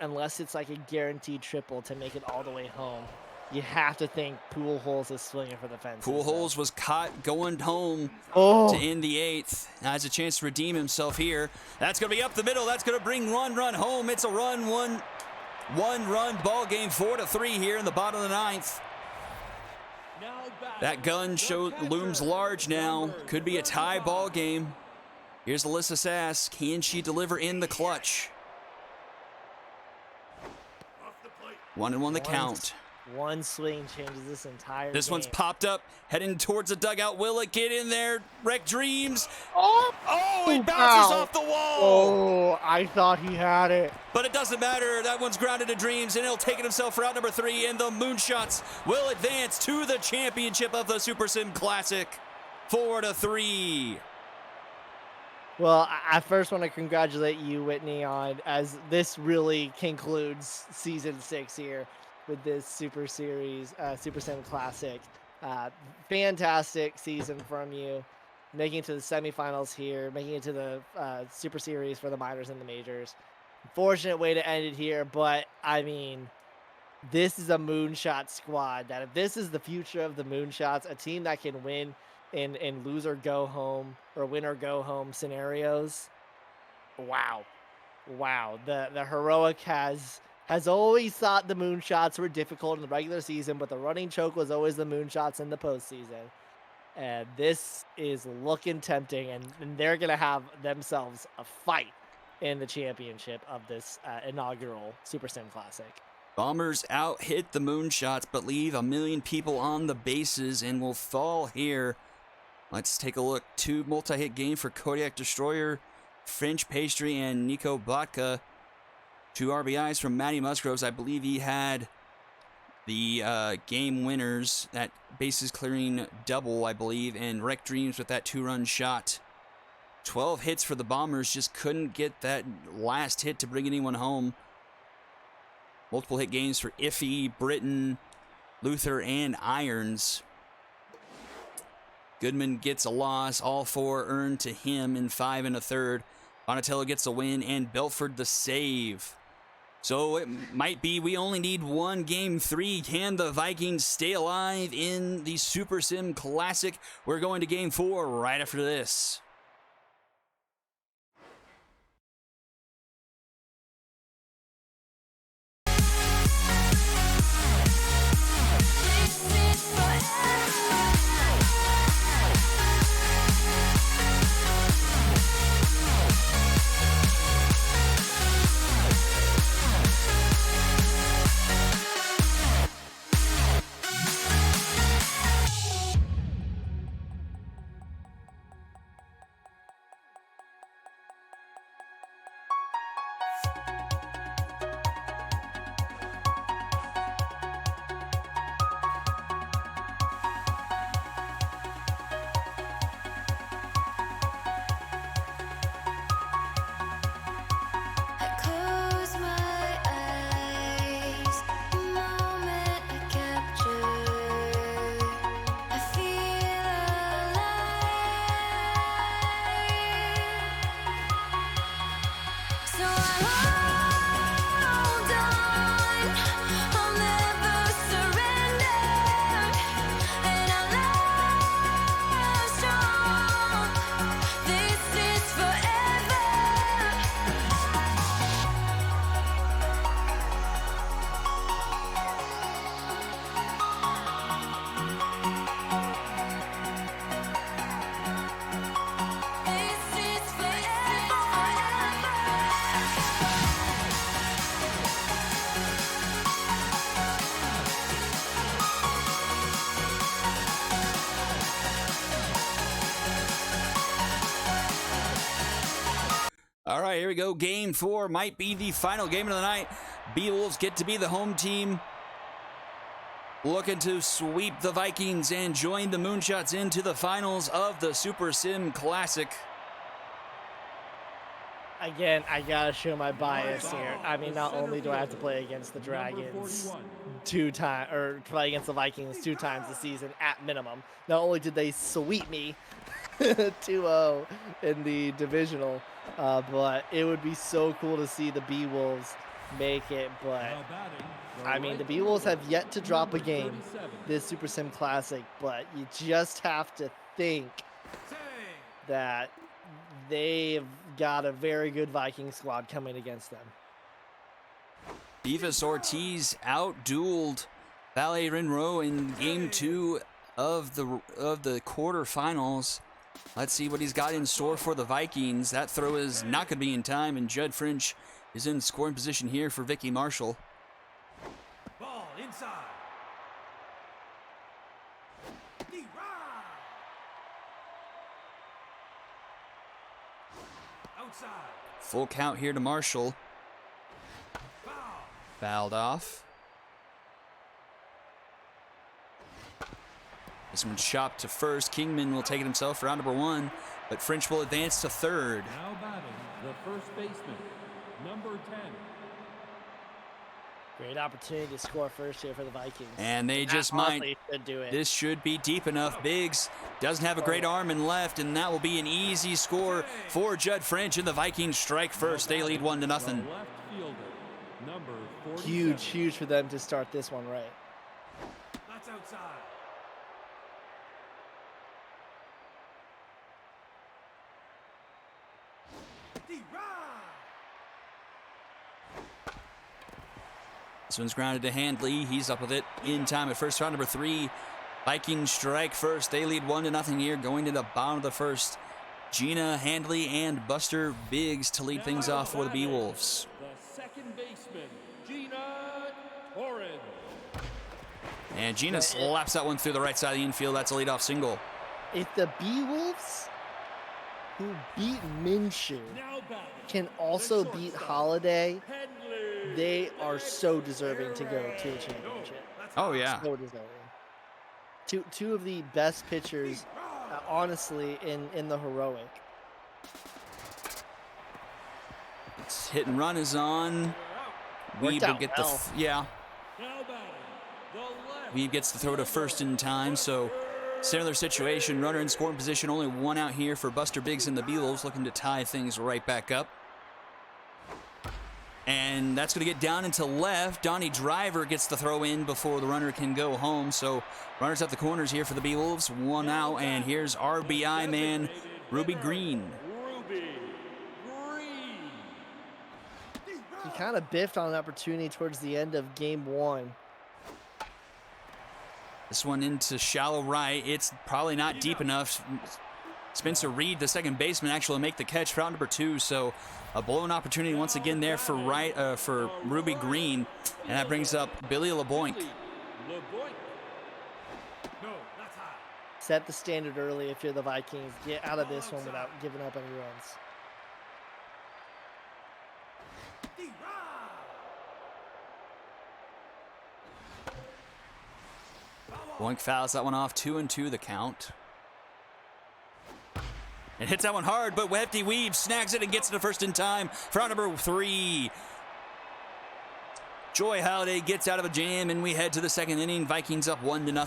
Speaker 1: unless it's like a guaranteed triple, to make it all the way home. You have to think Pujols is swinging for the fences.
Speaker 2: Pujols was caught going home to end the 8th. Has a chance to redeem himself here. That's going to be up the middle. That's going to bring one run home. It's a one-run ball game, 4-3 here in the bottom of the 9th. That gun looms large now. Could be a tie ball game. Here's Alyssa Sass. Can she deliver in the clutch? 1-1 the count.
Speaker 1: One swing changes this entire
Speaker 2: This
Speaker 1: game.
Speaker 2: one's popped up, heading towards the dugout. Will it get in there? Wreck Dreams. It bounces off the wall.
Speaker 1: Oh, I thought he had it.
Speaker 2: But it doesn't matter. That one's grounded to Dreams, and he'll take it himself for out number 3. And the Moonshots will advance to the championship of the Super Sim Classic, 4-3.
Speaker 1: Well, I first want to congratulate you, Whitney, on as this really concludes season 6 here with this Super Series, Super Sim Classic. Fantastic season from you, making it to the semifinals here, making it to the Super Series for the minors and the majors. Unfortunate way to end it here, but I mean, this is a Moonshot squad that if this is the future of the Moonshots, a team that can win in lose or go home or win or go home scenarios. Wow. The Heroic has always thought the Moonshots were difficult in the regular season, but the running choke was always the Moonshots in the postseason. And this is looking tempting, and they're going to have themselves a fight in the championship of this inaugural Super Sim Classic.
Speaker 2: Bombers out-hit the Moonshots, but leave 1 million people on the bases and will fall here. Let's take a look. 2 multi-hit game for Kodiak Destroyer, French Pastry, and Nico Botka. 2 RBIs from Matty Musgroves. I believe he had the game winners, that bases clearing double, I believe, and Wreck Dreams with that 2-run shot. 12 hits for the Bombers, just couldn't get that last hit to bring anyone home. Multiple hit games for Iffy, Britton, Luther, and Irons. Goodman gets a loss. All 4 earned to him in 5 1/3. Donatello gets a win, and Belford the save. So it might be we only need one game 3. Can the Vikings stay alive in the Super Sim Classic? We're going to game 4 right after this.
Speaker 5: So I hold on, I'll never
Speaker 2: we go. Game 4 might be the final game of the night. B-Wolves get to be the home team, looking to sweep the Vikings and join the Moonshots into the finals of the Super Sim Classic.
Speaker 1: Again, I gotta show my bias here. I mean, not only do I have to play against the Dragons 2 times, or play against the Vikings 2 times this season at minimum. Not only did they sweep me 2-0 in the divisional, but it would be so cool to see the B-Wolves make it. But I mean, the B-Wolves have yet to drop a game this Super Sim Classic, but you just have to think that they've got a very good Viking squad coming against them.
Speaker 2: Beavis Ortiz out-dueled Ballet Rinro in Game 2 of the quarterfinals. Let's see what he's got in store for the Vikings. That throw is not going to be in time, and Judd French is in scoring position here for Vicky Marshall.
Speaker 4: Ball inside. Outside.
Speaker 2: Full count here to Marshall. Fouled off. This one's chopped to first. Kingman will take it himself for round number 1, but French will advance to third.
Speaker 3: Now batting, the first baseman, number 10.
Speaker 1: Great opportunity to score first here for the Vikings.
Speaker 2: And they just
Speaker 1: honestly
Speaker 2: might.
Speaker 1: should do it.
Speaker 2: This should be deep enough. Biggs doesn't have a great arm in left, and that will be an easy score for Judd French, and the Vikings strike first. They lead 1-0.
Speaker 3: The left fielder, number 47.
Speaker 1: Huge for them to start this one right.
Speaker 4: That's outside.
Speaker 2: This one's grounded to Handley. He's up with it in time at first. Round number 3. Vikings strike first. They lead 1-0 here, going to the bottom of the first. Gina Handley and Buster Biggs to lead things off for the B-Wolves.
Speaker 3: The second baseman, Gina Torres.
Speaker 2: And Gina slaps that one through the right side of the infield. That's a leadoff single.
Speaker 1: If the B-Wolves, who beat Minshew, can also beat Holiday, they are so deserving to go to a championship.
Speaker 2: Oh, yeah.
Speaker 1: So deserving. Two of the best pitchers, honestly, in the heroic.
Speaker 2: It's hit and run is on.
Speaker 1: Worked
Speaker 2: Weeb
Speaker 1: out
Speaker 2: will get
Speaker 1: well.
Speaker 2: Weeb gets the throw to first in time, so similar situation. Runner in scoring position, only 1 out here for Buster Biggs and the B-Wolves, looking to tie things right back up. And that's going to get down into left. Donnie Driver gets the throw in before the runner can go home. So runners at the corners here for the B-Wolves. 1 out, and here's RBI man Ruby Green.
Speaker 1: He kind of biffed on an opportunity towards the end of game 1.
Speaker 2: This one into shallow right. It's probably not deep enough. Spencer Reed, the second baseman, actually make the catch for round number 2. So a blown opportunity once again there for for Ruby Green, and that brings up Billy LeBoink.
Speaker 1: Set the standard early if you're the Vikings. Get out of this one without giving up any runs.
Speaker 2: Boink fouls that one off. 2-2 the count. And hits that one hard, but Hefty Weave snags it and gets it to first in time for round number 3. Joy Halliday gets out of a jam, and we head to the second inning. Vikings up 1-0.
Speaker 3: Now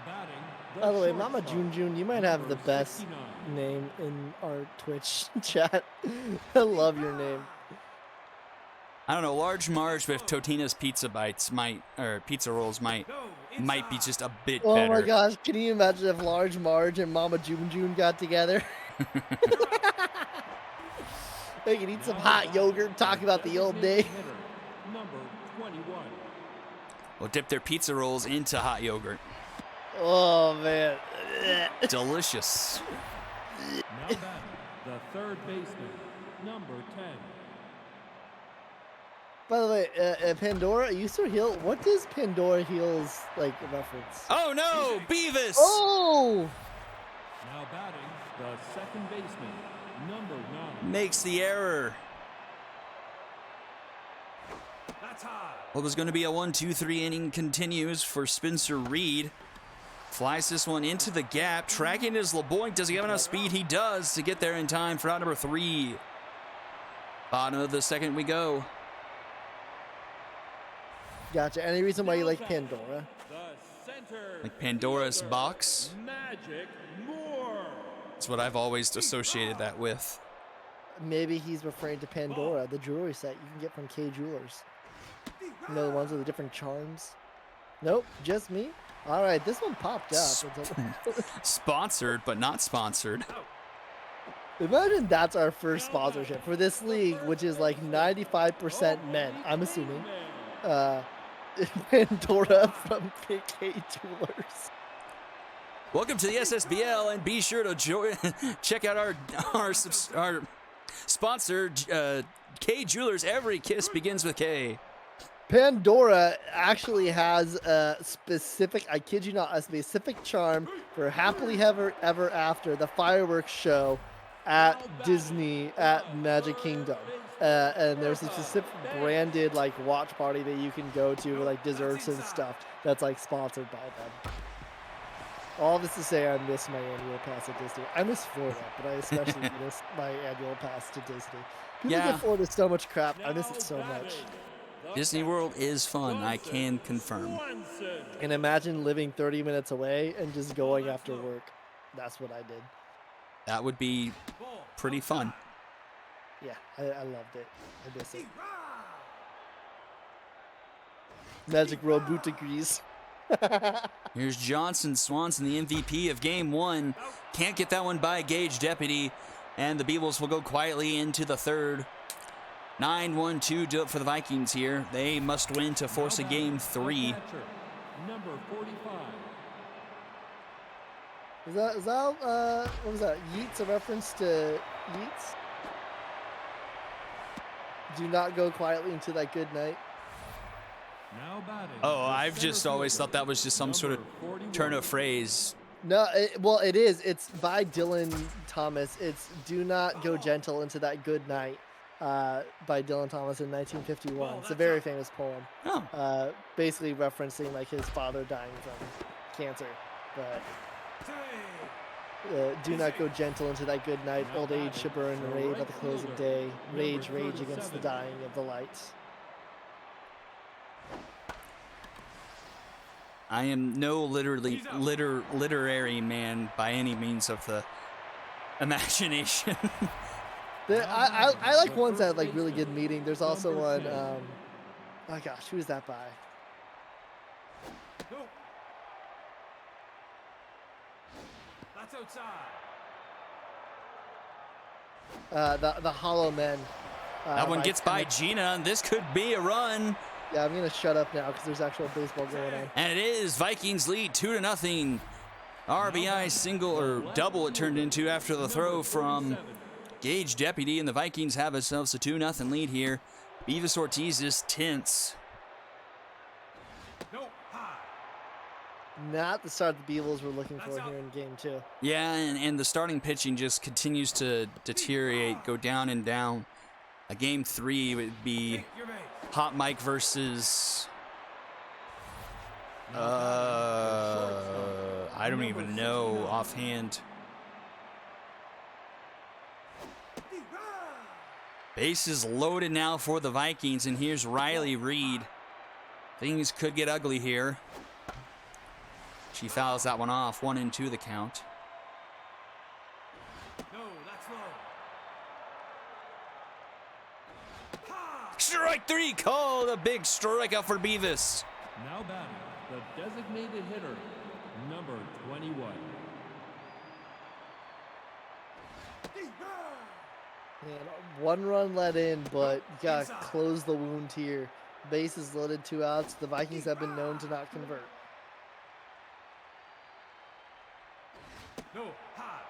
Speaker 3: batting,
Speaker 1: By the way, Mama June, you might have the best name in our Twitch chat. I love your name.
Speaker 2: I don't know. Large Marge with Totina's Pizza Bites pizza rolls might be just a bit
Speaker 1: Oh
Speaker 2: better.
Speaker 1: my gosh, can you imagine if Large Marge and Mama June got together? They could eat some hot yogurt, talk about the old day.
Speaker 3: number 21.
Speaker 2: We'll dip their pizza rolls into hot yogurt.
Speaker 1: Oh man.
Speaker 2: Delicious.
Speaker 3: Now batting, the third baseman, number 10.
Speaker 1: By the way, Pandora, you still heal. What does Pandora heals like reference?
Speaker 2: Oh no, Beavis!
Speaker 1: Oh!
Speaker 3: Now batting, the second baseman, number 9.
Speaker 2: makes the error.
Speaker 4: That's high.
Speaker 2: What was going to be a 1-2-3 inning continues for Spencer Reed. Flies this one into the gap. Tracking is LeBoink. Does he have enough speed? He does to get there in time for out number 3. Bottom of the second we go.
Speaker 1: Gotcha. Any reason why you like Pandora?
Speaker 3: The center
Speaker 2: Like Pandora's box.
Speaker 3: Magic Moore.
Speaker 2: That's what I've always associated that with.
Speaker 1: Maybe he's referring to Pandora, the jewelry set you can get from K Jewelers. You know, the ones with the different charms? Nope, just me? All right, this one popped up.
Speaker 2: Sponsored, but not sponsored.
Speaker 1: Imagine that's our first sponsorship for this league, which is like 95% men, I'm assuming. Pandora from KK Jewelers.
Speaker 2: Welcome to the SSBL, and be sure to check out our sponsor, K Jewelers. Every kiss begins with K.
Speaker 1: Pandora actually has a specific, I kid you not, a specific charm for Happily Ever After, the fireworks show at Disney at Magic Kingdom. And there's a specific branded like watch party that you can go to with like desserts and stuff that's like sponsored by them. All this to say, I miss my annual pass at Disney. I miss Florida, but I especially miss my annual pass to Disney. People
Speaker 2: Yeah.
Speaker 1: give Florida so much crap. I miss it so much.
Speaker 2: Disney World is fun, I can confirm.
Speaker 1: And imagine living 30 minutes away and just going after work. That's what I did.
Speaker 2: That would be pretty fun.
Speaker 1: Yeah, I loved it. I miss it. Magic World boot degrees.
Speaker 2: Here's Johnson Swanson, the MVP of Game 1. Can't get that one by Gage Deputy, and the Beavles will go quietly into the third. 9-1-2 do it for the Vikings here. They must win to force a Game 3.
Speaker 3: Number 45.
Speaker 1: Is that what was that? Yeats, a reference to Yeats? Do not go quietly into that good night.
Speaker 3: Now batting.
Speaker 2: Oh, I've just always thought that was just some sort of turn of phrase.
Speaker 1: No, well, it is. It's by Dylan Thomas. It's "Do Not Go Gentle into That Good Night" by Dylan Thomas in 1951. It's a very famous poem.
Speaker 2: Oh.
Speaker 1: Basically referencing like his father dying from cancer. But do not go gentle into that good night. Old age should burn and rave at the close of day. Rage, rage against the dying of the light.
Speaker 2: I am no literary man by any means of the imagination.
Speaker 1: I like ones that have like really good meaning. There's also one, oh gosh, who is that by?
Speaker 4: That's outside.
Speaker 1: The Hollow Men.
Speaker 2: That one gets by Gina, and this could be a run.
Speaker 1: Yeah, I'm gonna shut up now because there's actual baseball going on.
Speaker 2: And it is Vikings lead 2-0. RBI single or double it turned into after the throw from Gage Deputy, and the Vikings have themselves a 2-0 lead here. Beavis Ortiz is tense.
Speaker 4: No, high.
Speaker 1: Not the start the Beavles were looking for here in game 2.
Speaker 2: Yeah, and the starting pitching just continues to deteriorate, go down and down. A game 3 would be
Speaker 4: Your base.
Speaker 2: Hot Mike versus I don't even know offhand. Bases loaded now for the Vikings, and here's Riley Reed. Things could get ugly here. She fouls that one off. 1-2 the count.
Speaker 4: No, that's low.
Speaker 2: Strike 3 called. A big strikeout for Beavis.
Speaker 3: Now batting, the designated hitter, number 21.
Speaker 1: And one run let in, but you gotta close the wound here. Bases loaded, 2 outs. The Vikings have been known to not convert.
Speaker 4: No, high.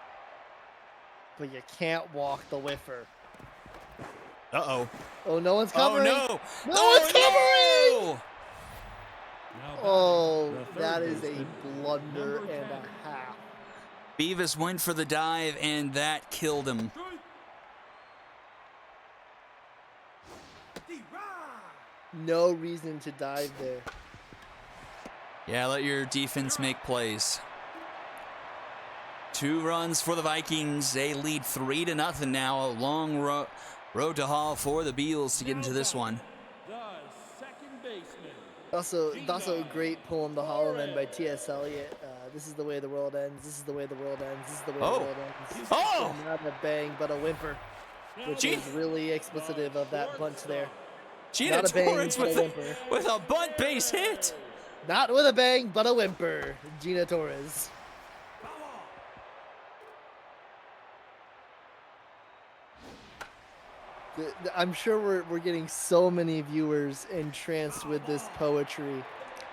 Speaker 1: But you can't walk the whiffer.
Speaker 2: Uh-oh.
Speaker 1: Oh, no one's
Speaker 2: Oh,
Speaker 1: covering.
Speaker 2: no.
Speaker 1: No one's covering!
Speaker 2: No!
Speaker 3: Now
Speaker 1: Oh,
Speaker 3: batting, the third
Speaker 1: that is a
Speaker 3: baseman,
Speaker 1: blunder
Speaker 3: number
Speaker 1: and
Speaker 3: 10.
Speaker 1: a half.
Speaker 2: Beavis went for the dive, and that killed him.
Speaker 1: No reason to dive there.
Speaker 2: Yeah, let your defense make plays. 2 runs for the Vikings. They lead 3-0 now. A long road to haul for the Beals to get into this one.
Speaker 3: The second baseman.
Speaker 1: Also a great poem, The Hollow Men by T.S. Eliot. This is the way the world ends. This is the way the world ends. This is the way the world ends.
Speaker 2: Oh!
Speaker 1: So not a bang, but a whimper, which is really explicitive of that bunt there.
Speaker 2: Gina
Speaker 1: Not a bang,
Speaker 2: Torrance
Speaker 1: but a
Speaker 2: with
Speaker 1: whimper.
Speaker 2: with a bunt base hit.
Speaker 1: Not with a bang, but a whimper. Gina Torres. I'm sure we're getting so many viewers entranced with this poetry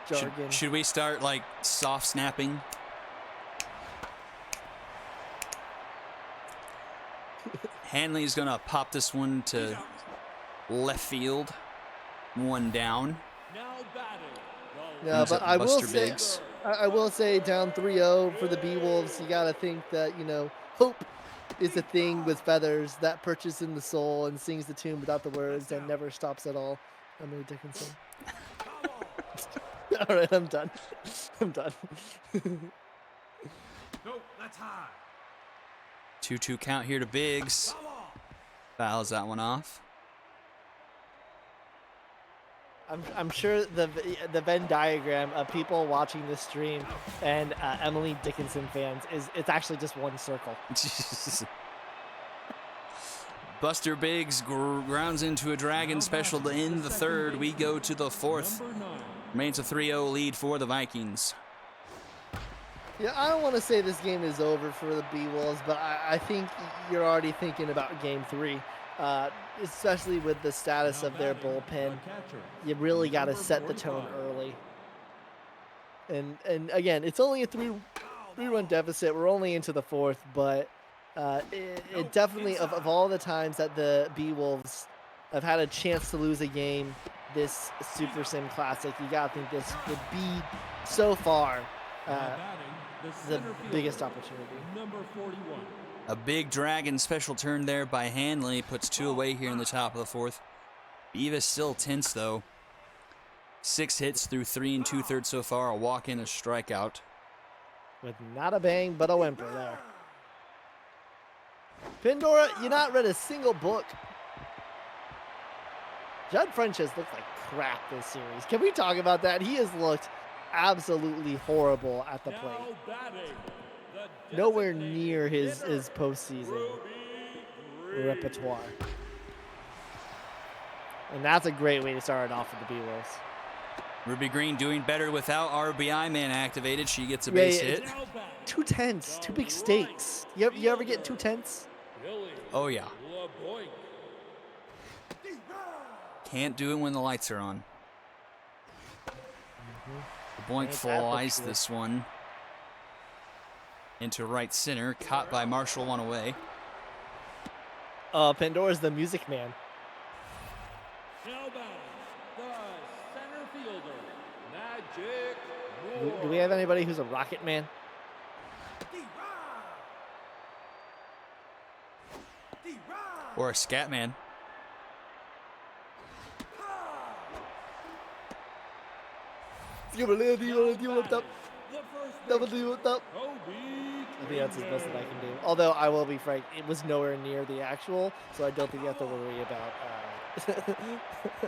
Speaker 1: jargon.
Speaker 2: Should we start like soft snapping? Hanley's gonna pop this one to left field. 1 down.
Speaker 3: Now batting.
Speaker 1: Yeah,
Speaker 2: Who's
Speaker 1: but
Speaker 2: up,
Speaker 1: I will
Speaker 2: Buster
Speaker 1: say,
Speaker 2: Biggs?
Speaker 1: I will say, down 3-0 for the B-Wolves, you gotta think that hope is a thing with feathers that perches in the soul and sings the tune without the words and never stops at all. Emily Dickinson. All right, I'm done. I'm done.
Speaker 4: No, that's high.
Speaker 2: 2-2 count here to Biggs. Fouls that one off.
Speaker 1: I'm sure the Venn diagram of people watching this stream and Emily Dickinson fans it's actually just one circle.
Speaker 2: Buster Biggs grounds into a Dragon special to end the 3rd. We go to the 4th.
Speaker 3: Number 9.
Speaker 2: Remains a 3-0 lead for the Vikings.
Speaker 1: Yeah, I don't want to say this game is over for the B-Wolves, but I think you're already thinking about Game 3, especially with the status of their bullpen. You really got to set the tone early. And again, it's only a three-run deficit. We're only into the 4th, but it definitely, of all the times that the B-Wolves have had a chance to lose a game this Super Sim Classic, you got to think this would be, so far, the biggest opportunity.
Speaker 3: Number 41.
Speaker 2: A big Dragon special turn there by Hanley. Puts 2 away here in the top of the 4th. Beavis still tense, though. 6 hits through 3 2/3 so far. A walk in, a strikeout.
Speaker 1: With not a bang, but a whimper there. Pandora, you not read a single book. Judd French has looked like crap this series. Can we talk about that? He has looked absolutely horrible at the plate.
Speaker 3: Now batting. The
Speaker 1: Nowhere
Speaker 3: designated
Speaker 1: near his
Speaker 3: hitter,
Speaker 1: postseason
Speaker 3: Ruby
Speaker 1: repertoire. And that's a great way to start it off with the B-Wolves.
Speaker 2: Ruby Green doing better without RBI man activated. She gets a base hit.
Speaker 3: Now batting.
Speaker 1: 2 tenths, 2 big stakes. You ever get 2 tenths?
Speaker 3: Billy
Speaker 2: Oh, yeah.
Speaker 3: LeBoink.
Speaker 2: Can't do it when the lights are on. Boink
Speaker 1: Ain't that
Speaker 2: flies
Speaker 1: the truth.
Speaker 2: this one into right center. Caught by Marshall, 1 away.
Speaker 1: Pandora's the music man.
Speaker 3: Now batting. The center fielder, Magic Moore.
Speaker 1: Do we have anybody who's a rocket man?
Speaker 2: Or a scat man.
Speaker 3: The first baseman,
Speaker 1: I
Speaker 3: Kobe
Speaker 1: think that's as best that I can do. Although I will be frank, it was nowhere near the actual, so I don't think you have to worry about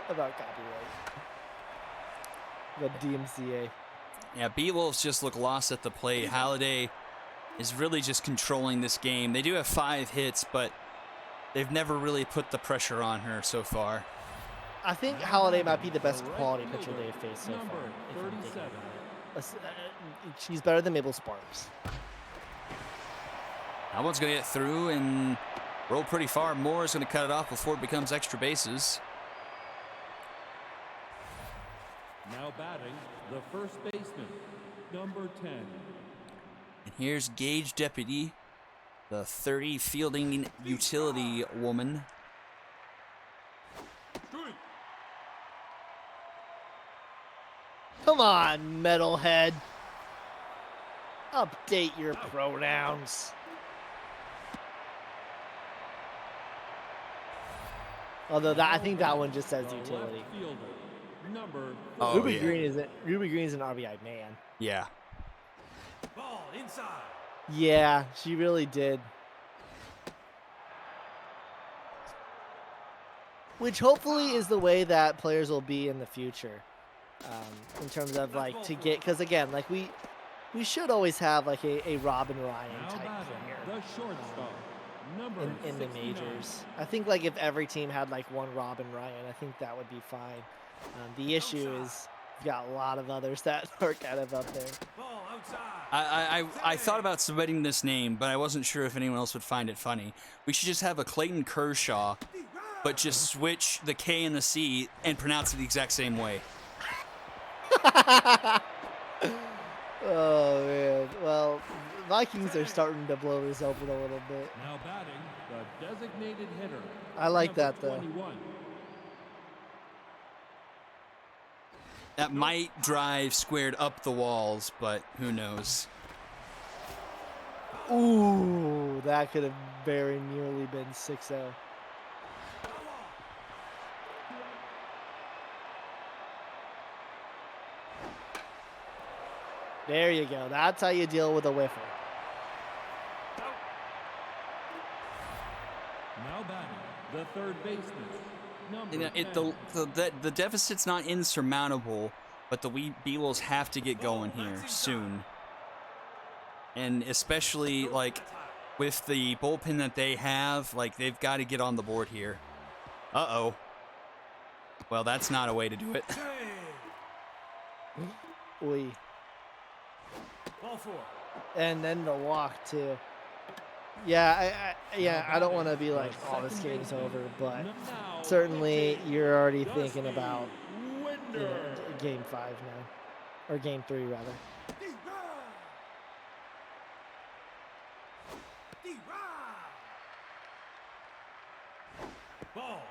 Speaker 1: about copyright. The DMCA.
Speaker 2: Yeah, B-Wolves just look lost at the plate. Halliday is really just controlling this game. They do have 5 hits, but they've never really put the pressure on her so far.
Speaker 1: I think Halliday might be the best quality pitcher they've faced so
Speaker 3: number
Speaker 1: far. if I'm thinking
Speaker 3: 37.
Speaker 1: about it. She's better than Mabel Sparks.
Speaker 2: That one's going to get through and roll pretty far. Moore is going to cut it off before it becomes extra bases.
Speaker 3: Now batting, the first baseman, number 10.
Speaker 2: And here's Gage Deputy, the 30 fielding utility woman.
Speaker 1: Come on, metalhead. Update your pronouns. Although that I think that one just says
Speaker 3: The
Speaker 1: utility.
Speaker 3: left fielder, number
Speaker 2: Oh,
Speaker 1: Ruby
Speaker 2: yeah.
Speaker 1: Green's an RBI man.
Speaker 2: Yeah.
Speaker 4: Ball inside.
Speaker 1: Yeah, she really did. Which hopefully is the way that players will be in the future, in terms of like to get, because again, like we should always have like a Robin Ryan
Speaker 3: now
Speaker 1: type
Speaker 3: batting
Speaker 1: player
Speaker 3: the shortstop, number
Speaker 1: in the
Speaker 3: 69.
Speaker 1: majors. I think like if every team had like one Robin Ryan, I think that would be fine. The issue is you've got a lot of others that are kind of up there.
Speaker 4: Ball outside.
Speaker 2: I thought about submitting this name, but I wasn't sure if anyone else would find it funny. We should just have a Clayton Kershaw, but just switch the K and the C and pronounce it the exact same way.
Speaker 1: Oh man. Well, Vikings are starting to blow this open a little bit.
Speaker 3: Now batting the designated hitter.
Speaker 1: I like
Speaker 3: number
Speaker 1: that, though.
Speaker 3: 21.
Speaker 2: That might drive squared up the walls, but who knows?
Speaker 1: Ooh, that could have very nearly been 6-0. There you go. That's how you deal with a whiffle.
Speaker 3: Now batting the third baseman, number
Speaker 2: You know,
Speaker 3: 10.
Speaker 2: the deficit's not insurmountable, but the Beatles have to get going here soon. And especially like with the bullpen that they have, like they've got to get on the board here. Uh-oh. Well, that's not a way to do it.
Speaker 1: Oi.
Speaker 4: Ball four.
Speaker 1: And then the walk too. Yeah, I don't want to be like, oh, this game's over, but
Speaker 3: Now
Speaker 1: certainly
Speaker 3: pitching,
Speaker 1: you're already
Speaker 3: Dusty
Speaker 1: thinking about
Speaker 3: Winder.
Speaker 1: game 5 now, or game 3 rather.
Speaker 4: Ball.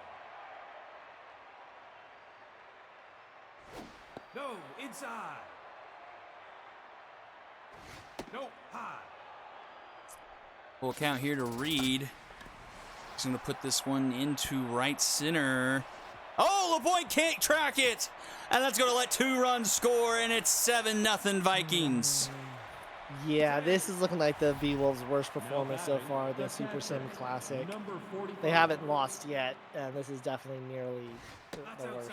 Speaker 4: No, inside. No, high.
Speaker 2: Full count here to Reed. He's going to put this one into right center. Oh, LeBoy can't track it. And that's going to let 2 runs score, and it's 7-0 Vikings.
Speaker 1: Yeah, this is looking like the V-Wolves' worst performance so far, the Super Sim Classic. They haven't lost yet, and this is definitely nearly the worst.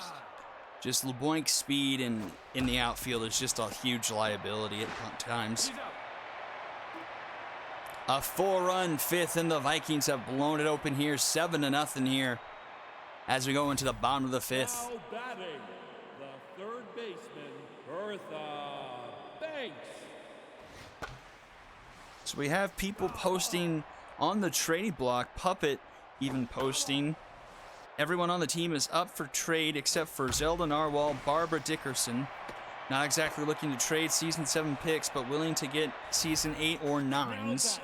Speaker 2: Just LeBoy's speed in the outfield is just a huge liability at times. A 4-run 5th, and the Vikings have blown it open here, 7-0 here, as we go into the bottom of the 5th.
Speaker 3: Now batting the third baseman, Bertha Banks.
Speaker 2: So we have people posting on the trading block, Puppet even posting. Everyone on the team is up for trade except for Zelda Narwhal, Barbara Dickerson. Not exactly looking to trade season 7 picks, but willing to get season 8 or 9s.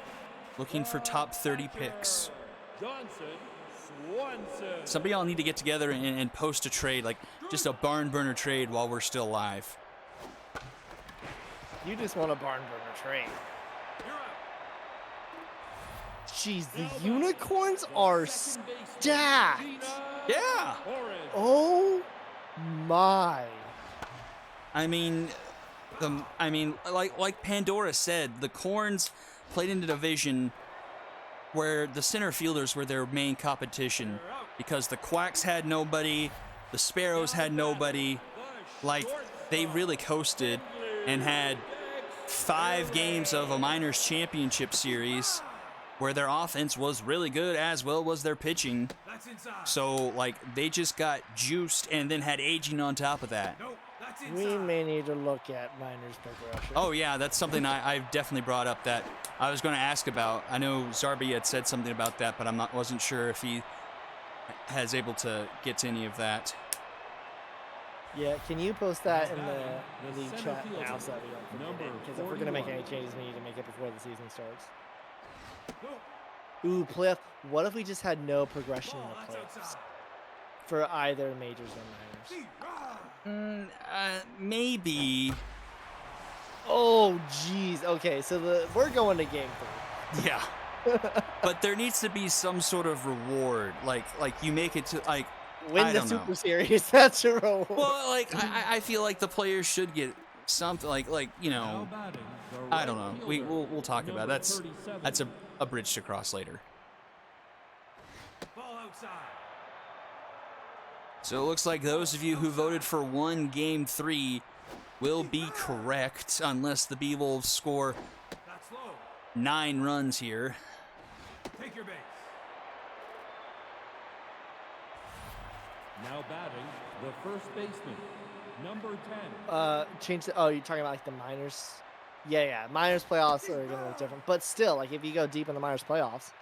Speaker 2: Looking for top 30 picks.
Speaker 3: Johnson Swanson.
Speaker 2: Some of y'all need to get together and post a trade, like just a barn burner trade while we're still live.
Speaker 1: You just want a barn burner trade. Jeez, the unicorns are stacked.
Speaker 2: Yeah!
Speaker 1: Oh my.
Speaker 2: I mean, like Pandora said, the Corns played in a division where the center fielders were their main competition because the Quacks had nobody, the Sparrows had nobody. Like, they really coasted and had 5 games of a minors championship series where their offense was really good as well was their pitching.
Speaker 4: That's inside.
Speaker 2: So, like, they just got juiced and then had aging on top of that.
Speaker 4: No, that's
Speaker 1: We
Speaker 4: inside.
Speaker 1: may need to look at minors progression.
Speaker 2: Oh, yeah, that's something I've definitely brought up that I was going to ask about. I know Zarby had said something about that, but wasn't sure if he has able to get to any of that.
Speaker 1: Yeah, can you post that in the
Speaker 3: The
Speaker 1: league
Speaker 3: center
Speaker 1: chat
Speaker 3: fielder,
Speaker 1: now so that we don't forget
Speaker 3: number
Speaker 1: it? Because if we're going to make
Speaker 3: 41.
Speaker 1: any changes, we need to make it before the season starts.
Speaker 4: No,
Speaker 1: Ooh, playoff. What if we just had no progression
Speaker 4: ball,
Speaker 1: in the
Speaker 4: that's
Speaker 1: playoffs
Speaker 4: outside.
Speaker 1: for either majors or minors?
Speaker 2: Maybe.
Speaker 1: Oh, jeez. Okay, so we're going to game 3.
Speaker 2: Yeah. but there needs to be some sort of reward. Like you make it to like
Speaker 1: Win
Speaker 2: I
Speaker 1: the
Speaker 2: don't know.
Speaker 1: Super Series. That's your reward.
Speaker 2: Well, like I feel like the players should get something like you
Speaker 3: Now
Speaker 2: know
Speaker 3: batting, the
Speaker 2: I
Speaker 3: right
Speaker 2: don't know.
Speaker 3: fielder,
Speaker 2: We'll talk about
Speaker 3: number
Speaker 2: it. That's
Speaker 3: 37.
Speaker 2: a bridge to cross later.
Speaker 4: Ball outside.
Speaker 2: So it looks like those of you who voted for 1 Game 3 will be correct unless the B-Wolves score
Speaker 4: That's low.
Speaker 2: 9 runs here.
Speaker 4: Take your base.
Speaker 3: Now batting, the first baseman, number 10.
Speaker 1: Change the. Oh, you're talking about like the minors. Yeah. Minors playoffs are gonna look different, but still, like if you go deep in the minors playoffs,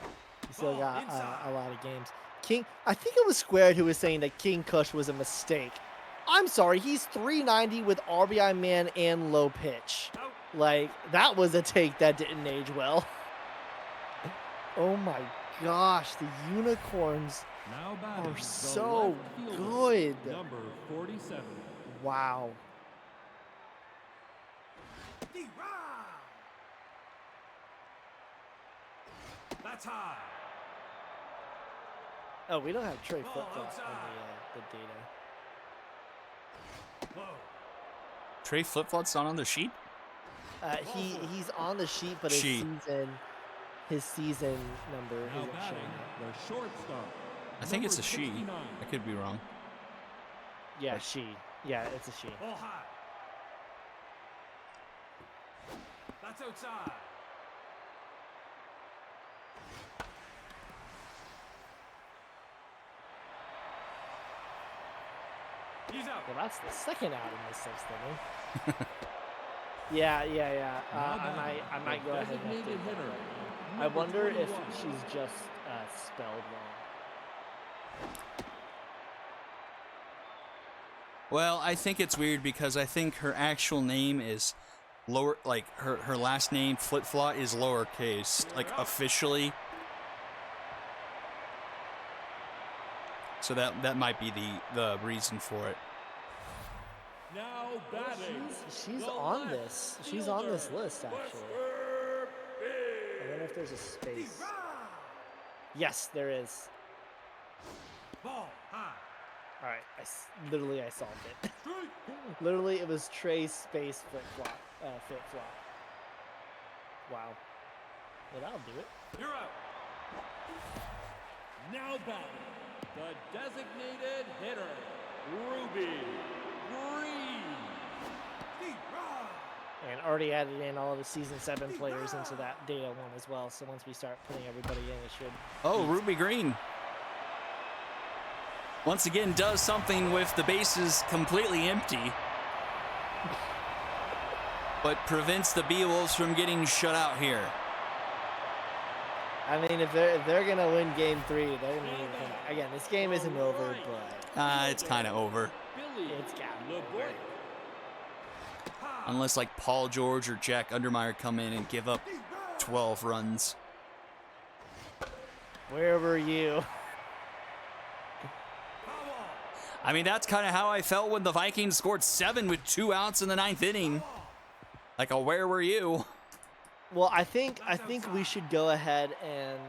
Speaker 1: you still got a lot of games. King, I think it was Squared who was saying that King Kush was a mistake. I'm sorry, he's 390 with RBI man and low pitch.
Speaker 4: Out.
Speaker 1: Like that was a take that didn't age well. Oh my gosh, the unicorns
Speaker 3: Now batting,
Speaker 1: are
Speaker 3: the
Speaker 1: so
Speaker 3: left fielder,
Speaker 1: good.
Speaker 3: number 47.
Speaker 1: Wow.
Speaker 4: D-Rod. That's high.
Speaker 1: Oh, we don't have Trey
Speaker 4: Ball
Speaker 1: flip flop
Speaker 4: outside.
Speaker 1: on the data.
Speaker 4: Low.
Speaker 2: Trey Flip-Flop's not on the sheet?
Speaker 1: He's on the sheet, but
Speaker 2: Sheet.
Speaker 1: his season number
Speaker 3: Now
Speaker 1: isn't
Speaker 3: batting,
Speaker 1: showing up.
Speaker 3: the shortstop.
Speaker 2: I think it's a
Speaker 3: number
Speaker 2: she.
Speaker 3: 69.
Speaker 2: I could be wrong.
Speaker 1: Yeah, she. Yeah, it's a she.
Speaker 4: Ball high. That's outside. He's out.
Speaker 1: Well, that's the second out in the sixth inning. Yeah.
Speaker 3: Now
Speaker 1: I
Speaker 3: batting,
Speaker 1: might
Speaker 3: the
Speaker 1: go ahead and
Speaker 3: designated
Speaker 1: update that.
Speaker 3: hitter,
Speaker 1: I
Speaker 3: number
Speaker 1: wonder if
Speaker 3: 21.
Speaker 1: she's just spelled wrong.
Speaker 2: Well, I think it's weird because I think her actual name is lower, like her last name Flip-Flop is lowercase, like officially. So that might be the reason for it.
Speaker 3: Now batting.
Speaker 1: She's
Speaker 3: the
Speaker 1: on
Speaker 3: left
Speaker 1: this. She's on this
Speaker 3: fielder.
Speaker 1: list actually. I wonder if there's a space.
Speaker 4: D-Rod.
Speaker 1: Yes, there is.
Speaker 4: Ball high.
Speaker 1: All right, literally I solved it.
Speaker 4: Strike.
Speaker 1: Literally, it was Trey space flip flop. Flip flop. Wow. Well, that'll do it.
Speaker 4: You're out.
Speaker 3: Now batting, the designated hitter, Ruby Green.
Speaker 4: D-Rod.
Speaker 1: And already added in all of the season 7 players into that data one as well. So once we start putting everybody in, it should.
Speaker 2: Oh, Ruby Green. Once again, does something with the bases completely empty, but prevents the Beowulfs from getting shut out here.
Speaker 1: I mean, if they're gonna win Game 3, they're gonna need to come back. Again, this game isn't over, but
Speaker 2: It's kind of over.
Speaker 3: Billy
Speaker 1: it's got to be over.
Speaker 3: LeBoy.
Speaker 2: Unless like Paul George or Jack Undermeyer come in and give up 12 runs.
Speaker 1: Where were you?
Speaker 2: I mean, that's kind of how I felt when the Vikings scored 7 with 2 outs in the 9th inning. Like, where were you?
Speaker 1: Well, I think we should go ahead and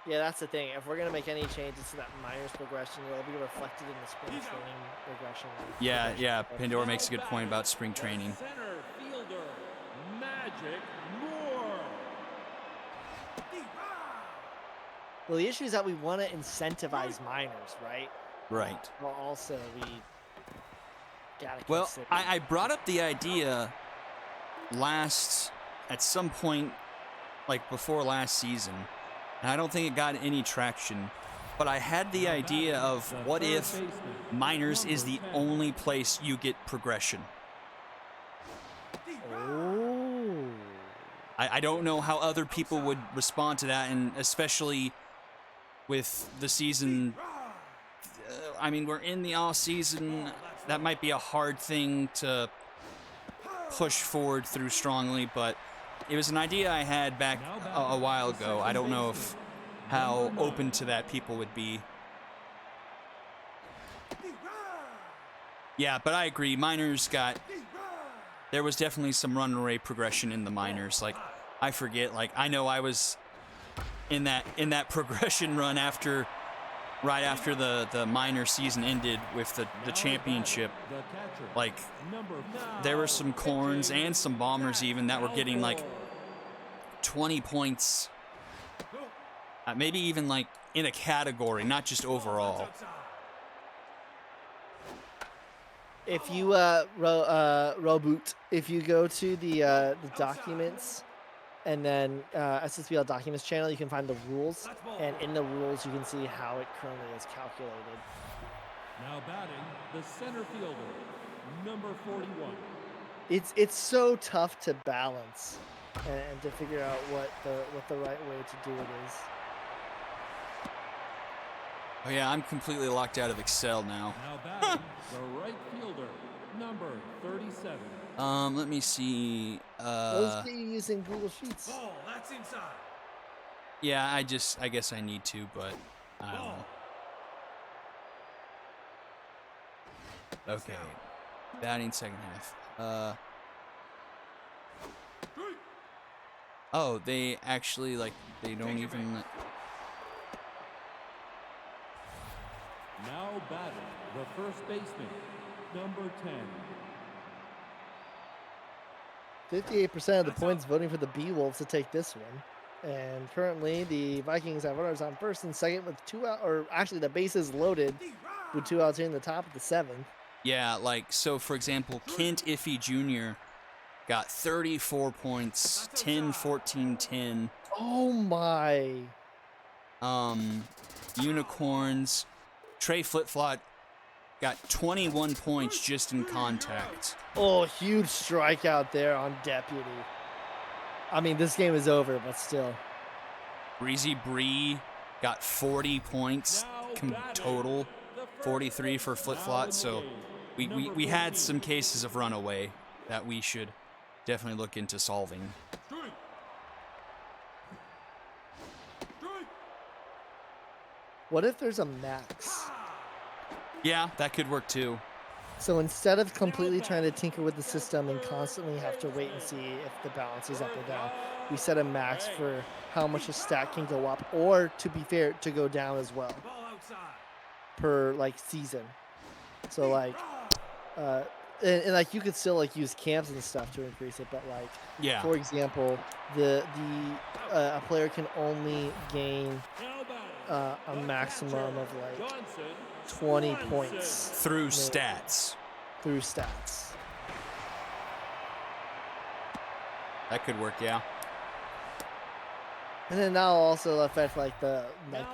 Speaker 1: yeah, that's the thing. If we're gonna make any changes to that minors progression, it'll be reflected in the spring training regression.
Speaker 2: Yeah. Pandora makes a good point about spring training.
Speaker 3: Center fielder, Magic Moore.
Speaker 1: Well, the issue is that we want to incentivize minors, right?
Speaker 2: Right.
Speaker 1: Well, also we gotta
Speaker 2: Well,
Speaker 1: consider.
Speaker 2: I brought up the idea at some point, like before last season, and I don't think it got any traction, but I had the idea of what if minors is the only place you get progression.
Speaker 1: Oh.
Speaker 2: I don't know how other people would respond to that, and especially with the season. I mean, we're in the off season. That might be a hard thing to push forward through strongly, but it was an idea I had back a while ago. I don't know how open to that people would be. Yeah, but I agree. Minors there was definitely some run rate progression in the minors. Like, I forget. Like, I know I was in that progression run right after the minor season ended with the championship.
Speaker 3: The catcher.
Speaker 2: Like,
Speaker 3: Number
Speaker 2: there were some corns and some bombers even that were getting like
Speaker 3: Alford.
Speaker 2: 20 points, maybe even like in a category, not just overall.
Speaker 1: If you reboot, if you go to the documents and then SSBL documents channel, you can find the rules, and in the rules you can see how it currently is calculated.
Speaker 3: Now batting, the center fielder, number 41.
Speaker 1: It's so tough to balance and to figure out what the right way to do it is.
Speaker 2: Oh yeah, I'm completely locked out of Excel now.
Speaker 3: Now batting, the right fielder, number 37.
Speaker 2: Let me see.
Speaker 1: Let's get you using Google Sheets.
Speaker 4: Ball, that's inside.
Speaker 2: Yeah, I guess I need to, but I don't know. Okay. Batting second half. Oh, they actually, like, they don't even...
Speaker 3: Now batting, the first baseman, number 10.
Speaker 1: 58% of the points voting for the B-Wolves to take this one. And currently, the Vikings have runners on first and second with 2 out, or actually the bases loaded with 2 outs in the top of the 7th.
Speaker 2: Yeah, like, so for example, Kent Iffy Jr. got 34 points, 10, 14, 10.
Speaker 1: Oh my.
Speaker 2: Unicorns. Trey Flip-Flop got 21 points just in contact.
Speaker 1: Oh, huge strikeout there on Deputy. I mean, this game is over, but still.
Speaker 2: Breezy Bree got 40 points total, 43 for Flip-Flop, so we had some cases of runaway that we should definitely look into solving.
Speaker 1: What if there's a max?
Speaker 2: Yeah, that could work too.
Speaker 1: So instead of completely trying to tinker with the system and constantly have to wait and see if the balance is up or down, we set a max for how much a stat can go up, or to be fair, to go down as well
Speaker 4: Ball outside.
Speaker 1: per like season. So like, and like you could still like use camps and stuff to increase it, but like,
Speaker 2: Yeah.
Speaker 1: for example, a player can only gain a maximum of like 20 points
Speaker 2: Through stats.
Speaker 1: through stats.
Speaker 2: That could work, yeah.
Speaker 1: And then that'll also affect like the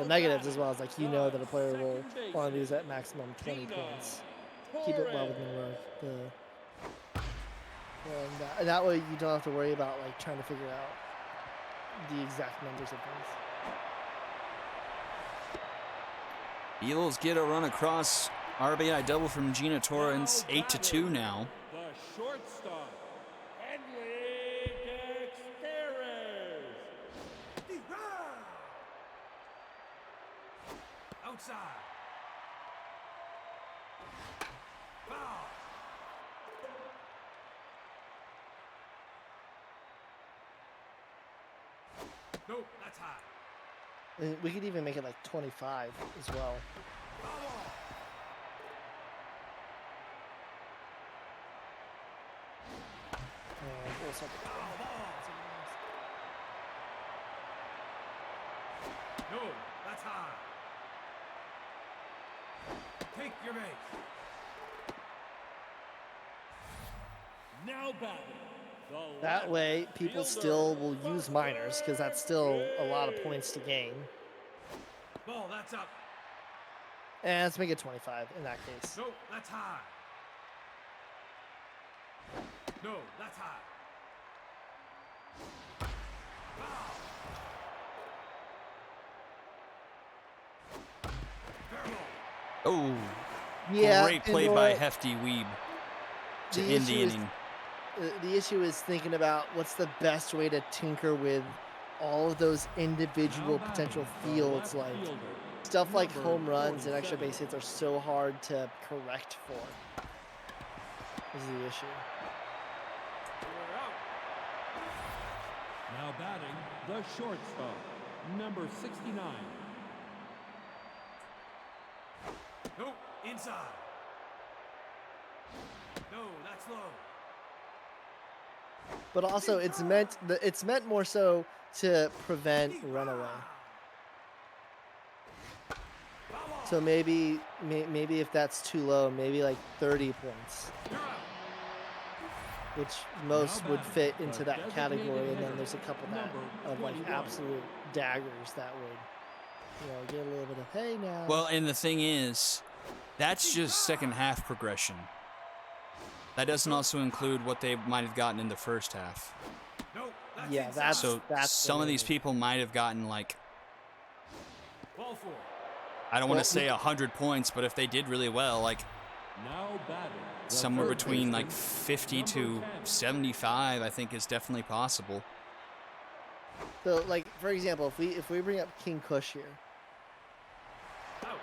Speaker 1: negatives as well, as like you know that a player will want to use at maximum 20 points. Keep it well within and that way you don't have to worry about like trying to figure out the exact numbers of things.
Speaker 2: Eagles get a run across. RBI double from Gina Torrance, 8-2 now.
Speaker 3: The shortstop, Henry Dexteres.
Speaker 4: Outside. Foul. Nope, that's high.
Speaker 1: And we could even make it like 25 as well. And we'll start the
Speaker 4: No, that's high. Take your base.
Speaker 3: Now batting. The
Speaker 1: That
Speaker 3: left
Speaker 1: way, people
Speaker 3: fielder,
Speaker 1: still will use minors because that's still a lot of points to gain.
Speaker 4: Ball, that's up.
Speaker 1: And let's make it 25 in that case.
Speaker 4: No, that's high. No, that's high.
Speaker 2: Oh,
Speaker 1: Yeah,
Speaker 2: great play
Speaker 1: and
Speaker 2: by
Speaker 1: the-
Speaker 2: Hefty Weeb to
Speaker 1: the
Speaker 2: end the
Speaker 1: issue is-
Speaker 2: inning.
Speaker 1: The issue is thinking about what's the best way to tinker with all of those individual
Speaker 3: Now
Speaker 1: potential
Speaker 3: batting, the
Speaker 1: fields.
Speaker 3: left
Speaker 1: Like
Speaker 3: fielder,
Speaker 1: stuff like
Speaker 3: number
Speaker 1: home runs and extra
Speaker 3: 47.
Speaker 1: base hits are so hard to correct for. Is the issue.
Speaker 4: We're out.
Speaker 3: Now batting, the shortstop, number 69.
Speaker 4: No, inside. No, that's low.
Speaker 1: But also, it's meant more so to prevent runaway. So maybe if that's too low, maybe like 30 points,
Speaker 4: You're out.
Speaker 1: which most would fit into that category. And then there's a couple that of like absolute daggers that would, get a little bit of hey now.
Speaker 2: Well, and the thing is, that's just second half progression. That doesn't also include what they might have gotten in the first half.
Speaker 4: No, that's
Speaker 1: Yeah,
Speaker 4: inside.
Speaker 2: So
Speaker 1: that's
Speaker 2: some of these
Speaker 1: amazing.
Speaker 2: people might have gotten like,
Speaker 4: Ball four.
Speaker 2: I don't want
Speaker 1: Well,
Speaker 2: to say 100 points, but if they did really well, like
Speaker 3: Now batting. the
Speaker 2: somewhere
Speaker 3: third
Speaker 2: between
Speaker 3: baseman,
Speaker 2: like 50
Speaker 3: number
Speaker 2: to
Speaker 3: 10.
Speaker 2: 75, I think is definitely possible.
Speaker 1: So, like, for example, if we bring up King Kush here,
Speaker 4: Out.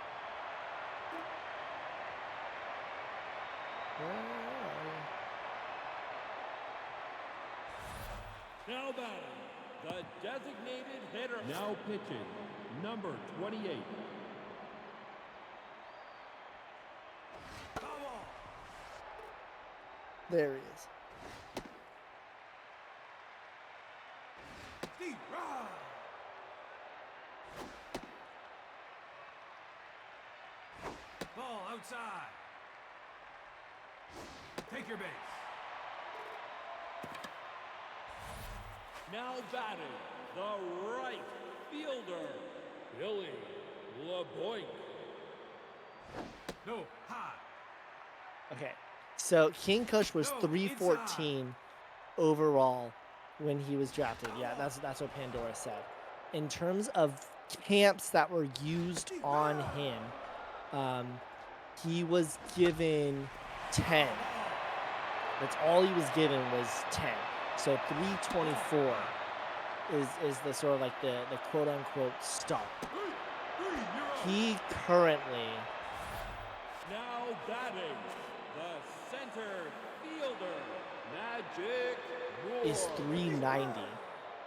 Speaker 3: Now batting, the designated hitter. Now pitching, number 28.
Speaker 4: Foul ball.
Speaker 1: there he is.
Speaker 4: Deep run. Ball outside. Take your base.
Speaker 3: Now batting, the right fielder, Billy LeBoink.
Speaker 4: No, high.
Speaker 1: Okay, so King Kush was
Speaker 4: No,
Speaker 1: 314 overall when he was drafted. Yeah, that's what Pandora said. In terms of camps that were used on him, he was given 10. That's all he was given was 10. So 324 is the sort of like the quote unquote start. He currently
Speaker 3: Now batting, the center fielder, Magic Moore.
Speaker 1: is 390,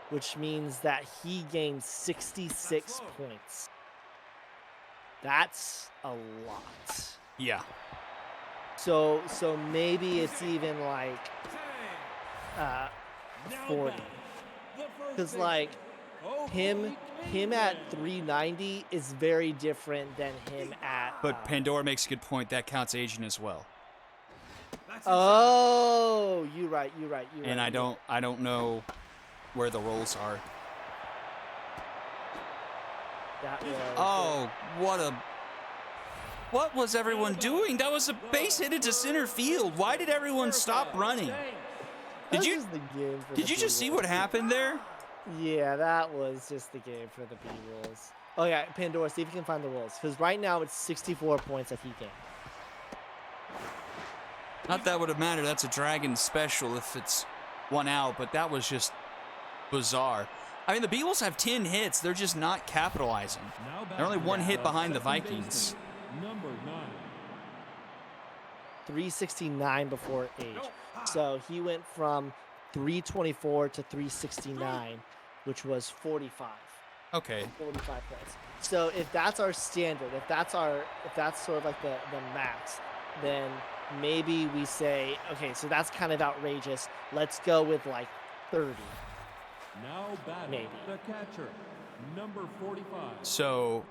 Speaker 1: which means that he gained 66 points. That's a lot.
Speaker 2: Yeah.
Speaker 1: So maybe it's even like
Speaker 3: Now
Speaker 1: 40.
Speaker 3: batting, the first
Speaker 1: Because
Speaker 3: baseman,
Speaker 1: like him
Speaker 3: Oakley
Speaker 1: at
Speaker 3: Kingman.
Speaker 1: 390 is very different than him at.
Speaker 2: But Pandora makes a good point. That counts aging as well.
Speaker 4: That's inside.
Speaker 1: Oh, you're right.
Speaker 2: And I don't know where the roles are.
Speaker 1: That was,
Speaker 2: Oh, what was everyone doing? That was a base hit into center field. Why did everyone stop running?
Speaker 1: that
Speaker 2: Did you
Speaker 1: was the game for
Speaker 2: did
Speaker 1: the
Speaker 2: you just see
Speaker 1: B-Rolls.
Speaker 2: what happened there?
Speaker 1: Yeah, that was just the game for the B rolls. Oh yeah, Pandora, see if you can find the rolls. Because right now it's 64 points that he gained.
Speaker 2: Not that would have mattered. That's a Dragon special if it's one out, but that was just bizarre. I mean, the Beagles have 10 hits. They're just not capitalizing.
Speaker 3: Now
Speaker 2: They're only one hit behind the
Speaker 3: second
Speaker 2: Vikings.
Speaker 3: baseman, number 9.
Speaker 1: 369 before age. So he went from 324 to 369, which was 45.
Speaker 2: Okay.
Speaker 1: 45 points. So if that's our standard, if that's sort of like the max, then maybe we say, okay, so that's kind of outrageous. Let's go with like 30.
Speaker 3: Now batting,
Speaker 1: Maybe.
Speaker 3: the catcher, number 45.
Speaker 2: So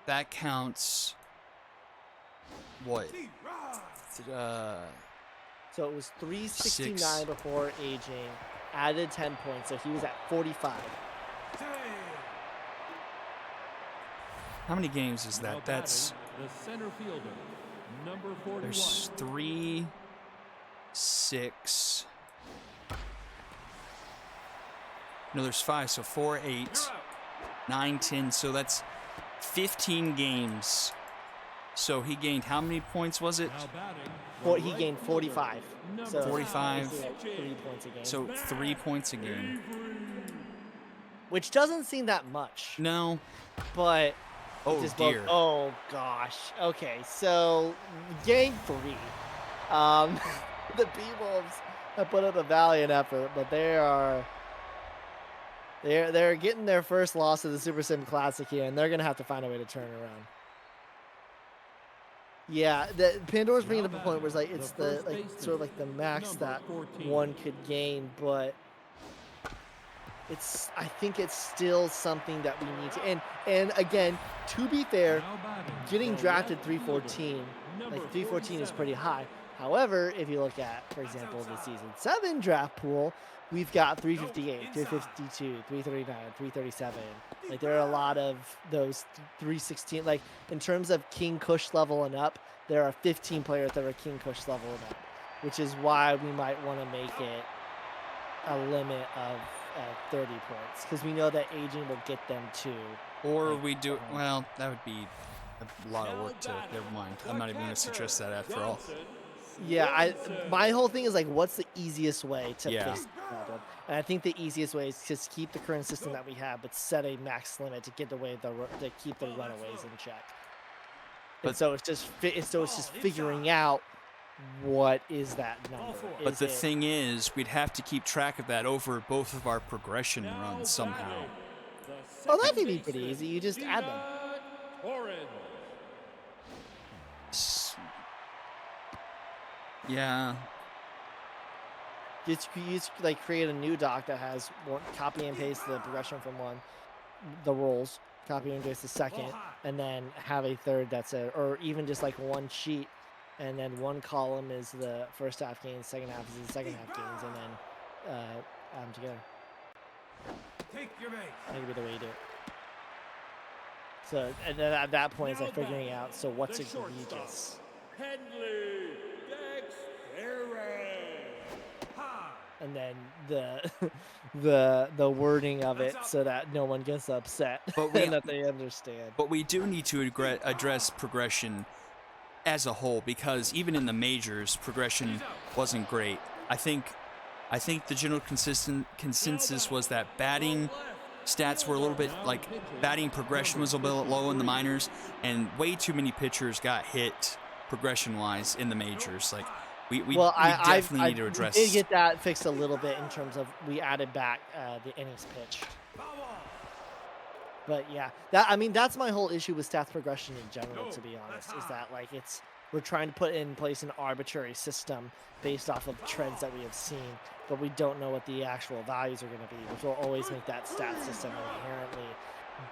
Speaker 2: that counts what?
Speaker 4: Deep run.
Speaker 1: So it was 369
Speaker 2: Six.
Speaker 1: before aging, added 10 points, so he was at 45.
Speaker 4: Take.
Speaker 2: How many games is
Speaker 3: Now
Speaker 2: that? That's
Speaker 3: batting, the center fielder, number 41.
Speaker 2: there's 3, 6. No, there's 5. So 4, 8,
Speaker 4: You're out.
Speaker 2: 9, 10. So that's 15 games. So he gained how many points was it?
Speaker 3: Now batting,
Speaker 1: He
Speaker 3: right
Speaker 1: gained
Speaker 3: fielder,
Speaker 1: 45.
Speaker 3: number
Speaker 1: So
Speaker 2: 45.
Speaker 1: basically like 3 points a game.
Speaker 2: So 3 points a game.
Speaker 1: Which doesn't seem that much,
Speaker 2: No.
Speaker 1: but
Speaker 2: Oh
Speaker 1: just both-
Speaker 2: dear.
Speaker 1: oh gosh. Okay, so game 3. The B-Wolves have put up a valiant effort, but they are They're getting their first loss of the Super Sim Classic here, and they're gonna have to find a way to turn it around. Yeah, the Pandora's bringing up a point where it's like it's the like sort of like the max that one could gain, but I think it's still something that we need to. And again, to be fair, getting drafted 314, like 314 is pretty high. However, if you look at, for example, the season 7 draft pool, we've got 358, 352, 339, 337. Like there are a lot of those 316. Like in terms of King Kush level and up, there are 15 players that are King Kush level and up, which is why we might want to make it a limit of 30 points because we know that aging will get them to.
Speaker 2: Or we do, well, that would be a lot of work to, never mind. I'm not even going to suggest that after all.
Speaker 1: Yeah, my whole thing is like, what's the easiest way to
Speaker 2: Yeah.
Speaker 1: fix the problem? And I think the easiest way is just keep the current system that we have, but set a max limit to get away to keep the runaways in check. And
Speaker 2: But-
Speaker 1: so it's just figuring out what is that number.
Speaker 2: But the thing is, we'd have to keep track of that over both of our progression runs somehow.
Speaker 1: Oh, that could be pretty easy. You just add them.
Speaker 2: Yeah.
Speaker 1: You just like create a new doc that has one, copy and paste the progression from one, the rolls, copy and paste the second, and then have a third that's or even just like one sheet, and then one column is the first half gains, second half is the second half gains, and then add them together.
Speaker 4: Take your base.
Speaker 1: That could be the way you do it. So and then at that point, it's like figuring out what's egregious.
Speaker 3: Henley Dexterity.
Speaker 1: And then the wording of it so that no one gets upset
Speaker 2: But
Speaker 1: and that they understand.
Speaker 2: But we do need to address progression as a whole, because even in the majors, progression wasn't great. I think the general consensus was that batting stats were a little bit like batting progression was a bit low in the minors, and way too many pitchers got hit progression-wise in the majors. Like we definitely need to address.
Speaker 1: We did get that fixed a little bit in terms of we added back the innings pitch. But yeah, that's my whole issue with stats progression in general, to be honest, is that like we're trying to put in place an arbitrary system based off of trends that we have seen, but we don't know what the actual values are going to be, which will always make that stat system inherently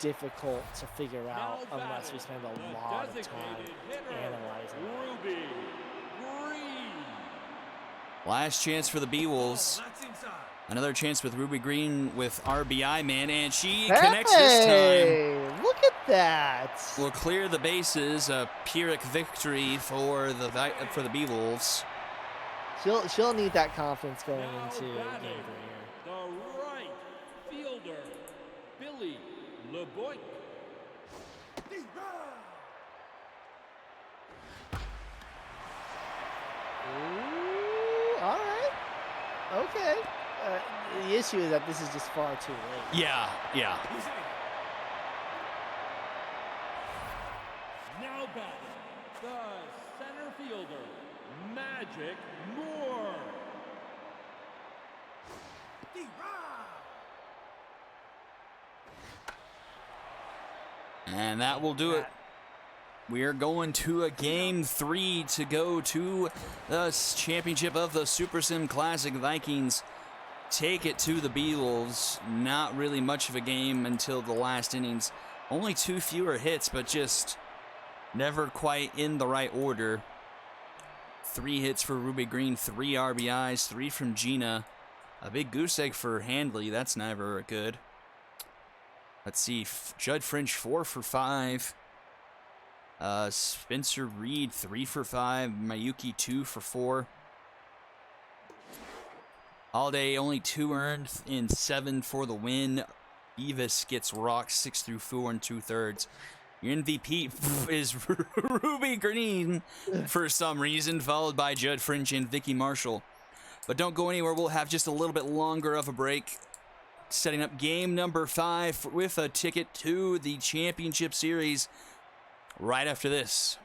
Speaker 1: difficult to figure out unless we spend a lot of time analyzing it.
Speaker 3: Ruby Green.
Speaker 2: Last chance for the Bee-Wolves.
Speaker 4: That's inside.
Speaker 2: Another chance with Ruby Green with RBI, man, and she connects this time.
Speaker 1: Hey, look at that.
Speaker 2: Will clear the bases. A Pyrrhic victory for the Bee-Wolves.
Speaker 1: She'll need that confidence going into game 3
Speaker 3: batting,
Speaker 1: here.
Speaker 3: the right fielder, Billy LeBoy.
Speaker 1: Ooh, all right. Okay. The issue is that this is just far too late.
Speaker 2: Yeah.
Speaker 3: Now batting, the center fielder, Magic Moore.
Speaker 2: And that will do it. We are going to a game 3 to go to the championship of the Super Sim Classic. Vikings take it to the Bee-Wolves. Not really much of a game until the last innings. Only 2 fewer hits, but just never quite in the right order. 3 hits for Ruby Green, 3 RBIs, 3 from Gina. A big goose egg for Handley. That's never good. Let's see. Judd French, 4 for 5. Spencer Reed, 3 for 5. Mayuki, 2 for 4. Holiday, only 2 earned in 7 for the win. Evis gets rocked 6 through 4 and 2/3. Your MVP is Ruby Green for some reason, followed by Judd French and Vicky Marshall. But don't go anywhere. We'll have just a little bit longer of a break. Setting up game number 5 with a ticket to the championship series right after this.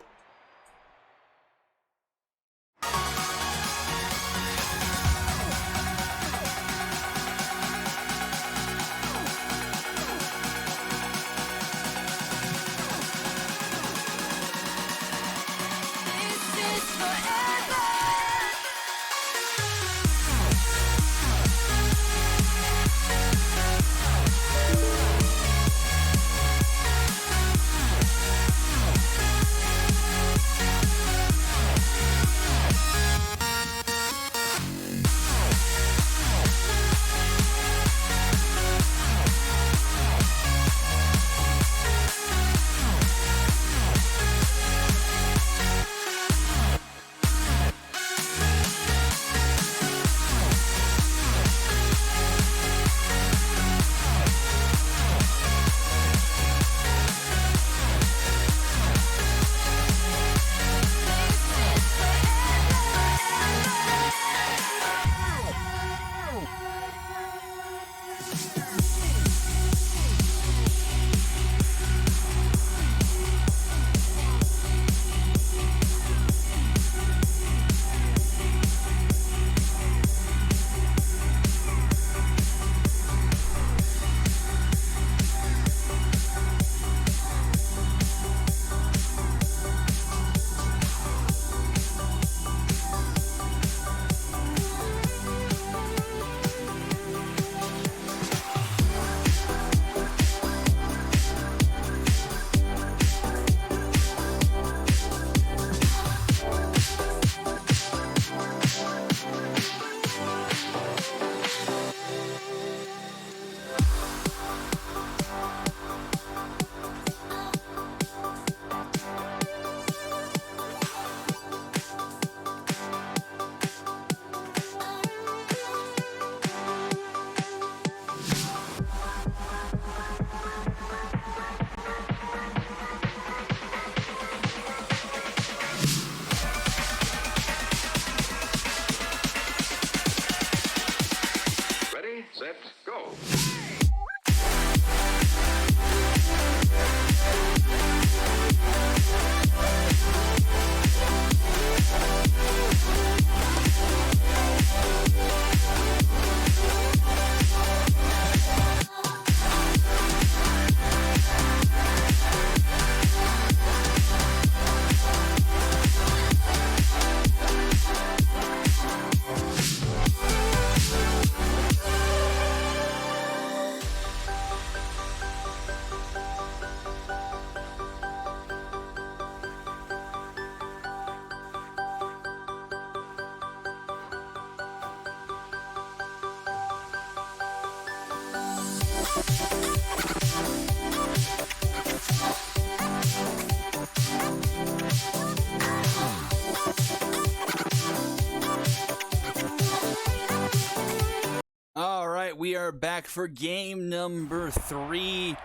Speaker 2: we are back for game number 3.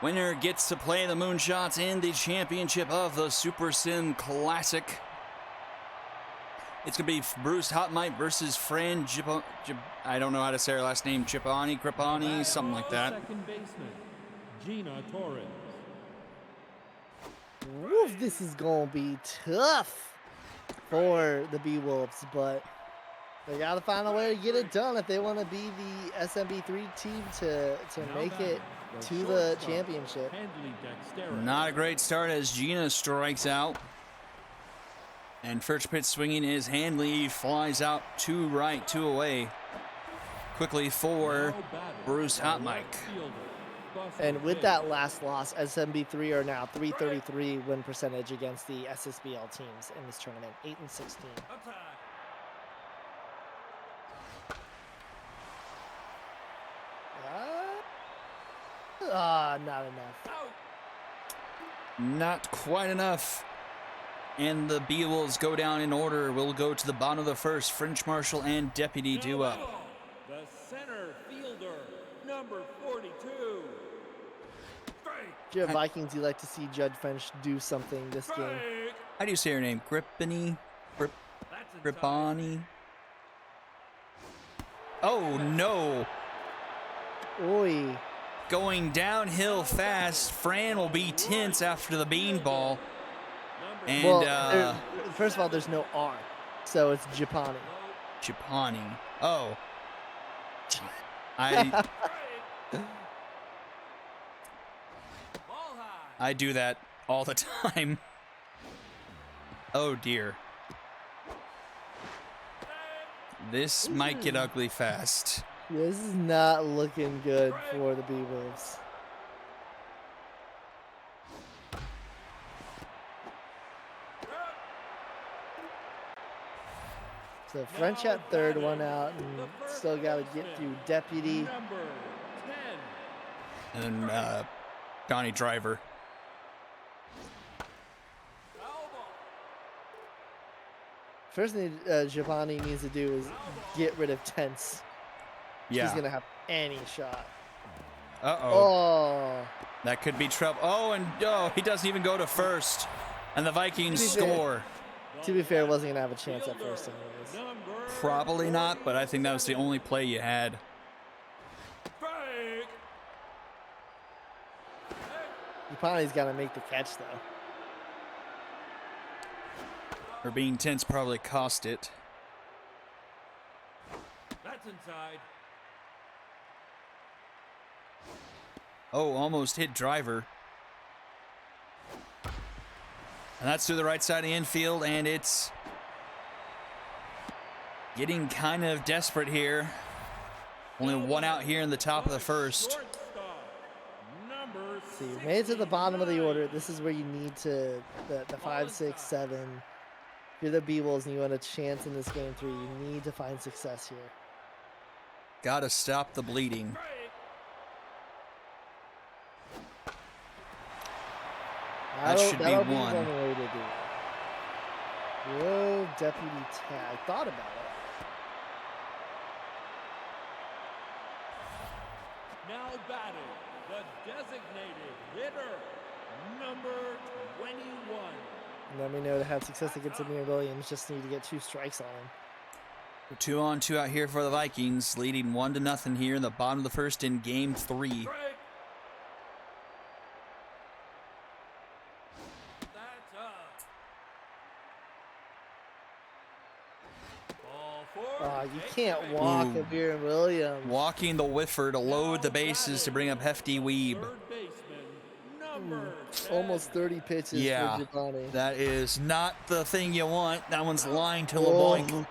Speaker 2: Winner gets to play the Moonshots in the championship of the Super Sim Classic. It's going to be Bruce Hotmite versus Fran I don't know how to say her last name. Cripani, something like that.
Speaker 3: Second baseman, Gina Torres.
Speaker 1: Woof, this is going to be tough for the B-Wolves, but they got to find a way to get it done if they want to be the SMB3 team to make it to the championship.
Speaker 3: Handley dexterity.
Speaker 2: Not a great start as Gina strikes out. And first pitch swinging is Handley, flies out 2 right, 2 away. Quickly for Bruce Hotmike.
Speaker 1: And with that last loss, SMB3 are now 333 win percentage against the SSBL teams in this tournament, 8-16. Not enough.
Speaker 2: Not quite enough. And the B-Wolves go down in order. We'll go to the bottom of the first. French Marshal and Deputy due up.
Speaker 3: The center fielder, number 42.
Speaker 1: If you're Vikings, you like to see Judge French do something this game.
Speaker 2: How do you say her name? Gripani? Oh, no.
Speaker 1: Oi.
Speaker 2: Going downhill fast. Fran will be tense after the beanball. And,
Speaker 1: Well, first of all, there's no R, so it's Japani.
Speaker 2: Chipani. Oh. I do that all the time. Oh, dear. This might get ugly fast.
Speaker 1: This is not looking good for the B-Wolves. So French at third, 1 out, and still got to get through Deputy.
Speaker 3: Number 10.
Speaker 2: And then Donnie Driver.
Speaker 1: First thing Japani needs to do is get rid of Tense.
Speaker 2: Yeah.
Speaker 1: He's going to have any shot.
Speaker 2: Uh-oh.
Speaker 1: Oh.
Speaker 2: That could be trouble. Oh, and he doesn't even go to first. And the Vikings score.
Speaker 1: To be fair, wasn't going to have a chance at first anyways.
Speaker 2: Probably not, but I think that was the only play you had.
Speaker 1: Japani's got to make the catch, though.
Speaker 2: Or being tense probably cost it.
Speaker 3: That's inside.
Speaker 2: Oh, almost hit Driver. And that's to the right side of the infield, and it's getting kind of desperate here. Only 1 out here in the top of the first.
Speaker 1: So you made it to the bottom of the order. This is where you need to, the 5, 6, 7. If you're the B-Wolves and you want a chance in this game 3, you need to find success here.
Speaker 2: Gotta stop the bleeding. That should be
Speaker 1: that'll
Speaker 2: one.
Speaker 1: One way to do it. Whoa, Deputy Tag. Thought about it.
Speaker 3: Now batting, the designated hitter, number 21.
Speaker 1: Let me know to have success against Amir Williams. Just need to get 2 strikes on him.
Speaker 2: 2 on, 2 out here for the Vikings, leading 1-0 here in the bottom of the first in game 3.
Speaker 1: You can't walk Amir Williams.
Speaker 2: Walking the whiffer to load the bases to bring up Hefty Weeb.
Speaker 3: Third baseman, number 10.
Speaker 1: Almost 30 pitches
Speaker 2: Yeah,
Speaker 1: for Japani.
Speaker 2: that is not the thing you want. That one's lying to LeBlanc.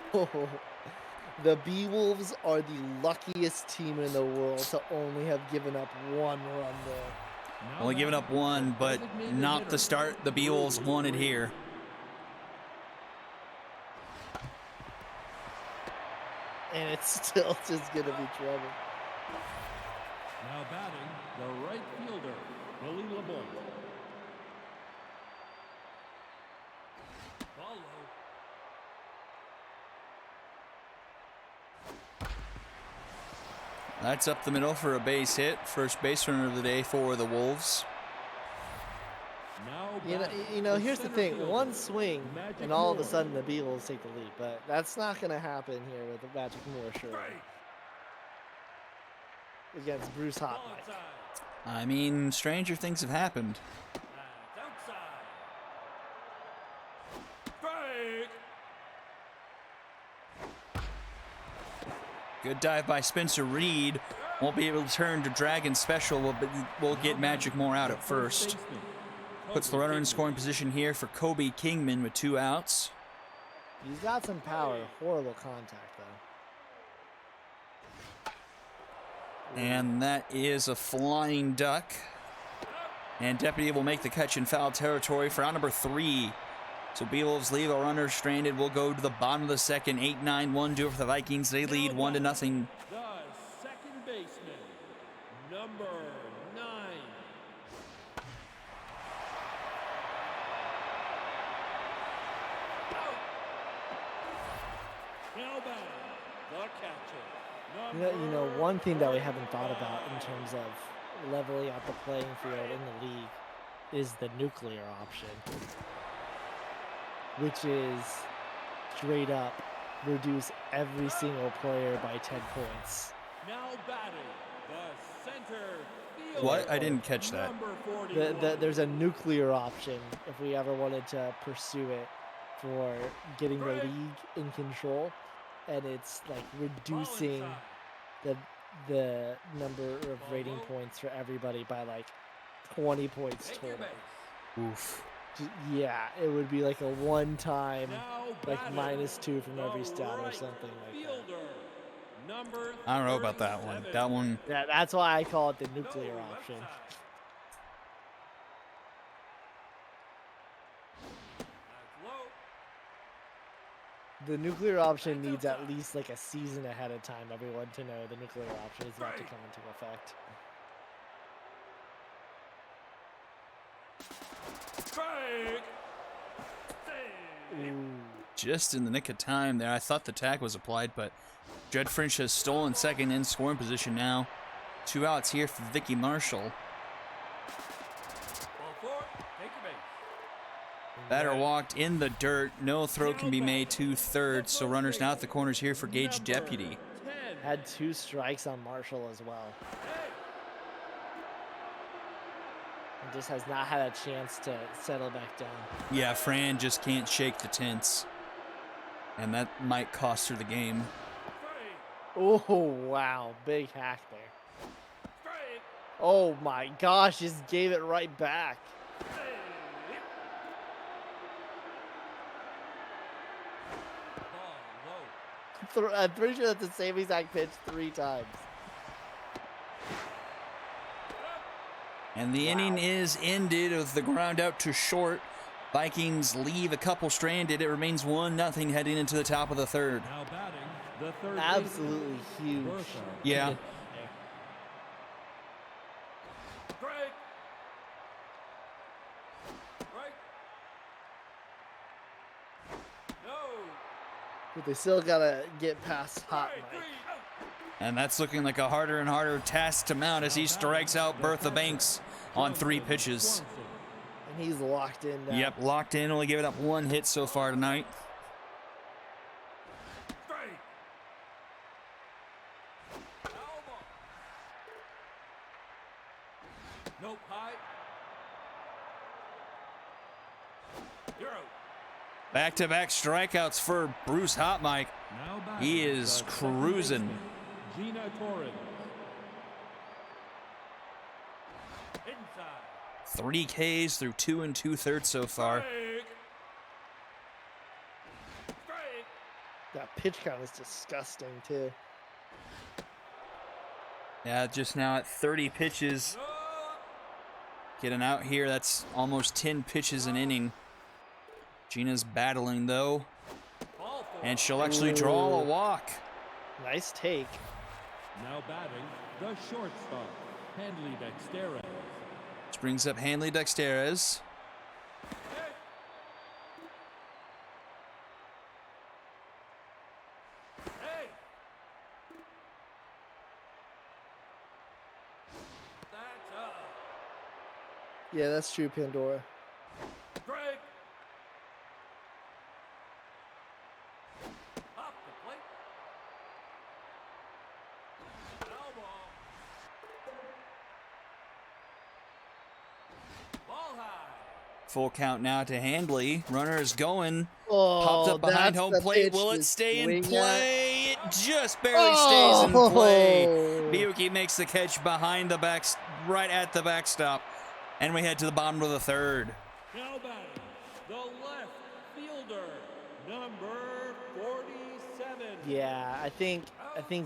Speaker 1: The B-Wolves are the luckiest team in the world to only have given up 1 run there.
Speaker 2: Only giving up 1, but not the start the B-Wolves wanted here.
Speaker 1: And it's still just going to be trouble.
Speaker 3: Now batting, the right fielder, Billy LeBlanc. Follow.
Speaker 2: That's up the middle for a base hit. First base runner of the day for the Wolves.
Speaker 3: Now
Speaker 1: You know,
Speaker 3: batting,
Speaker 1: you know.
Speaker 3: the
Speaker 1: Here's the
Speaker 3: center
Speaker 1: thing:
Speaker 3: fielder,
Speaker 1: one swing,
Speaker 3: Magic
Speaker 1: and all of a
Speaker 3: Moore.
Speaker 1: sudden the Beagles take the lead. But that's not going to happen here with the Magic Moore, surely, against Bruce Hot
Speaker 3: Ball
Speaker 1: Mike.
Speaker 3: inside.
Speaker 2: I mean, stranger things have happened.
Speaker 3: That's outside. Strike.
Speaker 2: Good dive by Spencer Reed. Won't be able to turn to Dragon Special. We'll get Magic Moore out at first. Puts the runner in scoring position here for Kobe Kingman with 2 outs.
Speaker 1: He's got some power. Horrible contact though.
Speaker 2: And that is a flying duck. And Deputy will make the catch in foul territory for out number 3. So Beagles leave a runner stranded. We'll go to the bottom of the second. 8-9-1 do it for the Vikings. They lead 1-0.
Speaker 3: The second baseman, number 9. Out. Now batting, the catcher.
Speaker 1: You know, one thing that we haven't thought about in terms of leveling out the playing field in the league is the nuclear option, which is straight up reduce every single player by 10 points.
Speaker 3: Now batting, the center fielder.
Speaker 2: What? I didn't catch that.
Speaker 3: Number 41.
Speaker 1: There's a nuclear option if we ever wanted to pursue it for getting the league in control, and it's like reducing the number of rating points for everybody by like 20 points
Speaker 3: Take your
Speaker 1: total.
Speaker 3: base.
Speaker 2: Oof.
Speaker 1: Yeah, it would be like a one-time,
Speaker 3: Now
Speaker 1: like
Speaker 3: batting,
Speaker 1: -2 from every
Speaker 3: the
Speaker 1: stat or
Speaker 3: right
Speaker 1: something like that.
Speaker 3: fielder, number
Speaker 2: I don't know about that one.
Speaker 3: 37.
Speaker 2: That one,
Speaker 1: Yeah, that's why I call it the nuclear
Speaker 3: No, left
Speaker 1: option.
Speaker 3: side. That's low.
Speaker 1: The nuclear option needs at least like a season ahead of time, everyone, to know the nuclear option is about to come into effect.
Speaker 3: Strike. Save.
Speaker 1: Ooh.
Speaker 2: just in the nick of time there. I thought the tag was applied, but Jed French has stolen second in scoring position now. 2 outs here for Vicky Marshall.
Speaker 3: Ball 4. Take your base.
Speaker 2: Batter walked in the dirt. No throw can be made to third, so runners now at the corners here for Gage Deputy.
Speaker 3: 10.
Speaker 1: Had 2 strikes on Marshall as well. And just has not had a chance to settle back down.
Speaker 2: Yeah, Fran just can't shake the tents. And that might cost her the game.
Speaker 1: Oh, wow. Big hack there.
Speaker 3: Strike.
Speaker 1: Oh my gosh, just gave it right back.
Speaker 3: Ball low.
Speaker 1: I'm pretty sure that's the same exact pitch 3 times.
Speaker 2: And the inning is ended with the ground out to short. Vikings leave a couple stranded. It remains 1-0 heading into the top of the third.
Speaker 3: Now batting, the third
Speaker 1: Absolutely huge.
Speaker 3: Bertha.
Speaker 2: Yeah.
Speaker 3: Strike. Strike. No.
Speaker 1: But they still gotta get past Hot
Speaker 3: Strike.
Speaker 1: Mike.
Speaker 3: 3. Out.
Speaker 2: And that's looking like a harder and harder task to mount as he strikes out Bertha Banks on 3 pitches.
Speaker 1: And he's locked in now.
Speaker 2: Yep, locked in, only giving up 1 hit so far tonight.
Speaker 3: Strike. Foul ball. Nope. High. You're out.
Speaker 2: Back-to-back strikeouts for Bruce Hot Mike.
Speaker 3: Now
Speaker 2: He
Speaker 3: batting,
Speaker 2: is
Speaker 3: the second
Speaker 2: cruising.
Speaker 3: baseman, Gina Torres. Inside.
Speaker 2: 3 Ks through 2 2/3 so far.
Speaker 3: Strike. Strike.
Speaker 1: That pitch count is disgusting too.
Speaker 2: Yeah, just now at 30 pitches.
Speaker 3: No.
Speaker 2: Getting out here, that's almost 10 pitches an inning. Gina's battling though,
Speaker 3: Ball 4.
Speaker 2: and she'll actually draw a walk.
Speaker 1: Nice take.
Speaker 3: Now batting, the shortstop, Handley Dexteres.
Speaker 2: This brings up Hanley Dexteres.
Speaker 3: Hey.
Speaker 1: Yeah, that's true, Pandora.
Speaker 3: Strike. Off the plate. Foul ball. Ball high.
Speaker 2: Full count now to Handley. Runner is going. Popped
Speaker 1: Oh,
Speaker 2: up behind
Speaker 1: that's
Speaker 2: home
Speaker 1: the
Speaker 2: plate.
Speaker 1: pitch
Speaker 2: Will it
Speaker 1: to
Speaker 2: stay in
Speaker 1: swing at.
Speaker 2: play? It just barely stays in play.
Speaker 1: Oh,
Speaker 2: Miyuki makes the catch behind the back, right at the backstop. And we head to the bottom of the third.
Speaker 3: Now batting, the left fielder, number 47.
Speaker 1: yeah. I think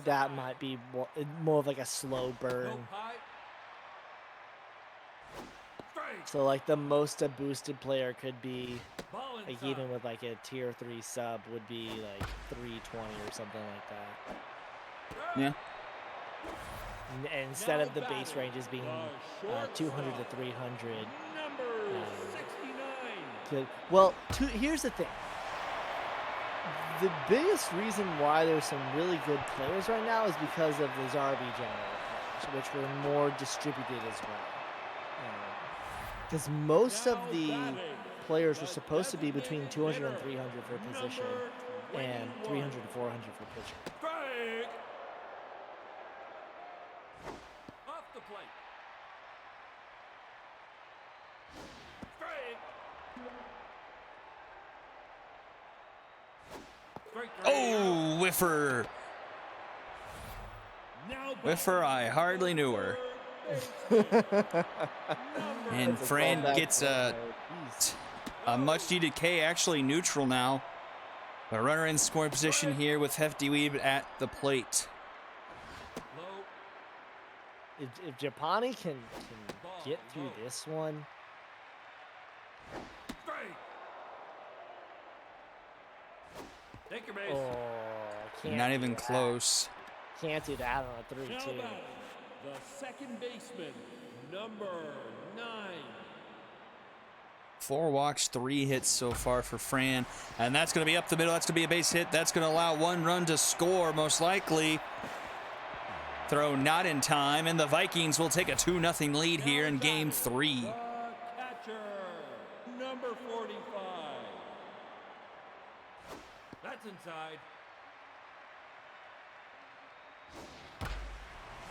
Speaker 1: that might be more of like a slow burn.
Speaker 3: Go high. Strike.
Speaker 1: So like the most a boosted player could be,
Speaker 3: Ball
Speaker 1: like
Speaker 3: inside.
Speaker 1: even with like a tier 3 sub, would be like 320 or something like that.
Speaker 2: Yeah.
Speaker 1: Instead
Speaker 3: Now
Speaker 1: of the base
Speaker 3: batting,
Speaker 1: ranges being
Speaker 3: the
Speaker 1: 200 to
Speaker 3: shortstop,
Speaker 1: 300.
Speaker 3: Number 69.
Speaker 1: Well, here's the thing. The biggest reason why there's some really good players right now is because of the Zarbi general players, which were more distributed as well. Because most of
Speaker 3: Now
Speaker 1: the
Speaker 3: batting,
Speaker 1: players were
Speaker 3: the
Speaker 1: supposed to be between
Speaker 3: designated
Speaker 1: 200 and
Speaker 3: hitter,
Speaker 1: 300 for position,
Speaker 3: number
Speaker 1: and
Speaker 3: 21.
Speaker 1: 300 to 400 for pitcher.
Speaker 3: Strike. Off the plate. Strike. Strike three.
Speaker 2: Oh, whiffer.
Speaker 3: Now
Speaker 2: Whiffer, I hardly knew her. And
Speaker 1: That's a
Speaker 2: Fran
Speaker 1: callback
Speaker 2: gets
Speaker 1: to
Speaker 2: a
Speaker 1: Jeez.
Speaker 2: much needed K, actually neutral now. The runner in scoring position here with Hefty Weeb at the plate.
Speaker 3: low.
Speaker 1: If Japani can get through this one,
Speaker 3: Strike. Take your base.
Speaker 1: oh, can't
Speaker 2: Not
Speaker 1: do
Speaker 2: even
Speaker 1: that.
Speaker 2: close.
Speaker 1: Can't do that on a 3-2.
Speaker 3: Now batting, the second baseman, number 9.
Speaker 2: 4 walks, 3 hits so far for Fran. And that's going to be up the middle. That's going to be a base hit. That's going to allow 1 run to score, most likely. Throw not in time, and the Vikings will take a 2-0 lead here in Game 3.
Speaker 3: The catcher, number 45. That's inside.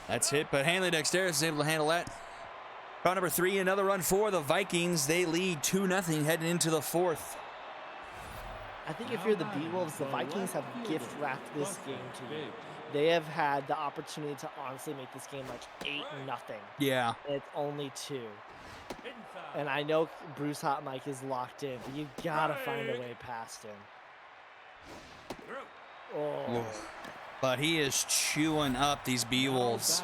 Speaker 2: That's hit, but Hanley Dexterous is able to handle that. Round number 3, another run for the Vikings. They lead 2-0 heading into the 4th.
Speaker 1: I think if you're the B-Wolves, the Vikings have gift wrapped this game to you. They have had the opportunity to honestly make this game like 8-0.
Speaker 2: Yeah.
Speaker 1: And it's only 2.
Speaker 3: Inside.
Speaker 1: And I know Bruce Hot Mike is locked in, but you gotta find a way past him.
Speaker 3: Through.
Speaker 1: Oh,
Speaker 2: But he is chewing up these B-Wolves.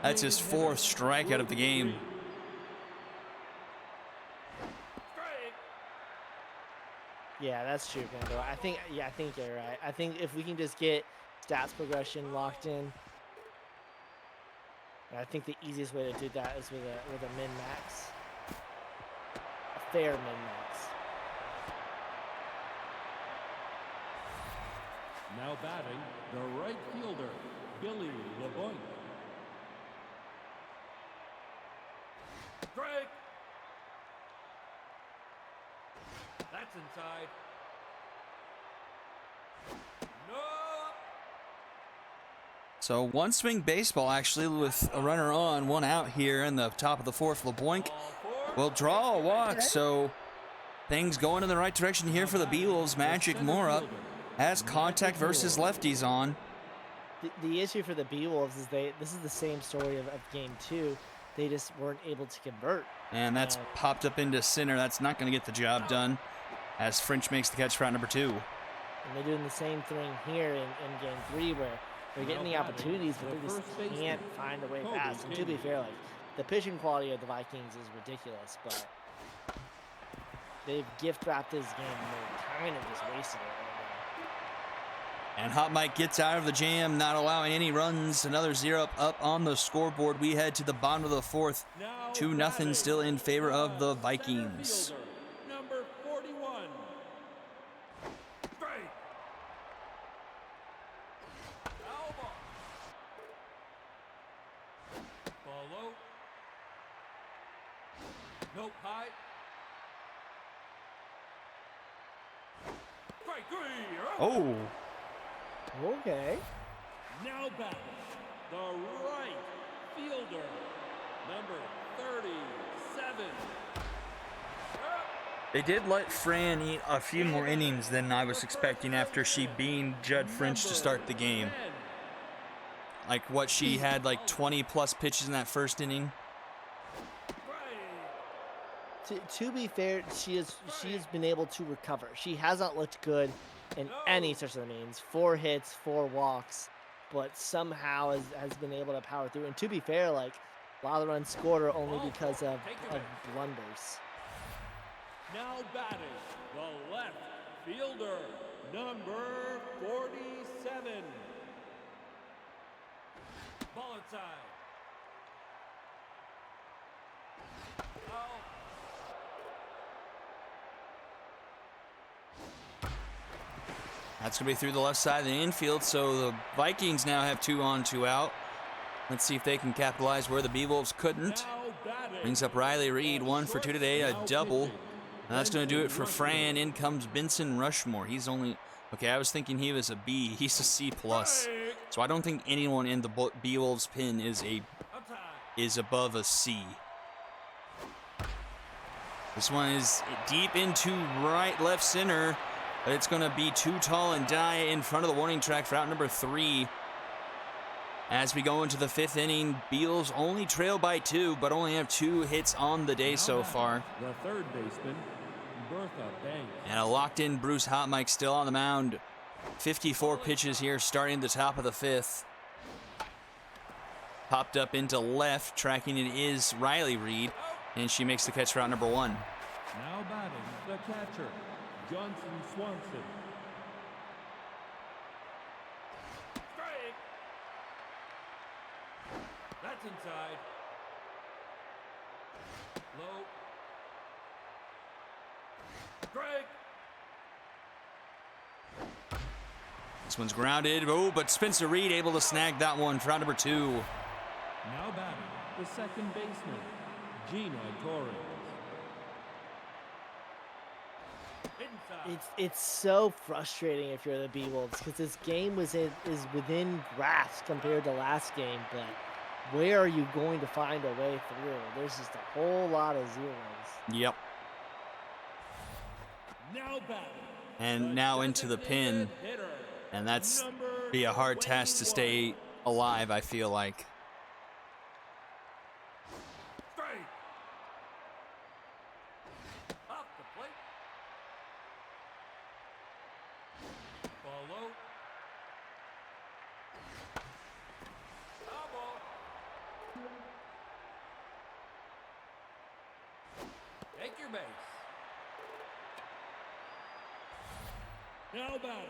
Speaker 2: That's his 4th strikeout of the game.
Speaker 3: Strike.
Speaker 1: yeah, that's true, Pandora. I think you're right. I think if we can just get stats progression locked in, and I think the easiest way to do that is with a min max, a fair min max.
Speaker 3: Now batting, the right fielder, Billy LeBoy. Strike. That's inside. No.
Speaker 2: So 1 swing baseball actually with a runner on, 1 out here in the top of the 4th. LeBoink will draw a walk, so things going in the right direction here for the B-Wolves. Magic Mora has contact versus lefties on.
Speaker 1: The issue for the B-Wolves is this is the same story of game 2. They just weren't able to convert.
Speaker 2: And that's popped up into center. That's not going to get the job done as French makes the catch for out number 2.
Speaker 1: And they're doing the same thing here in game 3 where they're getting the opportunities, but they just can't find a way past. And to be fair, like the pitching quality of the Vikings is ridiculous, but they've gift wrapped this game and they're kind of just wasted it right
Speaker 2: And Hot Mike gets out of the jam, not allowing any runs. Another 0 up on the scoreboard. We head to the bottom of the 4th. 2-0 still in favor of the Vikings.
Speaker 3: Number 41. Strike. Foul ball. Ball low. Nope, high. Strike 3.
Speaker 2: Oh,
Speaker 1: Okay.
Speaker 3: Now back, the right fielder, number 37.
Speaker 2: they did let Fran eat a few more innings than I was expecting after she beamed Judd French to start the game. Like what she had like 20 plus pitches in that first inning.
Speaker 1: To be fair, she has been able to recover. She hasn't looked good in any stretch of the means. 4 hits, 4 walks, but somehow has been able to power through. And to be fair, like a lot of the runs scored are only because of blunders.
Speaker 3: Now batting, the left fielder, number 47. Ball inside.
Speaker 2: That's going to be through the left side of the infield, so the Vikings now have 2 on, 2 out. Let's see if they can capitalize where the B-Wolves couldn't. Brings up Riley Reed, 1 for 2 today, a double. And that's going to do it for Fran. In comes Benson Rushmore. He's only, okay, I was thinking he was a B. He's a C+. So I don't think anyone in the B-Wolves pin is above a C. This one is deep into right, left center. But it's going to be too tall and die in front of the warning track for out number 3. As we go into the 5th inning, Beals only trail by 2, but only have 2 hits on the day so far.
Speaker 3: The third baseman, Bertha Banks.
Speaker 2: And a locked-in Bruce Hotmike still on the mound. 54 pitches here starting the top of the 5th. Popped up into left, tracking it is Riley Reed, and she makes the catch for out number 1.
Speaker 3: Now batting, the catcher, Johnson Swanson. Strike. That's inside. Low. Strike.
Speaker 2: This one's grounded. Oh, but Spencer Reed able to snag that one for out number 2.
Speaker 3: Now batting, the second baseman, Gina Torres.
Speaker 1: It's so frustrating if you're the B-Wolves because this game is within grasp compared to last game, but where are you going to find a way through? There's just a whole lot of zeros.
Speaker 2: Yep.
Speaker 3: Now batting,
Speaker 2: And now into the pin.
Speaker 3: hitter,
Speaker 2: And that's be a hard task to stay alive, I feel like.
Speaker 3: strike. Off the plate. Ball low. Foul ball. Take your base. Now batting,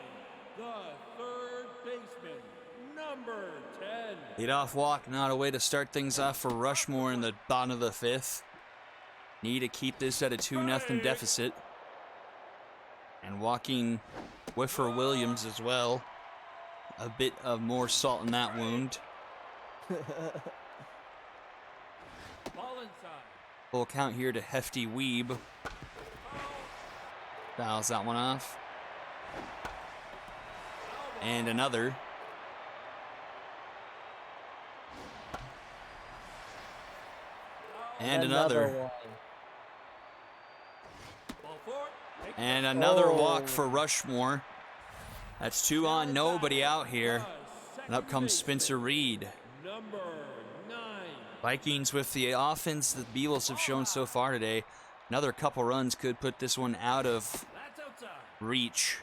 Speaker 3: the third baseman, number 10.
Speaker 2: Leadoff walk, not a way to start things off for Rushmore in the bottom of the 5th. Need to keep this at a 2-0 deficit. And walking Whiffer Williams as well. A bit of more salt in that wound.
Speaker 3: Ball inside.
Speaker 2: Full count here to Hefty Weeb. Fouls that one off. And another. And another.
Speaker 1: one.
Speaker 3: Ball four. Take
Speaker 2: And another
Speaker 1: Oh.
Speaker 2: walk for Rushmore. That's 2 on, nobody out here. And up comes Spencer Reed.
Speaker 3: number 9.
Speaker 2: Vikings with the offense that the Beatles have shown so far today. Another couple runs could put this one out of
Speaker 3: That's outside.
Speaker 2: reach.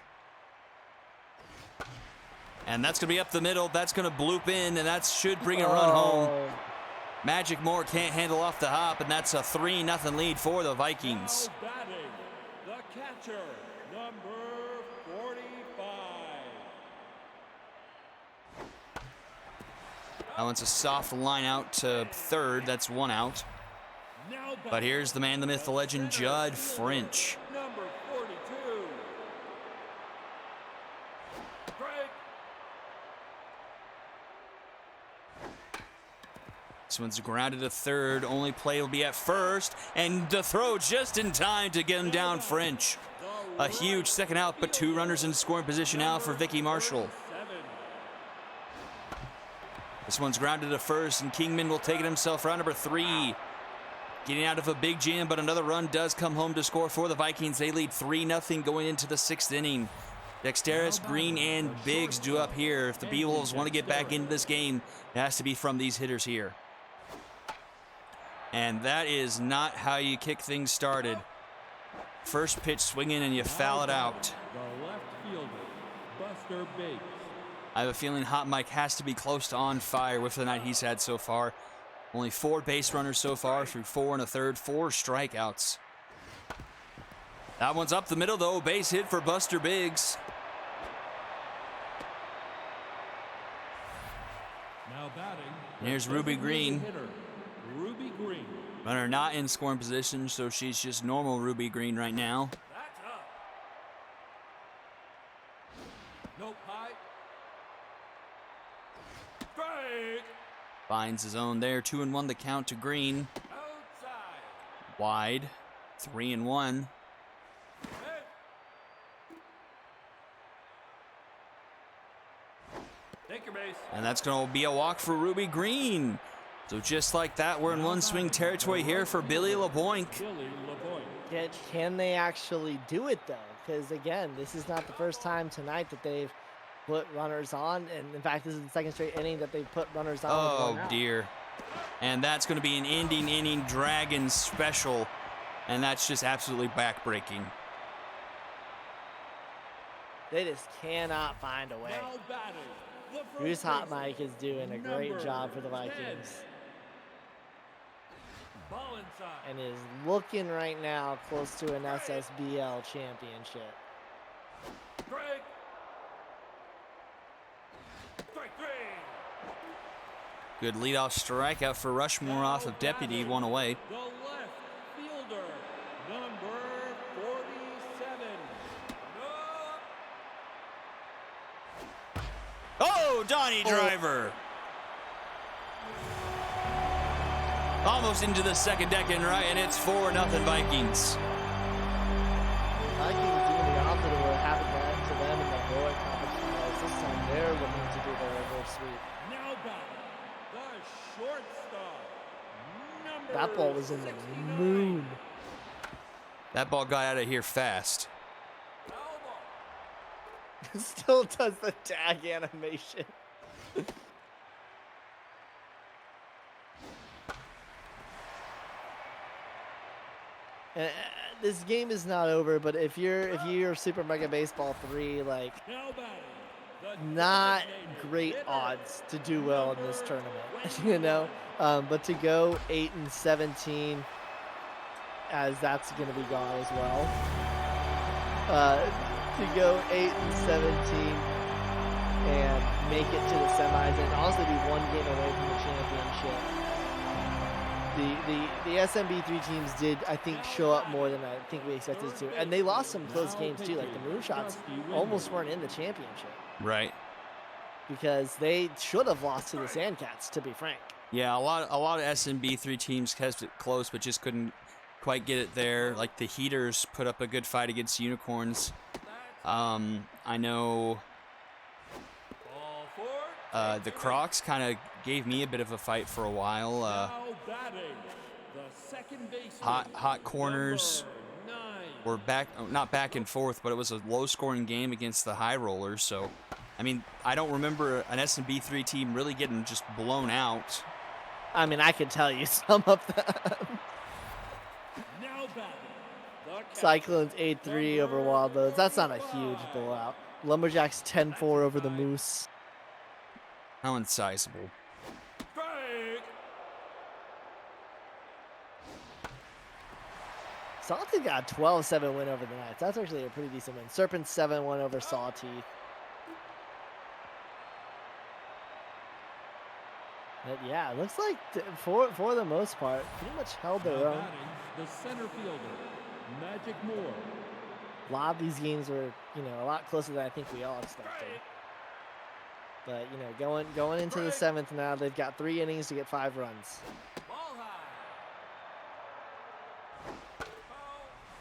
Speaker 2: And that's going to be up the middle. That's going to bloop in, and that should bring a run home.
Speaker 1: Oh,
Speaker 2: Magic Moore can't handle off the hop, and that's a 3-0 lead for the Vikings.
Speaker 3: Now batting, the catcher, number 45.
Speaker 2: That one's a soft line out to third. That's 1 out.
Speaker 3: Now
Speaker 2: But
Speaker 3: batting,
Speaker 2: here's the man, the myth, the legend, Judd French.
Speaker 3: number 42. Strike.
Speaker 2: This This one's grounded to third. Only play will be at first. And the throw just in time to get him down French. A huge second out, but 2 runners in scoring position now for Vicky Marshall. This one's grounded to first, and Kingman will take it himself round number 3. Getting out of a big jam, but another run does come home to score for the Vikings. They lead 3-0 going into the 6th inning. Dexteris, Green, and Biggs do up here. If the Beewolves want to get back into this game, it has to be from these hitters here. And that is not how you kick things started. First pitch swinging and you foul it out.
Speaker 3: The left fielder, Buster Biggs.
Speaker 2: I have a feeling Hot Mike has to be close to on fire with the night he's had so far. Only 4 base runners so far through 4 1/3, 4 strikeouts. That one's up the middle though, base hit for Buster Biggs.
Speaker 3: Now batting.
Speaker 2: And here's Ruby Green.
Speaker 3: Hitter, Ruby Green.
Speaker 2: Runner not in scoring position, so she's just normal Ruby Green right now.
Speaker 6: That's up.
Speaker 3: Nope, high.
Speaker 6: Strike.
Speaker 2: Finds his own there. 2-1 the count to Green.
Speaker 6: Outside.
Speaker 2: Wide. 3-1.
Speaker 6: Hey. Take your base.
Speaker 2: And that's going to be a walk for Ruby Green. So just like that, we're in one swing territory here for Billy LeBoink.
Speaker 3: Billy LeBoy.
Speaker 1: Can they actually do it though? Because again, this is not the first time tonight that they've put runners on, and in fact, this is the 2nd straight inning that they've put runners on. with
Speaker 2: Oh
Speaker 1: one out.
Speaker 2: dear. And that's going to be an ending inning Dragons special. And that's just absolutely backbreaking.
Speaker 1: They just cannot find a way.
Speaker 3: Now batting. The first
Speaker 1: Bruce Hot
Speaker 3: baseman,
Speaker 1: Mike is doing a great
Speaker 3: number
Speaker 1: job for the
Speaker 3: 10.
Speaker 1: Vikings,
Speaker 6: Ball inside.
Speaker 1: and is looking right now close to an SSBL championship.
Speaker 6: Strike. Strike 3.
Speaker 2: Good leadoff strikeout for Rushmore off of Deputy, 1 away.
Speaker 3: The left fielder, number 47.
Speaker 6: No.
Speaker 2: Oh, Donnie Driver. Almost into the 2nd deck and right, and it's 4-0 Vikings.
Speaker 1: Vikings doing the opposite of what happened to them in the heroic conference finals. This time they're looking to do the reverse sweep.
Speaker 3: Now batting, the shortstop, number
Speaker 1: That ball was in the
Speaker 3: 69.
Speaker 1: moon.
Speaker 2: That ball got out of here fast.
Speaker 6: Foul ball.
Speaker 1: Still does the tag animation. This game is not over, but if you're Super Mega Baseball 3, like,
Speaker 3: Now batting, the
Speaker 1: not
Speaker 3: designated
Speaker 1: great
Speaker 3: hitter,
Speaker 1: odds to do well in this tournament, you know. But to go 8-17, as that's going to be gone as well. To go 8-17 and make it to the semis, and also be 1 game away from the championship. The SMB3 teams did, I think, show up more than I think we expected to, and they lost some close games too. Like the Moonshots almost weren't in the championship
Speaker 2: Right.
Speaker 1: because they should have lost to the Sandcats, to be frank.
Speaker 2: Yeah, a lot of SMB3 teams kept it close, but just couldn't quite get it there. Like the Heaters put up a good fight against Unicorns. I know
Speaker 6: Ball 4.
Speaker 2: the Crocs kind of gave me a bit of a fight for a while.
Speaker 3: Now batting, the second baseman,
Speaker 2: Hot corners
Speaker 3: number 9.
Speaker 2: were not back and forth, but it was a low-scoring game against the High Rollers. So, I mean, I don't remember an SMB3 team really getting just blown out.
Speaker 1: I mean, I could tell you some of them.
Speaker 3: Now batting, the catcher,
Speaker 1: Cyclones 8-3 over Wildbows. That's not a huge blowout. Lumberjacks 10-4 over the Moose.
Speaker 2: How unsizable.
Speaker 6: Strike.
Speaker 1: Salty got a 12-7 win over the Knights. That's actually a pretty decent win. Serpents 7-1 over Sawteeth. But yeah, it looks like for the most part, pretty much held
Speaker 3: now
Speaker 1: their own.
Speaker 3: batting, the center fielder, Magic Moore.
Speaker 1: A lot of these games were, a lot closer than I think we all expected. But you know, going into the 7th now, they've got 3 innings to get 5 runs,
Speaker 6: Ball high. Foul.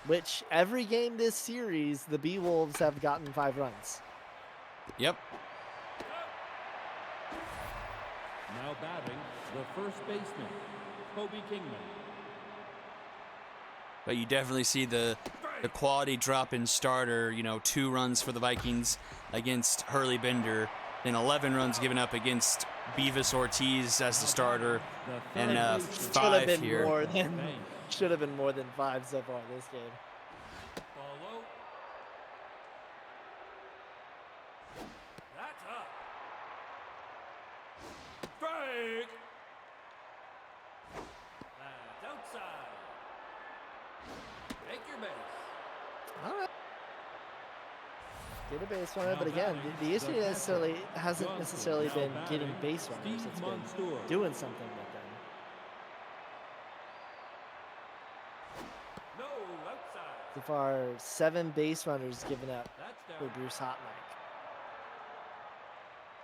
Speaker 1: which every game this series, the Bee Wolves have gotten 5 runs.
Speaker 2: Yep.
Speaker 3: Now batting, the first baseman, Kobe Kingman.
Speaker 2: But you definitely see the quality drop in starter. You know, 2 runs for the Vikings against Hurley Bender, then 11 runs given up against Beavis Ortiz as the starter, and five here.
Speaker 1: Should have been more than 5 so far this game.
Speaker 6: Ball low. That's up. Strike. That's outside. Take your base.
Speaker 1: All right. Get a base runner, but again, the issue hasn't necessarily been getting base runners. It's been doing something with them.
Speaker 6: No, outside.
Speaker 1: So far, 7 base runners given up
Speaker 6: That's
Speaker 1: for
Speaker 6: down.
Speaker 1: Bruce Hotmike.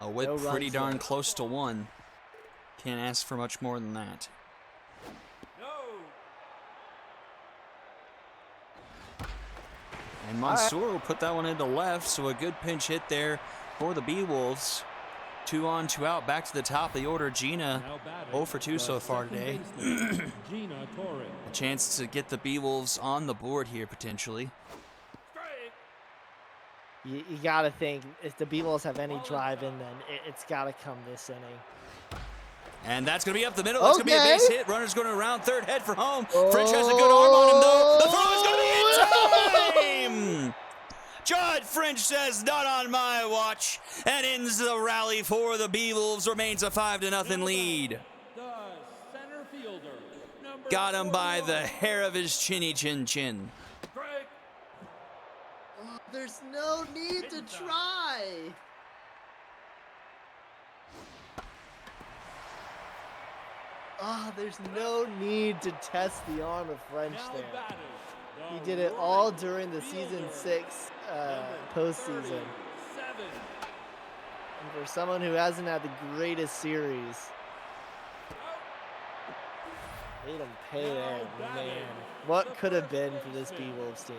Speaker 2: A whip
Speaker 1: No
Speaker 2: pretty
Speaker 1: runs
Speaker 2: darn
Speaker 1: yet.
Speaker 2: close to 1. Can't ask for much more than that.
Speaker 6: No.
Speaker 2: And Mansour will put that one into left, so a good pinch hit there for the Bee Wolves. 2 on, 2 out, back to the top of the order. Gina,
Speaker 3: Now batting,
Speaker 2: 0 for 2
Speaker 3: the
Speaker 2: so far
Speaker 3: second
Speaker 2: today.
Speaker 3: baseman, Gina Torres.
Speaker 2: A chance to get the Bee Wolves on the board here, potentially.
Speaker 6: Strike.
Speaker 1: You got to think, if the Bee Wolves have any drive in them, it's got to come this inning.
Speaker 2: And that's going to be up the middle. That's going to be a
Speaker 1: Okay.
Speaker 2: base hit. Runner's going around third, head for home. French has a good arm on him, though. The throw is going to be in time! Judd French says, not on my watch, and ends the rally for the Bee Wolves. Remains a 5-0 lead.
Speaker 3: The center fielder, number
Speaker 2: Got him by the
Speaker 3: 41.
Speaker 2: hair of his chinny chin chin.
Speaker 6: Strike.
Speaker 1: Oh, there's no need to try. Oh, there's no need to test the arm of French
Speaker 3: Now
Speaker 1: there.
Speaker 3: batting,
Speaker 1: He
Speaker 3: the
Speaker 1: did it all
Speaker 3: right
Speaker 1: during the season
Speaker 3: fielder,
Speaker 1: 6
Speaker 3: number
Speaker 1: postseason.
Speaker 3: 37.
Speaker 1: And for someone who hasn't had the greatest series, made him pay there, man. What could have been for this Bee Wolves team?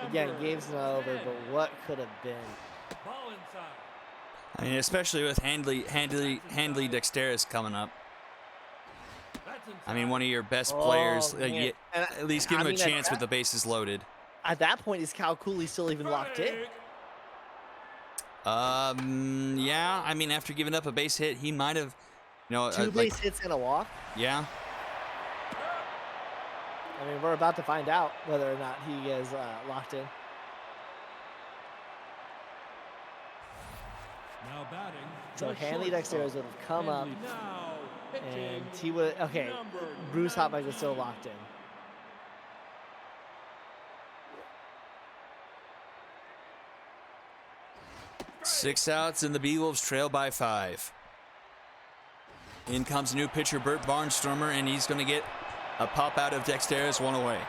Speaker 1: Again, game's not over, but what could have been?
Speaker 6: Ball inside.
Speaker 2: I mean, especially with Handley Dexteris coming up.
Speaker 6: That's inside.
Speaker 2: I mean, one of your best
Speaker 1: Oh,
Speaker 2: players.
Speaker 1: man. And
Speaker 2: At least give him
Speaker 1: I
Speaker 2: a
Speaker 1: mean, at
Speaker 2: chance with
Speaker 1: that-
Speaker 2: the bases loaded.
Speaker 1: At that point, is Cal Cooley still even locked in?
Speaker 6: Strike.
Speaker 2: Yeah. I mean, after giving up a base hit, he might have,
Speaker 1: 2 base hits and a walk?
Speaker 2: yeah.
Speaker 1: I mean, we're about to find out whether or not he is locked in.
Speaker 3: Now batting,
Speaker 1: So
Speaker 3: the
Speaker 1: Hanley
Speaker 3: shortstop,
Speaker 1: Dexteris would have come up,
Speaker 3: Hanley. Now pitching,
Speaker 1: and he would. Okay,
Speaker 3: number
Speaker 1: Bruce Hotmike was still locked in.
Speaker 2: Six outs, and the Bee Wolves trail by 5. In comes new pitcher Bert Barnstormer, and he's going to get a pop out of Dexteris, 1 away.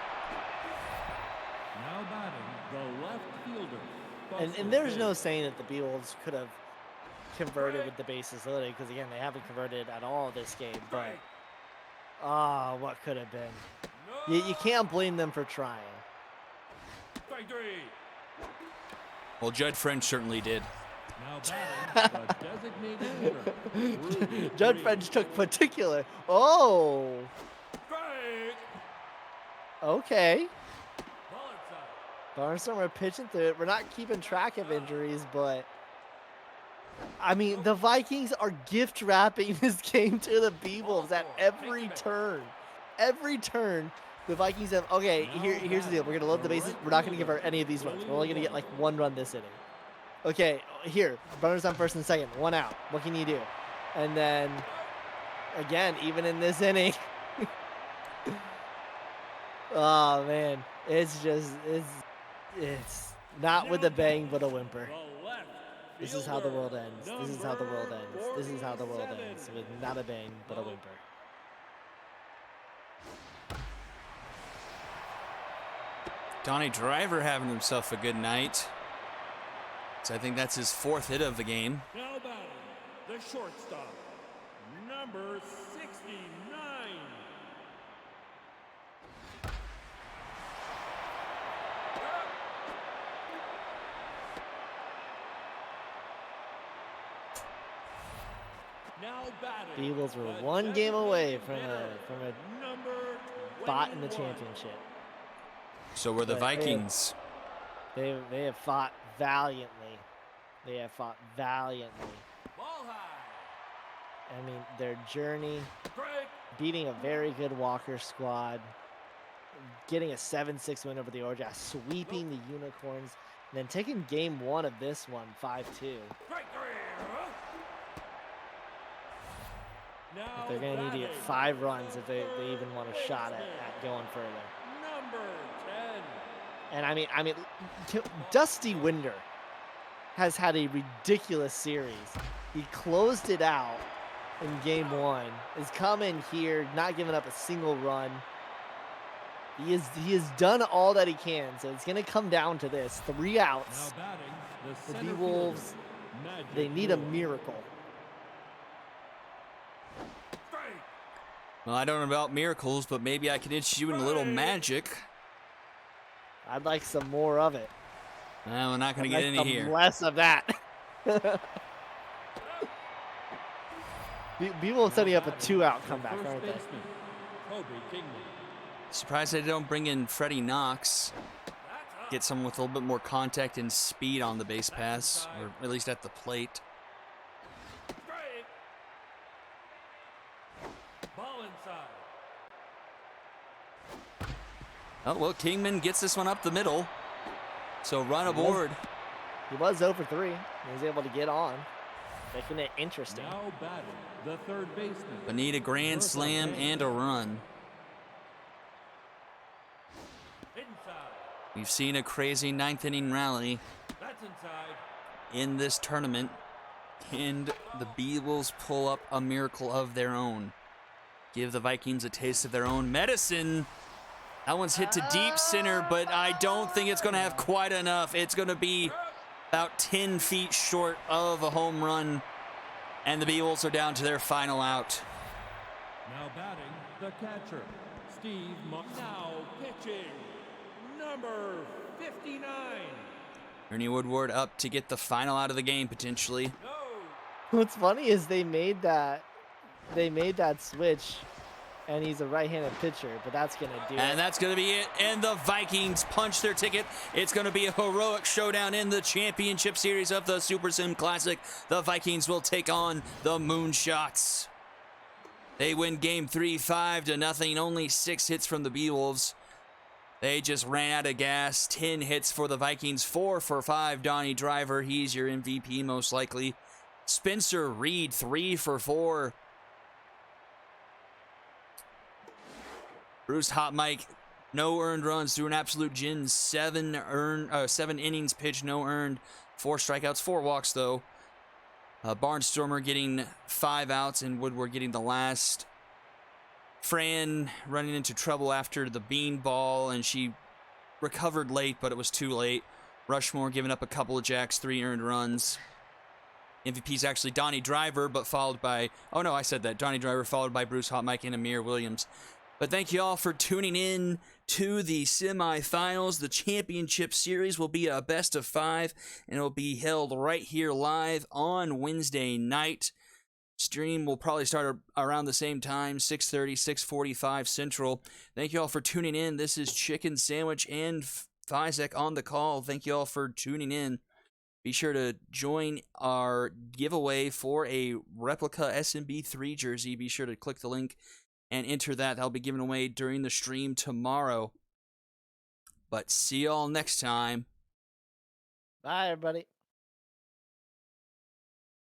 Speaker 3: Now batting, the left fielder.
Speaker 1: And there's no saying that the Bee Wolves could have converted with the bases loaded, because again, they haven't converted at all this game. But what could have been? You can't blame them for trying.
Speaker 6: Strike 3.
Speaker 2: Well, Judd French certainly did.
Speaker 3: Now batting, the designated hitter. Rudy
Speaker 1: Judd
Speaker 3: Green.
Speaker 1: French took particular. Oh,
Speaker 6: Strike.
Speaker 1: okay.
Speaker 6: Ball inside.
Speaker 1: Barnstormer pitching through it. We're not keeping track of injuries, but I mean, the Vikings are gift wrapping this game to the Bee Wolves at every turn. Every turn, the Vikings have. Okay, here's the deal. We're gonna load the bases. We're not gonna give her any of these runs. We're only gonna get like 1 run this inning. Okay, here, runners on first and second, 1 out. What can you do? And then, again, even in this inning, oh man, it's not with a bang but a whimper.
Speaker 6: The left.
Speaker 1: This is how the world ends. This is how the world
Speaker 6: Number
Speaker 1: ends. This is how the world
Speaker 6: 47.
Speaker 1: ends. With not a bang, but a whimper.
Speaker 2: Donnie Driver having himself a good night. So I think that's his 4th hit of the game.
Speaker 3: Now batting, the shortstop, number 69. Now batting.
Speaker 1: Eagles were
Speaker 3: the
Speaker 1: one game away
Speaker 3: designated
Speaker 1: from
Speaker 3: hitter,
Speaker 1: a
Speaker 3: number
Speaker 1: spot in the
Speaker 3: 21.
Speaker 1: championship.
Speaker 2: So were the
Speaker 1: But
Speaker 2: Vikings.
Speaker 1: They have fought valiantly. They have fought valiantly.
Speaker 6: Ball high.
Speaker 1: I mean, their journey,
Speaker 3: Strike.
Speaker 1: beating a very good Walker squad, getting a 7-6 win over the Orange, sweeping the Unicorns, and then taking game one of this one, 5-2.
Speaker 3: Strike three. Now
Speaker 1: They're going to need to get
Speaker 3: batting,
Speaker 1: 5 runs
Speaker 3: the
Speaker 1: if they even want a
Speaker 3: third
Speaker 1: shot at
Speaker 3: baseman,
Speaker 1: going further.
Speaker 3: number 10.
Speaker 1: And I mean, Dusty Winder has had a ridiculous series. He closed it out in game one. Is coming here, not giving up a single run. He has done all that he can. So it's going to come down to this: 3 outs.
Speaker 3: Now batting, the
Speaker 1: The
Speaker 3: center
Speaker 1: B-Wolves,
Speaker 3: fielder, Magic
Speaker 1: they need a
Speaker 3: Moore.
Speaker 1: miracle.
Speaker 3: Strike.
Speaker 2: Well, I don't know about miracles, but maybe I can itch you in a little magic.
Speaker 1: I'd like some more of it.
Speaker 2: Well, we're not going
Speaker 1: I'd
Speaker 2: to get
Speaker 1: like
Speaker 2: any
Speaker 1: some
Speaker 2: here.
Speaker 1: less of that. B-Wolves setting up a 2-out
Speaker 3: The
Speaker 1: comeback,
Speaker 3: first
Speaker 1: aren't they?
Speaker 3: baseman, Kobe Kingman.
Speaker 2: Surprised they don't bring in Freddie Knox. Get someone with a little bit more contact and speed on the base pass, or at least at the plate.
Speaker 3: Strike. Ball inside.
Speaker 2: Oh, well, Kingman gets this one up the middle. So run aboard.
Speaker 1: He was 0 for 3. He was able to get on, making it interesting.
Speaker 3: Now batting, the third baseman.
Speaker 2: But need a grand slam and a run.
Speaker 3: Inside.
Speaker 2: We've seen a crazy 9th inning rally
Speaker 3: That's inside.
Speaker 2: in this tournament, and the Beagles pull up a miracle of their own. Give the Vikings a taste of their own medicine. That one's hit to deep center, but I don't think it's going to have quite enough. It's going to be about 10 feet short of a home run, and the Beagles are down to their final out.
Speaker 3: Now batting, the catcher, Steve Now pitching, number 59.
Speaker 2: Ernie Woodward up to get the final out of the game, potentially.
Speaker 1: What's funny is they made that switch, and he's a right-handed pitcher, but that's gonna do
Speaker 2: And
Speaker 1: it.
Speaker 2: that's going to be it. And the Vikings punch their ticket. It's going to be a heroic showdown in the championship series of the Super Sim Classic. The Vikings will take on the Moonshots. They win game 3, 5-0. Only 6 hits from the Beowulfs. They just ran out of gas. 10 hits for the Vikings. 4 for 5. Donnie Driver, he's your MVP most likely. Spencer Reed, 3 for 4. Bruce Hot Mike, no earned runs through an absolute gin. 7 innings pitched, no earned. 4 strikeouts, 4 walks though. Barnstormer getting 5 outs and Woodward getting the last. Fran running into trouble after the beanball, and she recovered late, but it was too late. Rushmore giving up a couple of jacks, 3 earned runs. MVP's actually Donnie Driver, but followed by, oh no, I said that. Donnie Driver followed by Bruce Hot Mike and Amir Williams. But thank you all for tuning in to the semifinals. The championship series will be a best of 5, and it will be held right here live on Wednesday night. Stream will probably start around the same time, 6:30, 6:45 Central. Thank you all for tuning in. This is Chicken Sandwich and Fizek on the call. Thank you all for tuning in. Be sure to join our giveaway for a replica SMB3 jersey. Be sure to click the link and enter that. That'll be given away during the stream tomorrow. But see y'all next time.
Speaker 1: Bye, everybody.